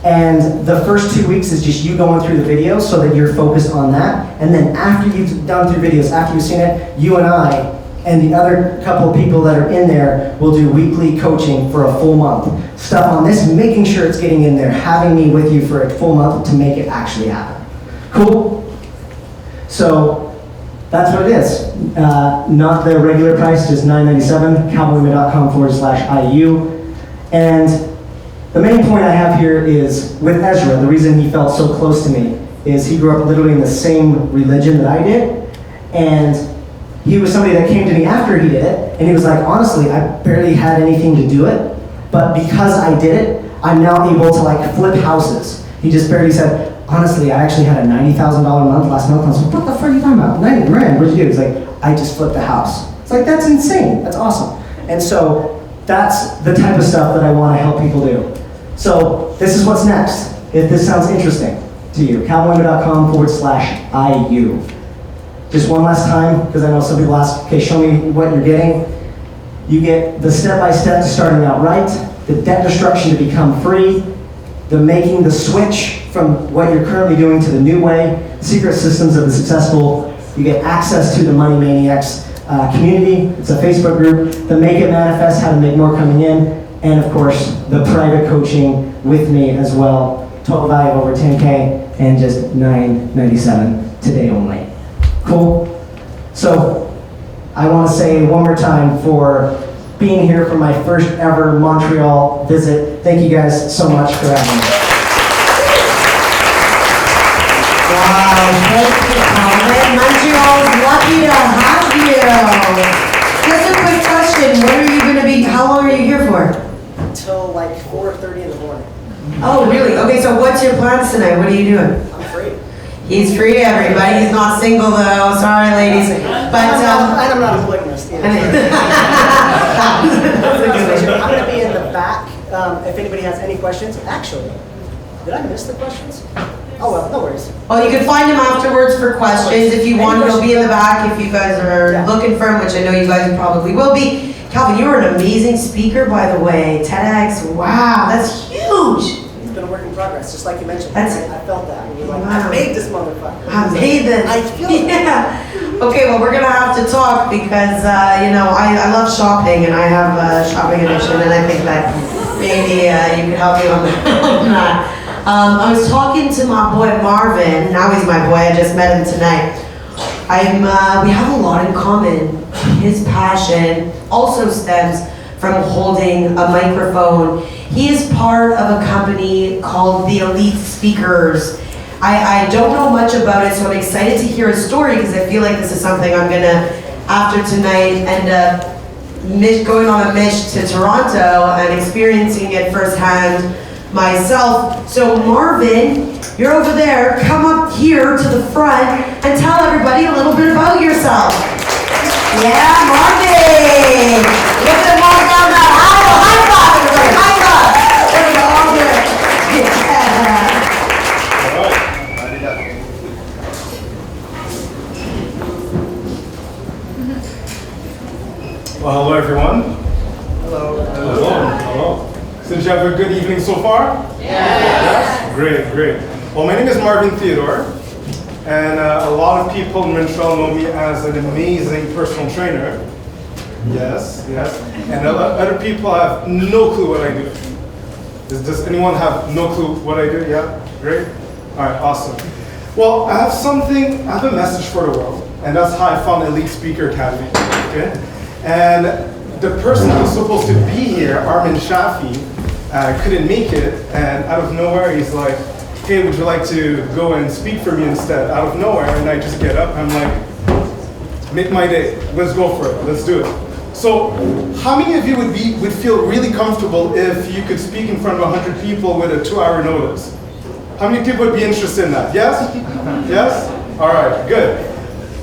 And the first 2 weeks is just you going through the videos so that you're focused on that. And then after you've done through videos, after you've seen it, you and I and the other couple of people that are in there will do weekly coaching for a full month. Stuff on this, making sure it's getting in there, having me with you for a full month to make it actually happen. Cool? So that's what it is. Not the regular price, just $9.97, calvinwayman.com/IU. And the main point I have here is with Ezra, the reason he felt so close to me is he grew up literally in the same religion that I did. And he was somebody that came to me after he did it, and he was like, honestly, I barely had anything to do it, but because I did it, I'm now able to like flip houses. He just barely said, honestly, I actually had a $90,000 month last month. I was like, what the fuck are you talking about? 90 grand, what'd you do? He's like, I just flipped a house. It's like, that's insane, that's awesome. And so that's the type of stuff that I want to help people do. So this is what's next, if this sounds interesting to you, calvinwayman.com/IU. Just one last time, because I know some people ask, okay, show me what you're getting. You get the step-by-step to starting out right, the debt destruction to become free, the making the switch from what you're currently doing to the new way, secret systems of the successful. You get access to the Money Maniacs community. It's a Facebook group. The Make It Manifest, how to make more coming in. And of course, the private coaching with me as well. Total value of over 10K and just $9.97 today only. Cool? So, I want to say one more time for being here for my first ever Montreal visit. Thank you guys so much for having me. Wow, thank you, Calvin. Montreal's lucky to have you. Just a quick question. When are you going to be, how long are you here for? Until like 4:30 in the morning. Oh, really? Okay, so what's your plans tonight? What are you doing? I'm free. He's free, everybody. He's not single, though. Sorry, ladies. But, I'm not a polygamist either. I'm going to be in the back if anybody has any questions. Actually, did I miss the questions? Oh, well, no worries. well, you can find him afterwards for questions. If you want, he'll be in the back if you guys are looking for him, which I know you guys probably will be. Calvin, you are an amazing speaker, by the way. TEDx, wow, that's huge. It's been a work in progress, just like you mentioned. That's- I felt that. You're like, Wow. I made this motherfucker. I made this. I feel it. Yeah. Okay, well, we're gonna have to talk because I love shopping and I have a shopping addiction, and I think that maybe you could help me on that. I was talking to my boy Marvin. Now he's my boy. I just met him tonight. We have a lot in common. His passion also stems from holding a microphone. He is part of a company called the Elite Speakers. I don't know much about it, so I'm excited to hear his story because I feel like this is something I'm gonna, after tonight, end up going on a mish to Toronto and experiencing it firsthand myself. So Marvin, you're over there. Come up here to the front and tell everybody a little bit about yourself. Yeah, Marvin! Look at Marvin down that aisle. High five, everybody. High five. There we go. All good. Yeah. Well, hello everyone. Hello. Hello. Since you have a good evening so far? Yes. Great, great. Well, my name is Marvin Theodore, and a lot of people in Montreal know me as an amazing personal trainer. Yes, yes. And other people have no clue what I do. Does anyone have no clue what I do? Yeah? Great? All right, awesome. Well, I have a message for the world, and that's how I found Elite Speaker Academy, okay? And the person who's supposed to be here, Armin Shafi, couldn't make it, and out of nowhere, he's like, hey, would you like to go and speak for me instead? Out of nowhere, and I just get up, and I'm like, make my day, let's go for it, let's do it. So, how many of you would feel really comfortable if you could speak in front of 100 people with a 2-hour notice? How many people would be interested in that? Yes? Yes? All right, good.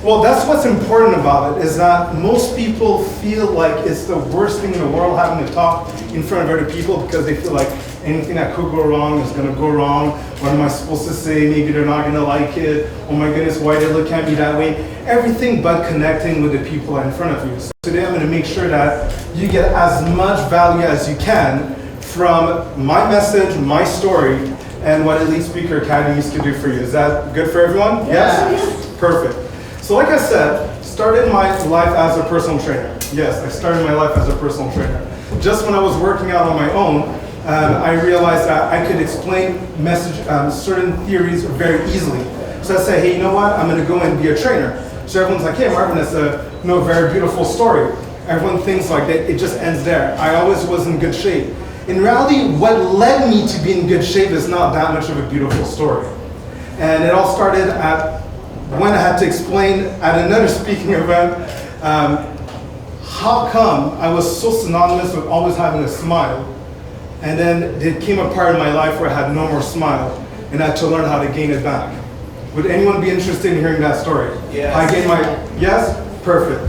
Well, that's what's important about it, is that most people feel like it's the worst thing in the world having to talk in front of other people because they feel like anything that could go wrong is going to go wrong. What am I supposed to say? Maybe they're not going to like it. Oh my goodness, why they look at me that way? Everything but connecting with the people in front of you. So today I'm going to make sure that you get as much value as you can from my message, my story, and what Elite Speaker Academy used to do for you. Is that good for everyone? Yes? Perfect. So like I said, started my life as a personal trainer. Yes, I started my life as a personal trainer. Just when I was working out on my own, I realized that I could explain certain theories very easily. So I said, hey, you know what? I'm going to go and be a trainer. So everyone's like, hey, Marvin, that's a very beautiful story. Everyone thinks like that. It just ends there. I always was in good shape. In reality, what led me to be in good shape is not that much of a beautiful story. And it all started when I had to explain at another speaking event how come I was so synonymous with always having a smile, and then there came a part of my life where I had no more smile, and I had to learn how to gain it back. Would anyone be interested in hearing that story? Yes. I gained yes? Perfect.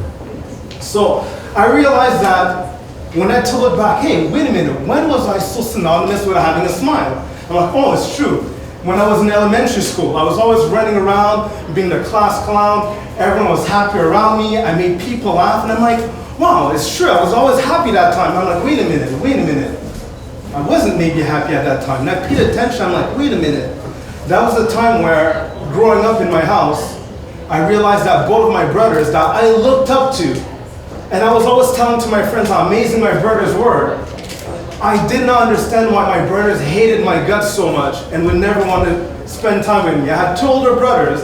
So I realized that when I had to look back, hey, wait a minute, when was I so synonymous with having a smile? I'm like, oh, it's true. When I was in elementary school, I was always running around, being the class clown. Everyone was happy around me. I made people laugh, and I'm like, wow, it's true. I was always happy that time. I'm like, wait a minute. I wasn't maybe happy at that time. And I paid attention, I'm like, wait a minute. That was the time where, growing up in my house, I realized that both of my brothers that I looked up to, and I was always telling to my friends how amazing my brothers were, I did not understand why my brothers hated my guts so much and would never want to spend time with me. I had 2 older brothers,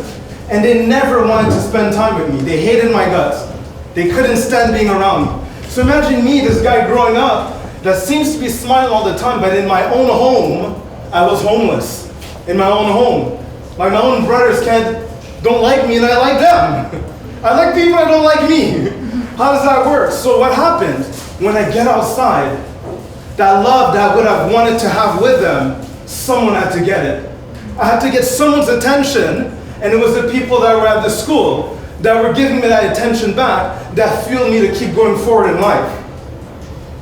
and they never wanted to spend time with me. They hated my guts. They couldn't stand being around me. So imagine me, this guy growing up, that seems to be smiling all the time, but in my own home, I was homeless. In my own home. Like my own brothers don't like me and I like them. I like people that don't like me. How does that work? So what happened when I get outside, that love that I would have wanted to have with them, someone had to get it. I had to get someone's attention, and it was the people that were at the school that were giving me that attention back that fueled me to keep going forward in life.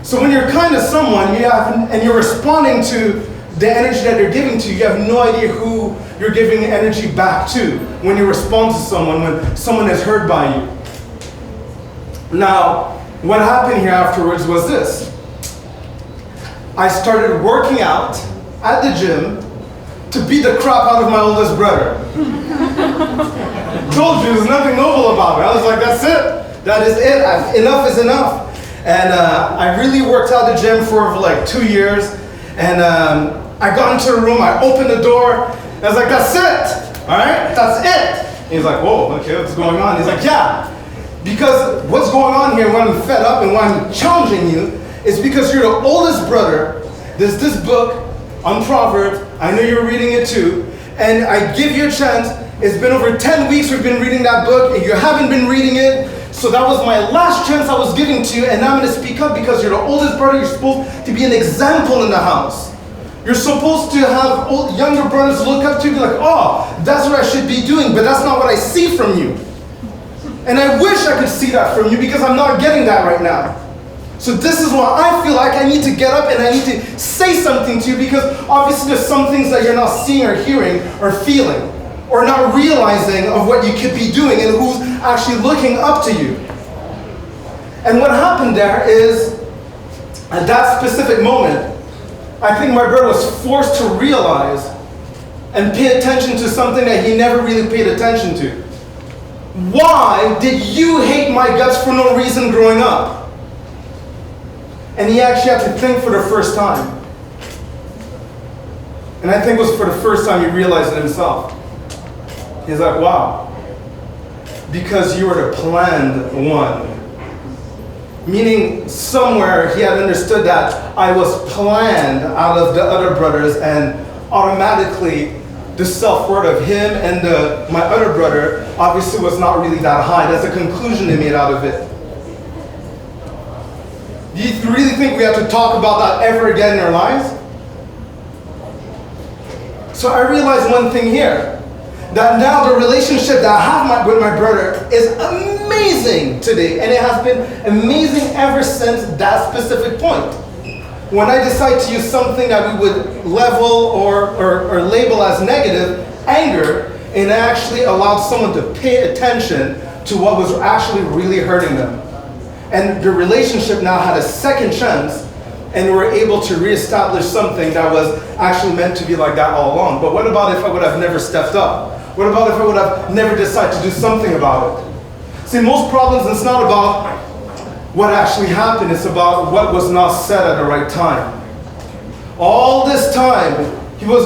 So when you're kind to someone, and you're responding to the energy that they're giving to you, you have no idea who you're giving the energy back to when you respond to someone, when someone is hurt by you. Now, what happened here afterwards was this. I started working out at the gym to beat the crap out of my oldest brother. Told you, there's nothing noble about it. I was like, that's it. That is it. Enough is enough. And I really worked out the gym for like 2 years. And I got into the room, I opened the door, and I was like, that's it. All right, that's it. And he's like, whoa, okay, what's going on? He's like, yeah. Because what's going on here when I'm fed up and when I'm challenging you is because you're the oldest brother. There's this book on Proverbs. I know you're reading it too. And I give you a chance. It's been over 10 weeks we've been reading that book and you haven't been reading it. So that was my last chance I was giving to you, and now I'm going to speak up because you're the oldest brother. You're supposed to be an example in the house. You're supposed to have younger brothers look up to you and be like, oh, that's what I should be doing, but that's not what I see from you. And I wish I could see that from you because I'm not getting that right now. So this is why I feel like I need to get up and I need to say something to you, because obviously there's some things that you're not seeing or hearing or feeling or not realizing of what you could be doing and who's actually looking up to you. And what happened there is, at that specific moment, I think my brother was forced to realize and pay attention to something that he never really paid attention to. Why did you hate my guts for no reason growing up? And he actually had to think for the first time. And I think it was for the first time he realized it himself. He's like, wow. Because you were the planned one. Meaning somewhere he had understood that I was planned out of the other brothers, and automatically the self-worth of him and my other brother obviously was not really that high. That's a conclusion they made out of it. Do you really think we have to talk about that ever again in our lives? So I realized one thing here, that now the relationship that I have with my brother is amazing today, and it has been amazing ever since that specific point. When I decide to use something that we would level or label as negative, anger, and I actually allowed someone to pay attention to what was actually really hurting them. And the relationship now had a second chance, and we were able to reestablish something that was actually meant to be like that all along. But what about if I would have never stepped up? What about if I would have never decided to do something about it? See, most problems, it's not about what actually happened, it's about what was not said at the right time. All this time,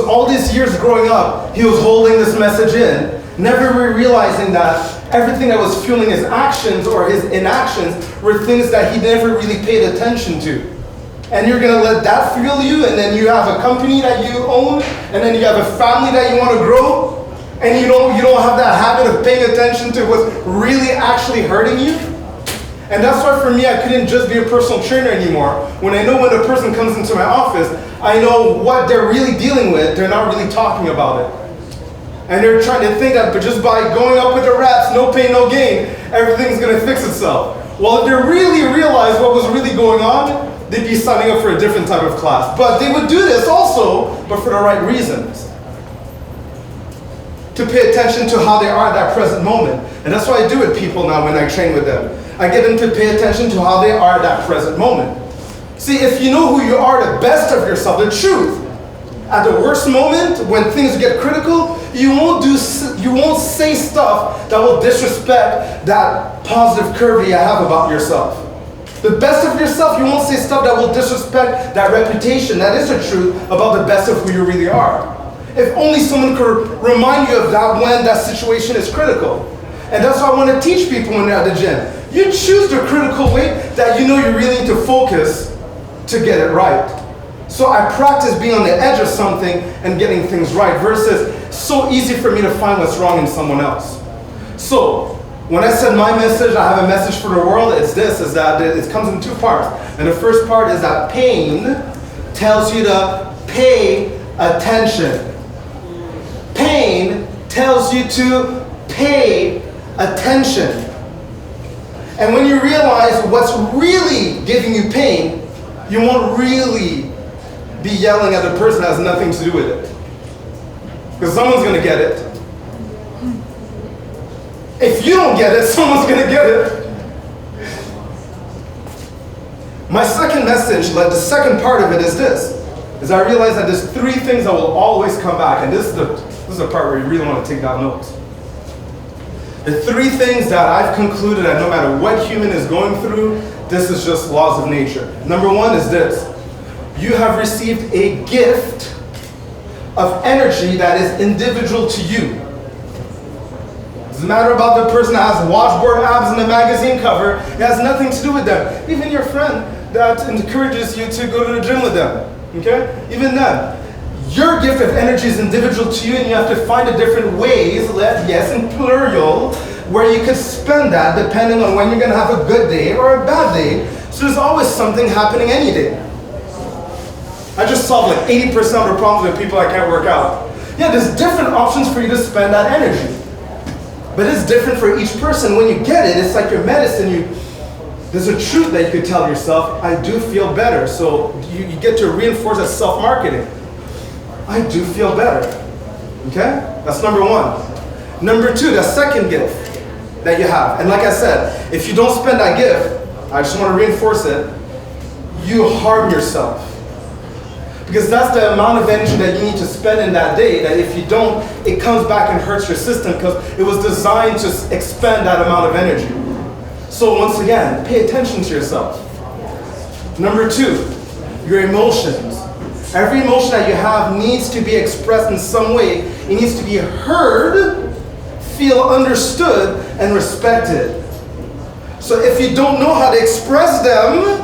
all these years growing up, he was holding this message in, never realizing that everything that was fueling his actions or his inactions were things that he never really paid attention to. And you're gonna let that fuel you, and then you have a company that you own, and then you have a family that you wanna grow, and you don't have that habit of paying attention to what's really actually hurting you. And that's why for me, I couldn't just be a personal trainer anymore. When I know when a person comes into my office, I know what they're really dealing with. They're not really talking about it. And they're trying to think that but just by going up with the reps, no pain, no gain, everything's gonna fix itself. Well, if they really realized what was really going on, they'd be signing up for a different type of class. But they would do this also, but for the right reasons. To pay attention to how they are at that present moment. And that's what I do with people now when I train with them. I get them to pay attention to how they are at that present moment. See, if you know who you are, the best of yourself, the truth, at the worst moment, when things get critical, you won't say stuff that will disrespect that positive curve you have about yourself. The best of yourself, you won't say stuff that will disrespect that reputation. That is the truth about the best of who you really are. If only someone could remind you of that when that situation is critical. And that's why I want to teach people when they're at the gym. You choose the critical way that you know you really need to focus to get it right. So I practice being on the edge of something and getting things right versus so easy for me to find what's wrong in someone else. So when I said my message, I have a message for the world, it's this, is that it comes in two parts. And the first part is that pain tells you to pay attention. Pain tells you to pay attention. And when you realize what's really giving you pain, you won't really be yelling at the person that has nothing to do with it. Because someone's going to get it. If you don't get it, someone's going to get it. My second message, like the second part of it is this, is I realize that there's three things that will always come back. And this is the part where you really want to take down notes. The three things that I've concluded that no matter what human is going through, this is just laws of nature. Number one is this. You have received a gift of energy that is individual to you. It doesn't matter about the person that has washboard abs in the magazine cover. It has nothing to do with them. Even your friend that encourages you to go to the gym with them. Okay? Even them. Your gift of energy is individual to you, and you have to find the different ways, yes, in plural, where you could spend that depending on when you're going to have a good day or a bad day. So there's always something happening any day. I just solved like 80% of the problems with people I can't work out. Yeah, there's different options for you to spend that energy. But it's different for each person. When you get it, it's like your medicine. There's a truth that you could tell yourself, I do feel better. So you get to reinforce that self-marketing. I do feel better. Okay? That's number one. Number two, the second gift that you have. And like I said, if you don't spend that gift, I just want to reinforce it, you harm yourself. Because that's the amount of energy that you need to spend in that day, that if you don't, it comes back and hurts your system because it was designed to expend that amount of energy. So once again, pay attention to yourself. Number two, your emotions. Every emotion that you have needs to be expressed in some way. It needs to be heard, feel understood, and respected. So if you don't know how to express them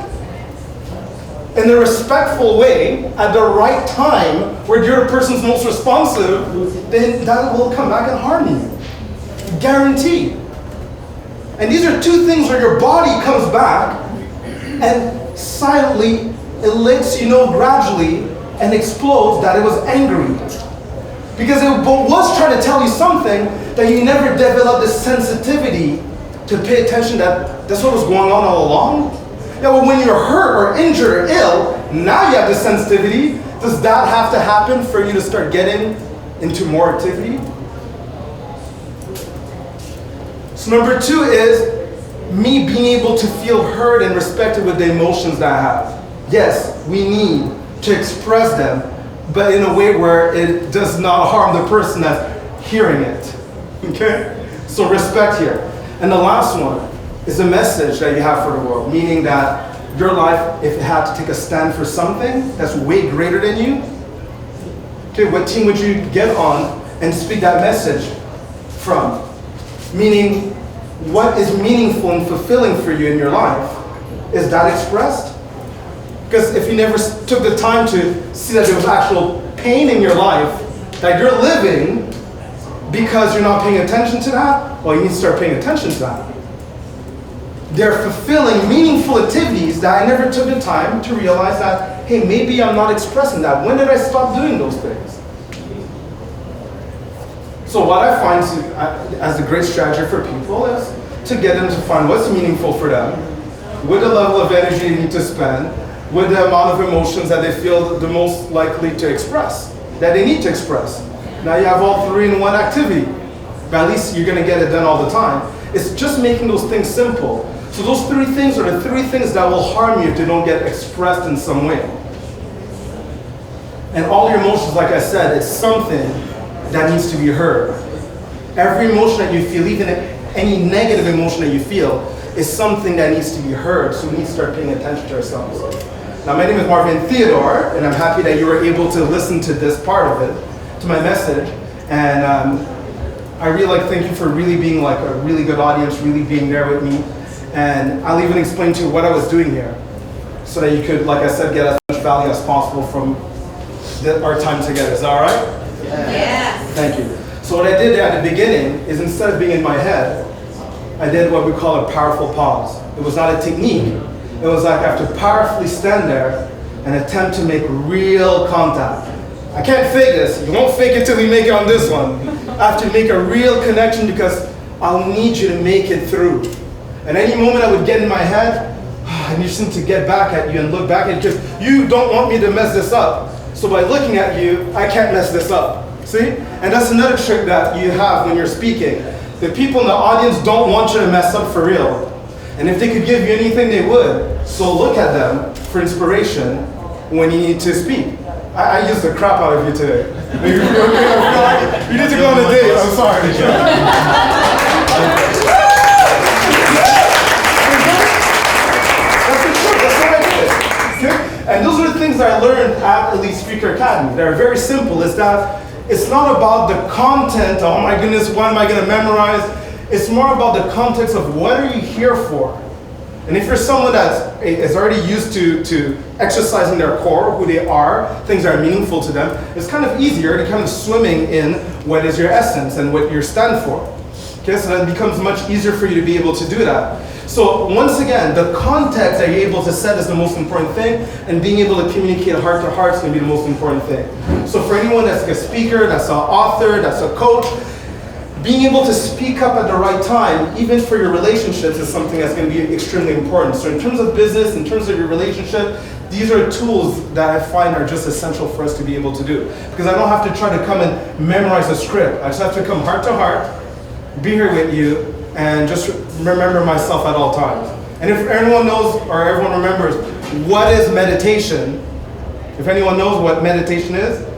in a respectful way, at the right time, where you're the person's most responsive, then that will come back and harm you. Guaranteed. And these are two things where your body comes back and silently, it lets you know gradually and explodes that it was angry. Because it was trying to tell you something that you never developed this sensitivity to pay attention that that's what was going on all along. Yeah, well, when you're hurt or injured or ill, now you have the sensitivity. Does that have to happen for you to start getting into more activity? So number two is me being able to feel heard and respected with the emotions that I have. Yes, we need to express them, but in a way where it does not harm the person that's hearing it. Okay? So respect here. And the last one is a message that you have for the world, meaning that your life, if it had to take a stand for something that's way greater than you, okay, what team would you get on and speak that message from? Meaning, what is meaningful and fulfilling for you in your life? Is that expressed? Because if you never took the time to see that there was actual pain in your life, that you're living because you're not paying attention to that, well, you need to start paying attention to that. They're fulfilling meaningful activities that I never took the time to realize that, hey, maybe I'm not expressing that. When did I stop doing those things? So what I find as a great strategy for people is to get them to find what's meaningful for them, with the level of energy they need to spend, with the amount of emotions that they feel the most likely to express, that they need to express. Now you have all three in one activity, but at least you're going to get it done all the time. It's just making those things simple. So those three things are the three things that will harm you if they don't get expressed in some way. And all your emotions, like I said, it's something that needs to be heard. Every emotion that you feel, even any negative emotion that you feel, is something that needs to be heard. So we need to start paying attention to ourselves. Now, my name is Marvin Theodore, and I'm happy that you were able to listen to this part of it, to my message. And I really like to thank you for really being like a really good audience, really being there with me. And I'll even explain to you what I was doing here, so that you could, like I said, get as much value as possible from our time together. Is that all right? Yes. Thank you. So what I did there at the beginning is, instead of being in my head, I did what we call a powerful pause. It was not a technique. It was like I have to powerfully stand there and attempt to make real contact. I can't fake this. You won't fake it till we make it on this one. I have to make a real connection, because I'll need you to make it through. And any moment I would get in my head, I just need to get back at you and look back at you, because you don't want me to mess this up. So by looking at you, I can't mess this up. See? And that's another trick that you have when you're speaking. The people in the audience don't want you to mess up for real. And if they could give you anything, they would. So look at them for inspiration when you need to speak. I used the crap out of you today. You need to go on a date. I'm sorry. That's what I did. Okay? And those are the things I learned at Elite Speaker Academy. They're very simple. Is that it's not about the content, oh my goodness, what am I going to memorize? It's more about the context of what are you here for? And if you're someone that is already used to exercising their core, who they are, things that are meaningful to them, it's kind of easier to kind of swimming in what is your essence and what you stand for. Okay, so then it becomes much easier for you to be able to do that. So once again, the context that you're able to set is the most important thing, and being able to communicate heart to heart is going to be the most important thing. So for anyone that's a speaker, that's an author, that's a coach, being able to speak up at the right time, even for your relationships, is something that's going to be extremely important. So in terms of business, in terms of your relationship, these are tools that I find are just essential for us to be able to do. Because I don't have to try to come and memorize a script. I just have to come heart to heart, be here with you, and just remember myself at all times. And if anyone knows, or everyone remembers, what is meditation, if anyone knows what meditation is,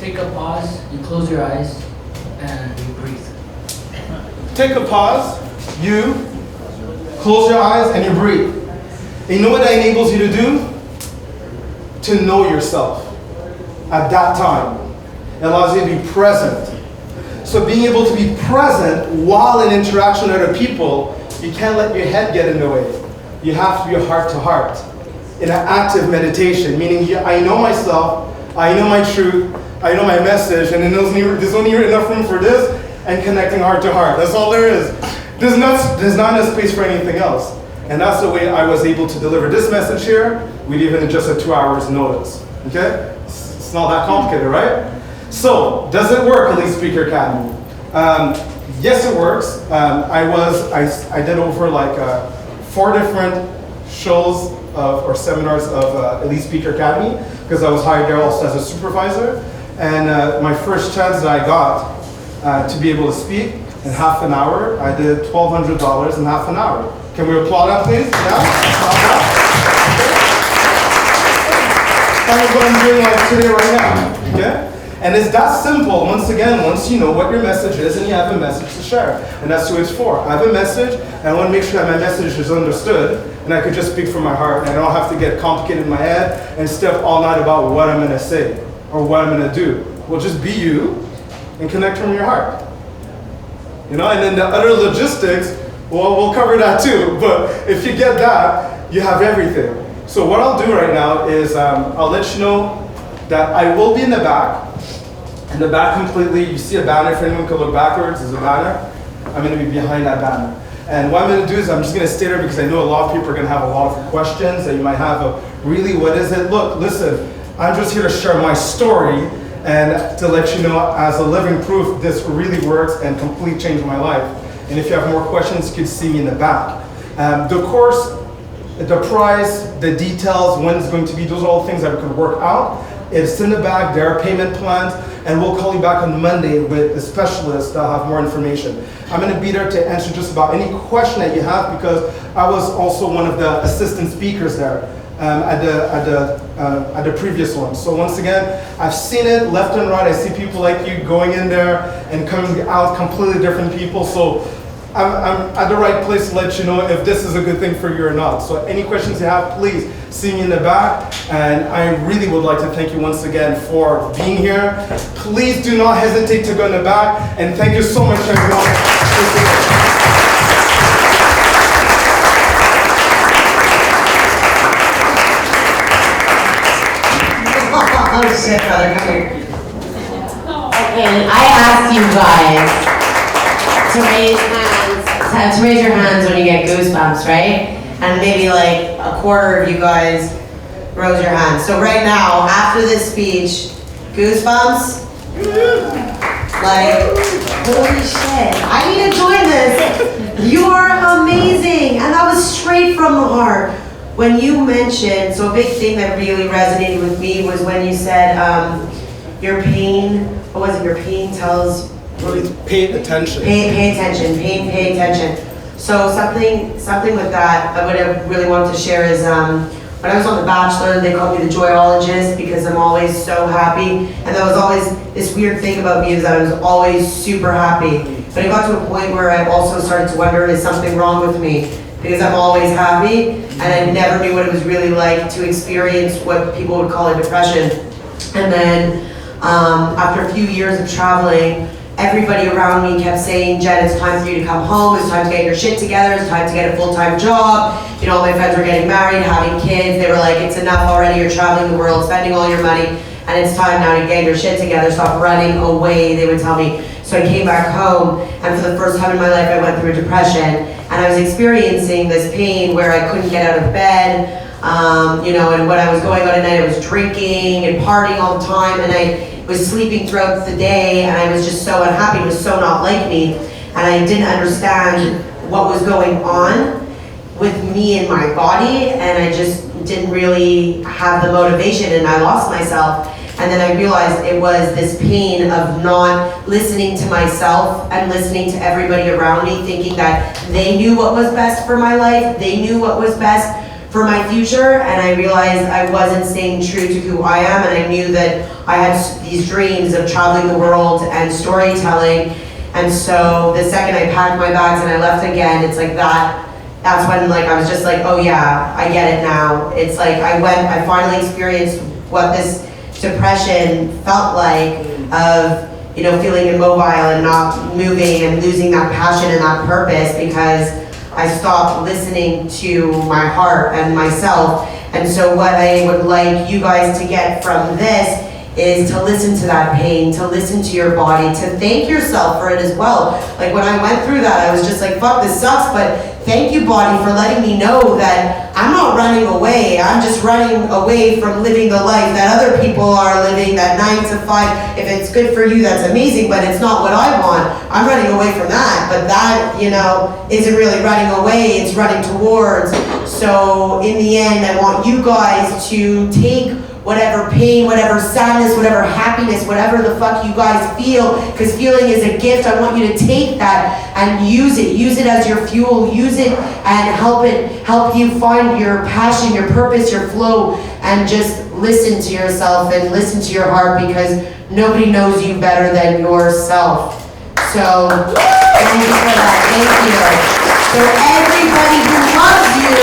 take a pause, you close your eyes, and you breathe. take a pause, you close your eyes, and you breathe. And you know what that enables you to do? To know yourself at that time. It allows you to be present. So being able to be present while in interaction with other people, you can't let your head get in the way. You have to be heart to heart in an active meditation, meaning I know myself, I know my truth, I know my message, and then there's only enough room for this and connecting heart to heart. That's all there is. There's not enough space for anything else. And that's the way I was able to deliver this message here with even just a 2 hours notice. Okay? It's not that complicated, right? So, does it work, Elite Speaker Academy? Yes, it works. I did over like 4 different shows or seminars of Elite Speaker Academy, because I was hired there also as a supervisor. And my first chance that I got to be able to speak in half an hour, I did $1,200 in half an hour. Can we applaud that, please? Yeah? That's what I'm doing like today right now. Okay? And it's that simple, once again, once you know what your message is and you have a message to share. And that's who it's for. I have a message, and I want to make sure that my message is understood, and I could just speak from my heart, and I don't have to get complicated in my head and stay up all night about what I'm going to say or what I'm going to do. Well, just be you and connect from your heart. You know, and then the other logistics, well, we'll cover that too, but if you get that, you have everything. So what I'll do right now is I'll let you know that I will be in the back. In the back completely, you see a banner, if anyone could look backwards, there's a banner. I'm going to be behind that banner. And what I'm going to do is I'm just going to stay there, because I know a lot of people are going to have a lot of questions that you might have of, really, what is it? Look, listen, I'm just here to share my story and to let you know as a living proof this really works and completely changed my life. And if you have more questions, you can see me in the back. The course, the price, the details, when it's going to be, those are all things that we could work out. It's in the back, there are payment plans. and we'll call you back on Monday with a specialist that'll have more information. I'm going to be there to answer just about any question that you have, because I was also one of the assistant speakers there at the previous one. So once again, I've seen it left and right. I see people like you going in there and coming out completely different people. So I'm at the right place to let you know if this is a good thing for you or not. So any questions you have, please see me in the back. And I really would like to thank you once again for being here. Please do not hesitate to go in the back. And thank you so much, everyone. Oh shit, brother, come here. Okay, I asked you guys to raise your hands when you get goosebumps, right? And maybe like a quarter of you guys rose your hands. So right now, after this speech, goosebumps? Like, holy shit, I need to join this. You are amazing. And that was straight from the heart. When you mentioned, so a big thing that really resonated with me was when you said your pain, what was it, your pain tells, Pay attention. Pay attention, pay attention. So something with that, what I really wanted to share is when I was on The Bachelor, they called me the joyologist because I'm always so happy. And that was always this weird thing about me, is that I was always super happy. But it got to a point where I also started to wonder, is something wrong with me? Because I'm always happy, and I never knew what it was really like to experience what people would call a depression. And then after a few years of traveling, everybody around me kept saying, Jen, it's time for you to come home, it's time to get your shit together, it's time to get a full-time job. You know, my friends were getting married, having kids. They were like, it's enough already, you're traveling the world, spending all your money, and it's time now to get your shit together, stop running away, they would tell me. So I came back home, and for the first time in my life, I went through a depression. And I was experiencing this pain where I couldn't get out of bed, you know, and when I was going out at night, I was drinking and partying all the time, and I was sleeping throughout the day, and I was just so unhappy. It was so not like me, and I didn't understand what was going on with me and my body, and I just didn't really have the motivation, and I lost myself. And then I realized it was this pain of not listening to myself and listening to everybody around me, thinking that they knew what was best for my life, they knew what was best for my future, and I realized I wasn't staying true to who I am, and I knew that I had these dreams of traveling the world and storytelling. And so the second I packed my bags and I left again, it's like that's when like I was just like, oh yeah, I get it now. It's like I finally experienced what this depression felt like, of, you know, feeling immobile and not moving and losing that passion and that purpose, because I stopped listening to my heart and myself. And so what I would like you guys to get from this is to listen to that pain, to listen to your body, to thank yourself for it as well. Like when I went through that, I was just like, fuck, this sucks, but thank you, body, for letting me know that I'm not running away. I'm just running away from living the life that other people are living, that 9 to 5. If it's good for you, that's amazing, but it's not what I want. I'm running away from that, but that, you know, isn't really running away, it's running towards. So in the end, I want you guys to take whatever pain, whatever sadness, whatever happiness, whatever the fuck you guys feel, because feeling is a gift. I want you to take that and use it as your fuel, use it and help you find your passion, your purpose, your flow, and just listen to yourself and listen to your heart, because nobody knows you better than yourself. So, thank you for that, thank you. So everybody who loves you,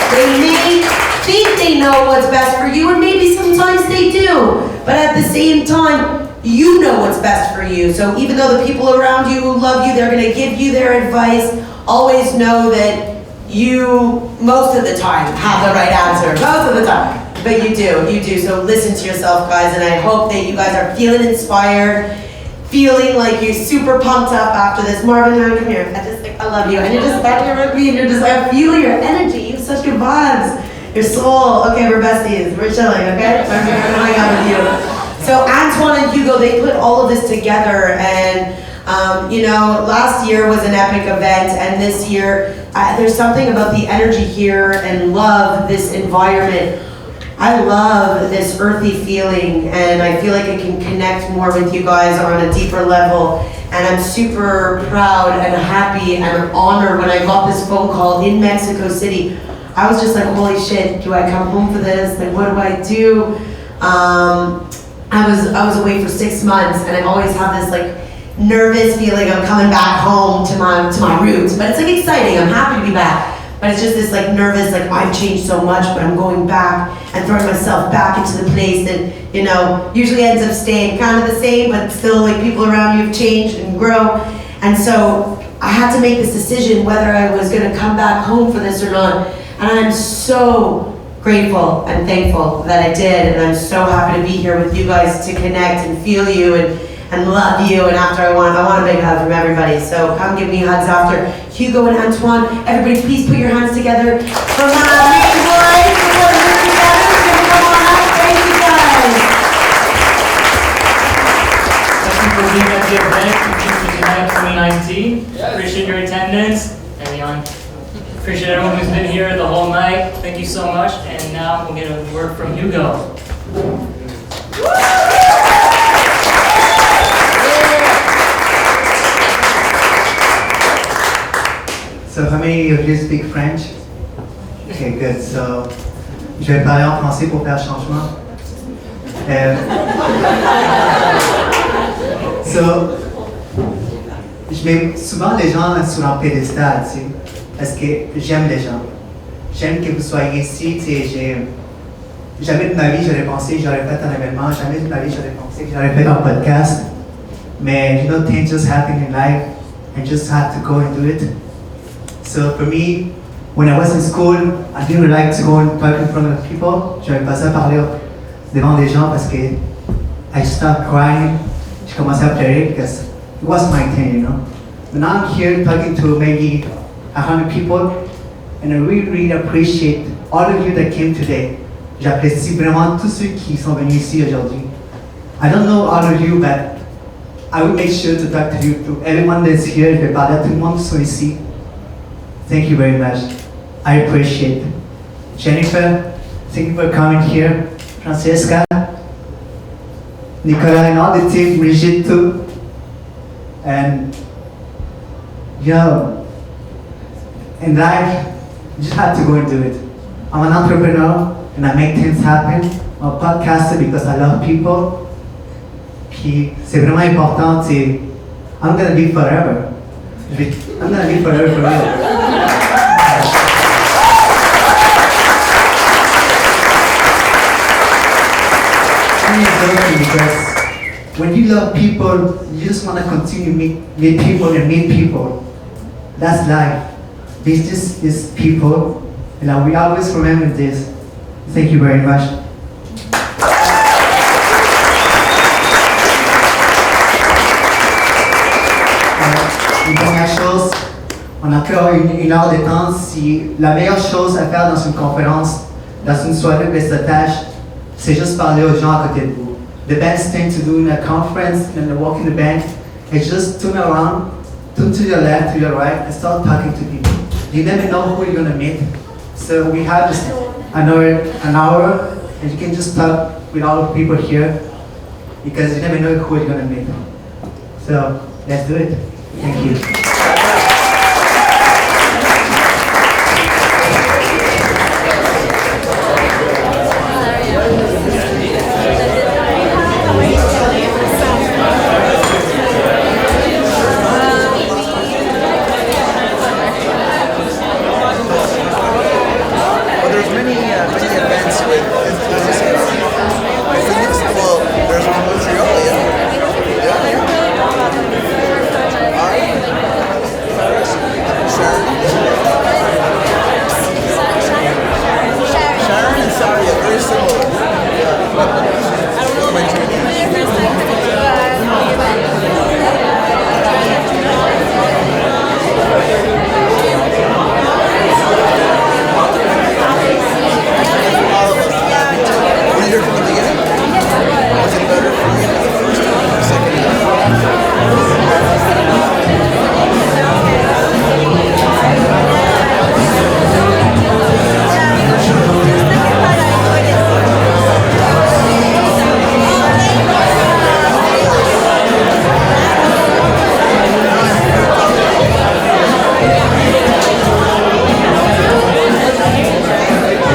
they may think they know what's best for you, and maybe sometimes they do, but at the same time, you know what's best for you. So even though the people around you who love you, they're going to give you their advice, always know that you, most of the time, have the right answer. Most of the time. But you do. So listen to yourself, guys, and I hope that you guys are feeling inspired, feeling like you're super pumped up after this. Marvin, come here. I love you. And you're just back here with me, and you're just, I feel your energy. You have such good vibes. Your soul. Okay, we're besties. We're chilling, okay? I'm gonna hang out with you. So Antoine and Hugo, they put all of this together, and you know, last year was an epic event, and this year, there's something about the energy here and love this environment. I love this earthy feeling, and I feel like I can connect more with you guys on a deeper level. And I'm super proud and happy and honored when I got this phone call in Mexico City. I was just like, holy shit, do I come home for this? Like, what do I do? I was away for 6 months, and I've always had this like nervous feeling I'm coming back home to my roots. But it's like exciting. I'm happy to be back. But it's just this like nervous, like I've changed so much, but I'm going back and throwing myself back into the place that, you know, usually ends up staying kind of the same, but still like people around you have changed and grow. And so I had to make this decision whether I was gonna come back home for this or not. And I'm so grateful and thankful that I did. And I'm so happy to be here with you guys to connect and feel you and love you. And after I want a big hug from everybody. So come give me hugs after. Hugo and Antoine, everybody please put your hands together for my main boys. Come on up. Thank you guys. Thank you for being at the event. Tonight 2019. Appreciate your attendance. Everyone. Appreciate everyone who's been here the whole night. Thank you so much. And now we'll get a word from Hugo. So how many of you speak French? Okay, good. So, je vais parler en français pour faire changement. So, je mets souvent les gens sur un pédestal, tu sais, parce que j'aime les gens. J'aime que vous soyez ici, tu sais, jamais de ma vie j'aurais pensé que j'aurais fait un événement, jamais de ma vie j'aurais pensé que j'aurais fait un podcast. Mais, you know, things just happen in life and just have to go and do it. So for me, when I was in school, I didn't like to go and talk in front of people. J'avais pas ça parler devant des gens parce que I started crying. Je commençais à pleurer because it wasn't my thing, you know. But now I'm here talking to maybe 100 people, and I really, really appreciate all of you that came today. J'apprécie vraiment tous ceux qui sont venus ici aujourd'hui. I don't know all of you, but I will make sure to talk to you, to everyone that's here. Je vais parler à tout le monde qui sont ici. Thank you very much. I appreciate it. Jennifer, thank you for coming here. Francesca, Nicola, and all the team, Brigitte too. And, you know, in life, you just have to go and do it. I'm an entrepreneur, and I make things happen. I'm a podcaster because I love people. Puis, c'est vraiment important, c'est, I'm gonna be forever. I'm gonna be forever for real. Because when you love people, you just want to continue meet people and meet people. That's life. Business is people, and we always remember this. Thank you very much. Une dernière chose, on a encore une heure de temps. Si la meilleure chose à faire dans une conférence, dans une soirée de prestatage, c'est juste parler aux gens à côté de vous. The best thing to do in a conference and a walk in the bank is just turn around, turn to your left, to your right, and start talking to people. You never know who you're gonna meet. So we have just an hour, and you can just talk with all the people here because you never know who you're gonna meet. So let's do it. Thank you.